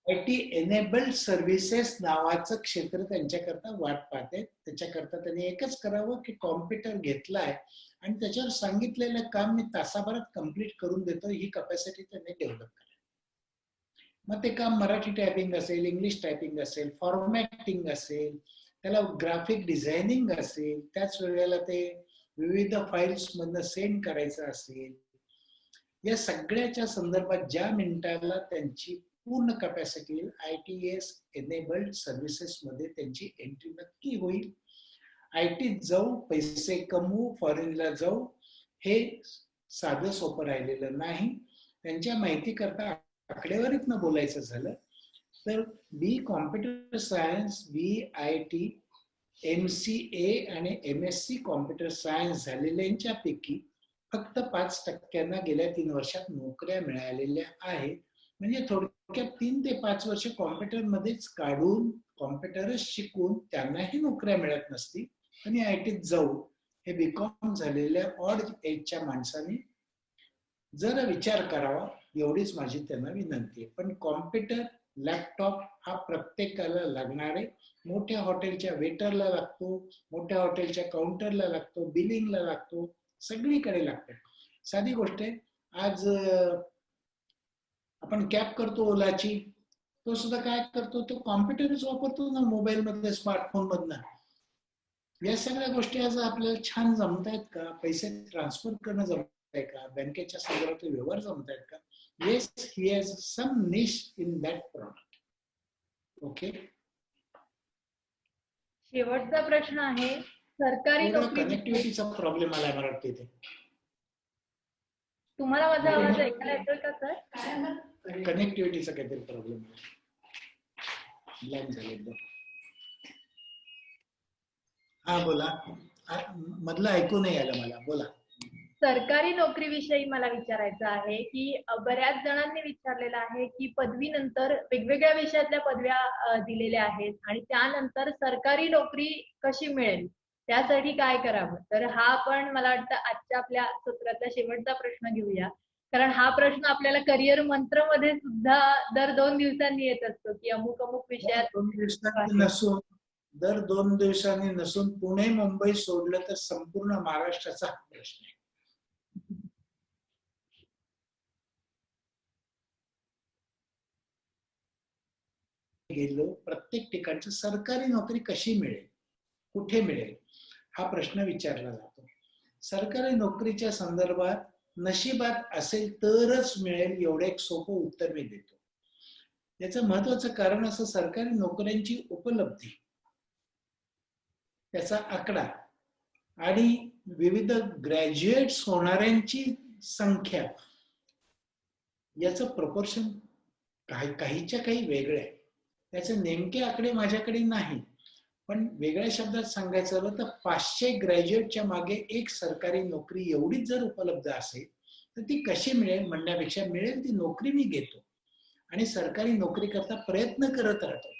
IT एनेबल्ड सर्व्हिसेस नावाचं क्षेत्र त्यांच्याकरता वाट पाहते. त्याच्याकरता त्यांनी एकच करावं की कॉम्प्युटर घेतलाय आणि त्याच्यावर सांगितलेलं काम मी तासाभरात कंप्लीट करून देतो, ही कॅपॅसिटी त्यांनी डेव्हलप करावी. मग ते काम मराठी टायपिंग असेल, इंग्लिश टायपिंग असेल, फॉर्मॅटिंग असेल, त्याला ग्राफिक डिझायनिंग असेल, त्याच वेळेला ते विविध फाईल्स मधनं सेंड करायचं असेल, या सगळ्याच्या संदर्भात ज्या मिनिटाला त्यांची पूर्ण कॅपॅसिटी ITS एनेबल्ड सर्व्हिसेस मध्ये त्यांची एंट्री नक्की होईल. IT जाऊ, पैसे कमवू, फॉरेनला जाऊ, हे साधं सोपं राहिलेलं नाही. त्यांच्या माहिती करता आकडेवारीतनं बोलायचं झालं तर बी कॉम्प्युटर सायन्स, BIT, MCA आणि MSc कॉम्प्युटर सायन्स झालेल्यांच्या पैकी फक्त 5% गेल्या 3 वर्षात नोकऱ्या मिळालेल्या आहेत. म्हणजे थोडक्यात 3 ते 5 वर्ष कॉम्प्युटर मध्येच काढून कॉम्प्युटरच शिकून त्यांनाही नोकऱ्या मिळत नसतील आणि ITत जाऊ, हे बीकॉम झालेल्या ऑड एजच्या माणसाने जर विचार करावा, एवढीच माझी त्यांना विनंती आहे. पण कॉम्प्युटर, लॅपटॉप हा प्रत्येकाला लागणार आहे. मोठ्या हॉटेलच्या वेटरला लागतो, मोठ्या हॉटेलच्या काउंटरला लागतो, बिलिंगला लागतो, सगळीकडे लागतो. साधी गोष्ट आहे, आज आपण कॅब करतो ओलाची, तो सुद्धा काय करतो, तो कॉम्प्युटरच वापरतो ना मोबाईल मध्ये, स्मार्टफोन मधनं. या सगळ्या गोष्टी आज आपल्याला छान जमतायत का? पैसे ट्रान्सफर करणं जमतंय का? बँकेच्या संदर्भातले व्यवहार जमतायत का? Yes, he has some niche in that product. Okay. शेवटचा प्रश्न आहे, सरकारी थोडा नोकरी कनेक्टिव्हिटीचा प्रॉब्लेम आलाय मला वाटतं इथे. तुम्हाला माझा आवाज ऐकायला येतोय का सर? कनेक्टिव्हिटीचा काहीतरी प्रॉब्लेम लाईन झाले एकदम. हा बोला. मधलं ऐकू नाही आलं मला, बोला. सरकारी नोकरीविषयी मला विचारायचं आहे की बऱ्याच जणांनी विचारलेलं आहे की पदवीनंतर वेगवेगळ्या विषयातल्या पदव्या दिलेल्या आहेत आणि त्यानंतर सरकारी नोकरी कशी मिळेल, त्यासाठी काय करावं. तर हा पण मला वाटतं आजच्या आपल्या सत्रातला शेवटचा प्रश्न घेऊया, कारण हा प्रश्न आपल्याला करिअर मंत्र मध्ये सुद्धा दर 2 दिवसांनी येत असतो की अमुक अमुक विषयात 2 दिवसांनी नसून, दर 2 दिवसांनी नसून पुणे मुंबई सोडलं तर संपूर्ण महाराष्ट्राचा हा प्रश्न आहे. गेलो प्रत्येक ठिकाणची सरकारी नोकरी कशी मिळेल, कुठे मिळेल, हा प्रश्न विचारला जातो. सरकारी नोकरीच्या संदर्भात नशिबात असेल तरच मिळेल एवढं एक सोपं उत्तर मी देतो. याचं महत्वाचं कारण असं, सरकारी नोकऱ्यांची उपलब्धी, त्याचा आकडा आणि विविध ग्रॅज्युएट्स होणाऱ्यांची संख्या, याचं प्रपोर्शन काहीच्या काही वेगळं आहे. त्याचे नेमके आकडे माझ्याकडे नाही, पण वेगळ्या शब्दात सांगायचं झालं तर 500 ग्रॅज्युएटच्या मागे एक सरकारी नोकरी एवढीच जर उपलब्ध असेल तर ती कशी मिळेल म्हणण्यापेक्षा, मिळेल ती नोकरी मी घेतो आणि सरकारी नोकरी करता प्रयत्न करत राहतो.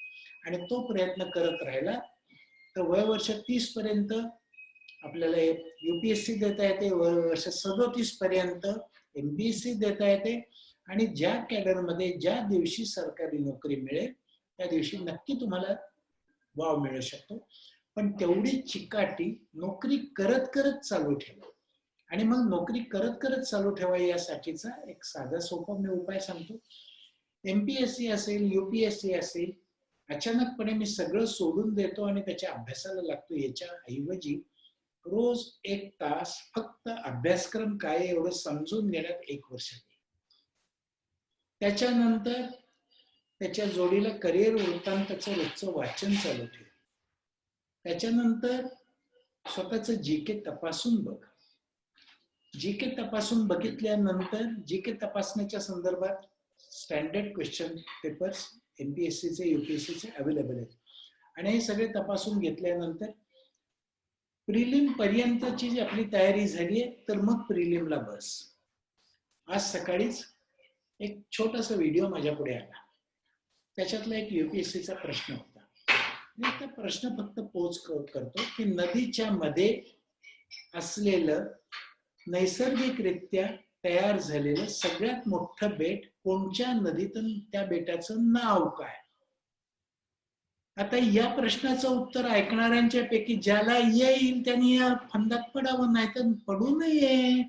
आणि तो प्रयत्न करत राहिला तर वयवर्ष 30 पर्यंत आपल्याला UPSC देता येते, वयवर्ष 37 पर्यंत MPSC देता येते. आणि ज्या कॅडरमध्ये ज्या दिवशी सरकारी नोकरी मिळेल त्या दिवशी नक्की तुम्हाला वाव मिळू शकतो. पण तेवढी चिकाटी नोकरी करत करत चालू ठेवा. आणि मग नोकरी करत करत चालू ठेवा यासाठीचा एक साधा सोपा मी उपाय सांगतो. MPSC असेल, UPSC असेल, अचानकपणे मी सगळं सोडून देतो आणि त्याच्या अभ्यासाला लागतो याच्या ऐवजी रोज 1 तास फक्त अभ्यासक्रम काय एवढं समजून घेण्यात 1 वर्ष द्या. त्याच्यानंतर त्याच्या जोडीला करिअर वृत्तांताचं रोजचं वाचन चालू ठेवा. त्याच्यानंतर स्वतःचं GK तपासून बघा. GK तपासून बघितल्यानंतर GK तपासण्याच्या संदर्भात स्टँडर्ड क्वेश्चन पेपर्स MPSCचे, UPSCचे अवेलेबल आहेत. आणि हे सगळे तपासून घेतल्यानंतर प्रिलिम पर्यंतची जी आपली तयारी झाली आहे, तर मग प्रिलिमला बस. आज सकाळीच एक छोटासा व्हिडिओ माझ्या पुढे आला. त्याच्यातला एक UPSCचा प्रश्न होता. मी तो प्रश्न फक्त पोच करतो की नदीच्या मध्ये असलेलं नैसर्गिकरित्या तयार झालेलं सगळ्यात मोठं बेट कोणत्या नदीतून, त्या बेटाचं नाव काय. आता या प्रश्नाचं उत्तर ऐकणाऱ्यांच्या पैकी ज्याला येईल त्यांनी या फंदात पडावं, नाही तर पडू नये.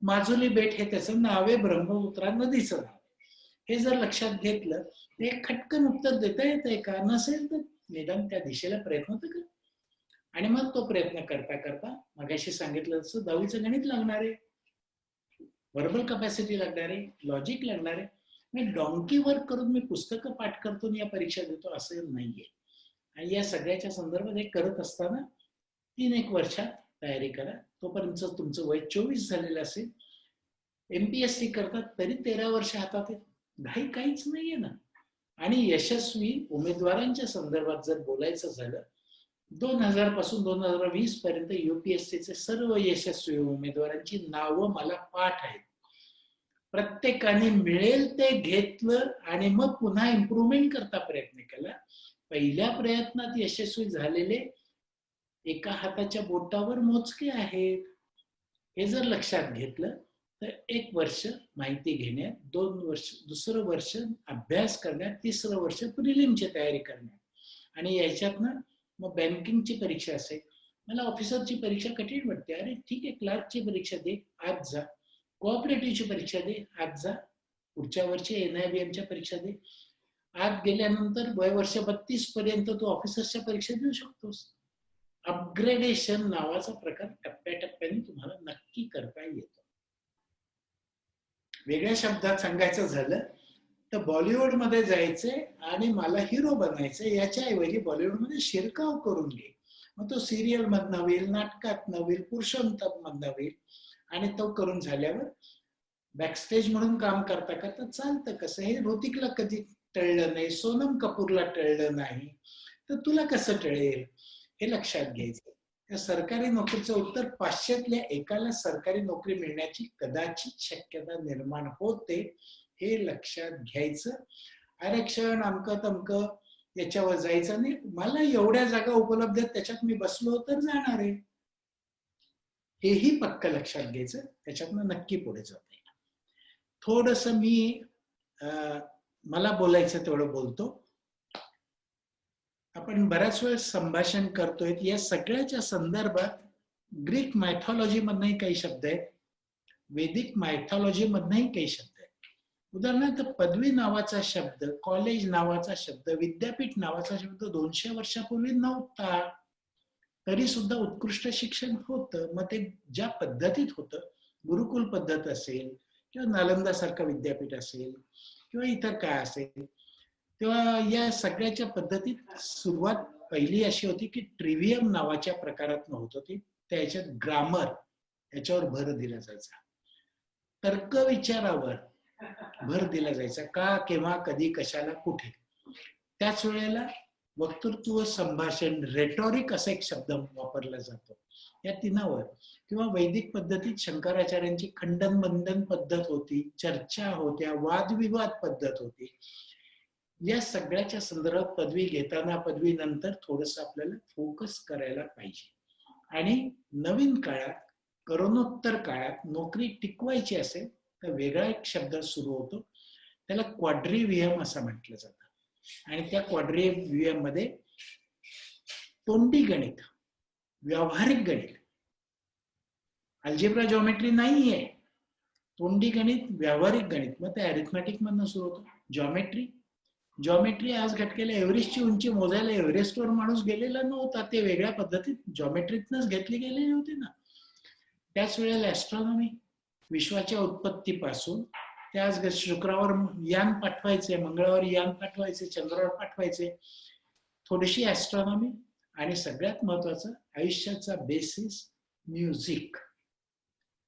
माजुली बेट हे त्याचं नाव आहे, ब्रह्मपुत्रा नदीचं नाव. हे जर लक्षात घेतलं तर एक खटकन उत्तर देता येतंय का, नसेल तर निदान त्या दिशेला प्रयत्न तर कर. आणि मग तो प्रयत्न करता करता मगाशी सांगितलं तसं 10वीचं गणित लागणार आहे, व्हर्बल कॅपॅसिटी लागणार आहे, लॉजिक लागणार आहे. मी डॉंकी वर्क करून मी पुस्तकं पाठ करतो आणि या परीक्षा देतो असं नाहीये. आणि या सगळ्याच्या संदर्भात हे करत असताना 3-1 वर्षात तयारी करा. तोपर्यंत तुमचं वय 24 झालेलं असेल. MPSC करतात तरी 13 वर्ष हातात आहेत, घाई काहीच नाहीये ना. आणि यशस्वी उमेदवारांच्या संदर्भात जर बोलायचं झालं, 2000 पासून 2020 पर्यंत UPSCचे सर्व यशस्वी उमेदवारांची नावं मला पाठ आहेत. प्रत्येकाने मिळेल ते घेतलं आणि मग पुन्हा इम्प्रूव्हमेंट करता प्रयत्न केला. पहिल्या प्रयत्नात यशस्वी झालेले एका हाताच्या बोटावर मोजके आहेत. हे जर लक्षात घेतलं तर 1 वर्ष माहिती घेण्यात, 2 वर्ष, दुसरं वर्ष अभ्यास करण्यात, तिसरं वर्ष प्रिलिमची तयारी करण्यात. आणि याच्यातनं मग बँकिंगची परीक्षा असेल, मला ऑफिसरची परीक्षा कठीण वाटते, अरे ठीक आहे, क्लार्कची परीक्षा दे, आज जा. कोऑपरेटिव्हची परीक्षा दे, आज जा. पुढच्या वर्षी NIBMच्या परीक्षा दे. आज गेल्यानंतर वयवर्ष 32 पर्यंत तू ऑफिसर्सच्या परीक्षा देऊ शकतोस. अपग्रेडेशन नावाचा प्रकार टप्प्याटप्प्याने तुम्हाला नक्की करता येतो. वेगळ्या शब्दात सांगायचं झालं तर बॉलिवूडमध्ये जायचंय आणि मला हिरो बनायचंय, याच्याऐवजी बॉलिवूडमध्ये शिरकाव करून घे. मग तो सिरियल मधनं होईल, नाटकातनं होईल, पुरुषोत्तम मधनं होईल. आणि तो करून झाल्यावर बॅकस्टेज म्हणून काम करता करता चालतं कसं, हे ऋतिकला कधी टळलं नाही, सोनम कपूरला टळलं नाही, तर तुला कसं टळेल हे लक्षात घ्यायचं. त्या सरकारी नोकरीचं उत्तर 500तल्या एकाला सरकारी नोकरी मिळण्याची कदाचित शक्यता निर्माण होते, हे लक्षात घ्यायचं. आरक्षण अमकं तमकं याच्यावर जायचं नाही. मला एवढ्या जागा उपलब्ध आहेत त्याच्यात मी बसलो तर जाणार आहे, हेही पक्क लक्षात घ्यायचं. त्याच्यातनं नक्की पुढे जाता येईल. थोडस मी मला बोलायचं तेवढं बोलतो. आपण बऱ्याच वेळ संभाषण करतोय, या सगळ्याच्या संदर्भात ग्रीक मायथॉलॉजी मधनही काही शब्द आहेत, वैदिक मायथॉलॉजी मधनही काही शब्द आहेत. उदाहरणार्थ पदवी नावाचा शब्द, कॉलेज नावाचा शब्द, विद्यापीठ नावाचा शब्द 200 वर्षापूर्वी नव्हता, तरी सुद्धा उत्कृष्ट शिक्षण होतं. मग ते ज्या पद्धतीत होतं, गुरुकुल पद्धत असेल किंवा नालंदा सारखं विद्यापीठ असेल किंवा इतर काय असेल, तेव्हा या सगळ्याच्या पद्धतीत सुरुवात पहिली अशी होती की ट्रिव्हियम नावाच्या प्रकारात होत होती. त्याच्यात ग्रामर याच्यावर भर दिला जायचा, तर्क विचारावर भर दिला जायचा, का, केव्हा, कधी, कशाला, कुठे. त्याच वेळेला वक्तृत्व, संभाषण, रेटॉरिक असा एक शब्द वापरला जातो, या तिनावर. किंवा वैदिक पद्धतीत शंकराचार्यांची खंडन मंडन पद्धत होती, चर्चा होत्या, वादविवाद पद्धत होती. या सगळ्याच्या संदर्भात पदवी घेताना, पदवी नंतर थोडस आपल्याला फोकस करायला पाहिजे. आणि नवीन काळात, करोनोत्तर काळात नोकरी टिकवायची असेल तर वेगळा एक शब्द सुरू होतो, त्याला क्वाड्रिव्हियम असं म्हटलं जातं. आणि त्या क्वाड्रिव्हियम मध्ये तोंडी गणित, व्यावहारिक गणित, अल्जेब्रा जॉमेट्री नाहीये, तोंडी गणित, व्यावहारिक गणित. मग ते अरिथमॅटिक मधनं सुरू होतं. जॉमेट्री आज घटकेला एव्हरेस्टची उंची मोजायला एव्हरेस्टवर माणूस गेलेला नव्हता, ते वेगळ्या पद्धतीत जॉमेट्रीतनच घेतली गेलेली होती ना. त्याच वेळेला ऍस्ट्रॉनॉमी, विश्वाच्या उत्पत्तीपासून ते आज शुक्रावर यान पाठवायचे, मंगळावर यान पाठवायचे, चंद्रावर पाठवायचे, थोडीशी ऍस्ट्रॉनॉमी. आणि सगळ्यात महत्वाचं, आयुष्याचा बेसिस म्युझिक,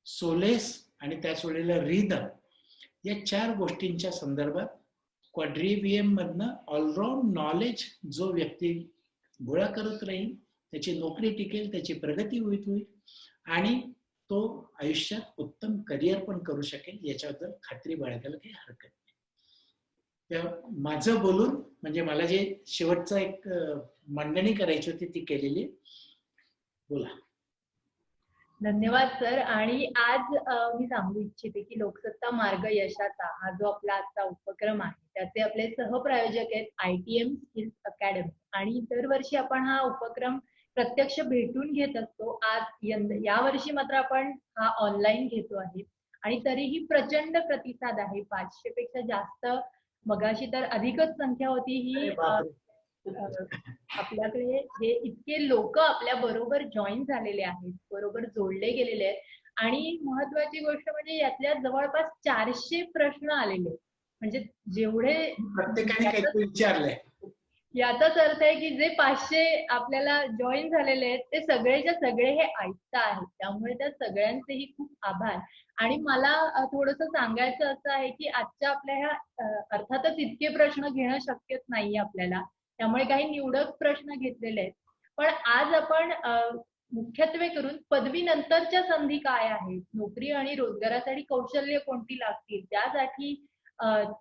सोलेस आणि त्याच वेळेला रिदम, या 4 गोष्टींच्या संदर्भात क्वाड्रिव्हियम मधनं ऑलराऊंड नॉलेज जो व्यक्ती गोळा करत राहील, त्याची नोकरी टिकेल, त्याची प्रगती होईल आणि तो आयुष्यात उत्तम करिअर पण करू शकेल, याच्याबद्दल खात्री बाळगायला काही हरकत नाही. माझं बोलून म्हणजे मला जे शेवटचं एक मांडणी करायची होती ती केलेली. बोला. धन्यवाद सर. आणि आज मी सांगू इच्छिते की लोकसत्ता मार्ग यशाचा हा जो आपला आजचा उपक्रम आहे, त्याचे आपले सहप्रायोजक आहेत ITM स्किल्स अकॅडमी. आणि दरवर्षी आपण हा उपक्रम प्रत्यक्ष भेटून घेत असतो. आज यावर्षी मात्र आपण हा ऑनलाईन घेतो आहे आणि तरीही प्रचंड प्रतिसाद आहे. 500 पेक्षा जास्त, मगाशी तर अधिकच संख्या होती ही. आपल्याकडे हे इतके लोक आपल्या बरोबर जॉईन झालेले आहेत, बरोबर जोडले गेलेले आहेत. आणि महत्वाची गोष्ट म्हणजे यातल्या जवळपास 400 प्रश्न आलेले आहेत. म्हणजे जेवढे प्रत्येकाने काहीतरी विचारलंय, याचाच अर्थ आहे की जे 500 आपल्याला जॉईन झालेले आहेत ते सगळेच्या सगळे हे ऐकता आहेत. त्यामुळे त्या सगळ्यांचेही खूप आभार. आणि मला थोडंसं सांगायचं असं आहे की आजच्या आपल्या ह्या अर्थातच इतके प्रश्न घेणं शक्यच नाहीये आपल्याला, त्यामुळे काही निवडक प्रश्न घेतलेले आहेत. पण आज आपण मुख्यत्वे करून पदवी नंतरच्या संधी काय आहेत, नोकरी आणि रोजगारासाठी कौशल्य कोणती लागतील, त्यासाठी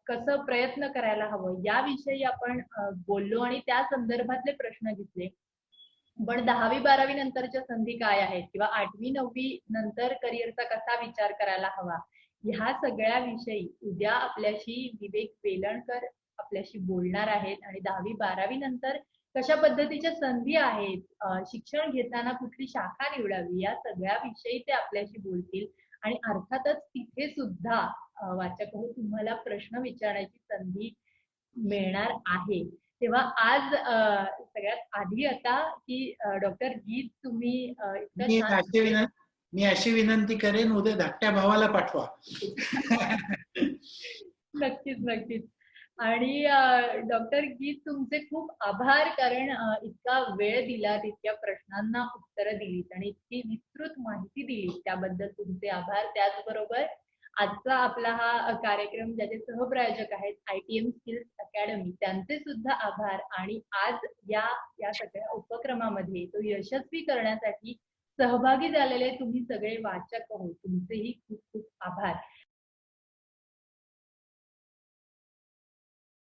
कसं प्रयत्न करायला हवं, याविषयी आपण बोललो आणि त्या संदर्भातले प्रश्न घेतले. पण 10वी 12वी नंतरच्या संधी काय आहेत किंवा 8वी 9वी नंतर करिअरचा कसा विचार करायला हवा, ह्या सगळ्या विषयी उद्या आपल्याशी विवेक वेलणकर आपल्याशी बोलणार आहेत. आणि 10वी 12वी नंतर कशा पद्धतीच्या संधी आहेत, शिक्षण घेताना कुठली शाखा निवडावी, या सगळ्या विषयी ते आपल्याशी बोलतील. आणि अर्थातच तिथे सुद्धा वाचक हो तुम्हाला प्रश्न विचारण्याची संधी मिळणार आहे. तेव्हा आज सगळ्यात आधी आता की डॉक्टर गीत तुम्ही इतकं छान. मी अशी विनंती करेन, उद्या धाकट्या भावाला पाठवा. नक्कीच नक्कीच. आणि डॉक्टर गीत तुमचे खूप आभार, कारण इतका वेळ दिलात, इतक्या प्रश्नांना उत्तरं दिलीत आणि इतकी विस्तृत माहिती दिली, त्याबद्दल तुमचे आभार. त्याचबरोबर आजचा आपला हा कार्यक्रम ज्याचे सहप्रायोजक आहेत ITM स्किल्स अकॅडमी, त्यांचे सुद्धा आभार. आणि आज या या सगळ्या उपक्रमामध्ये तो यशस्वी करण्यासाठी सहभागी झालेले तुम्ही सगळे वाचक हो, तुमचेही खूप खूप आभार.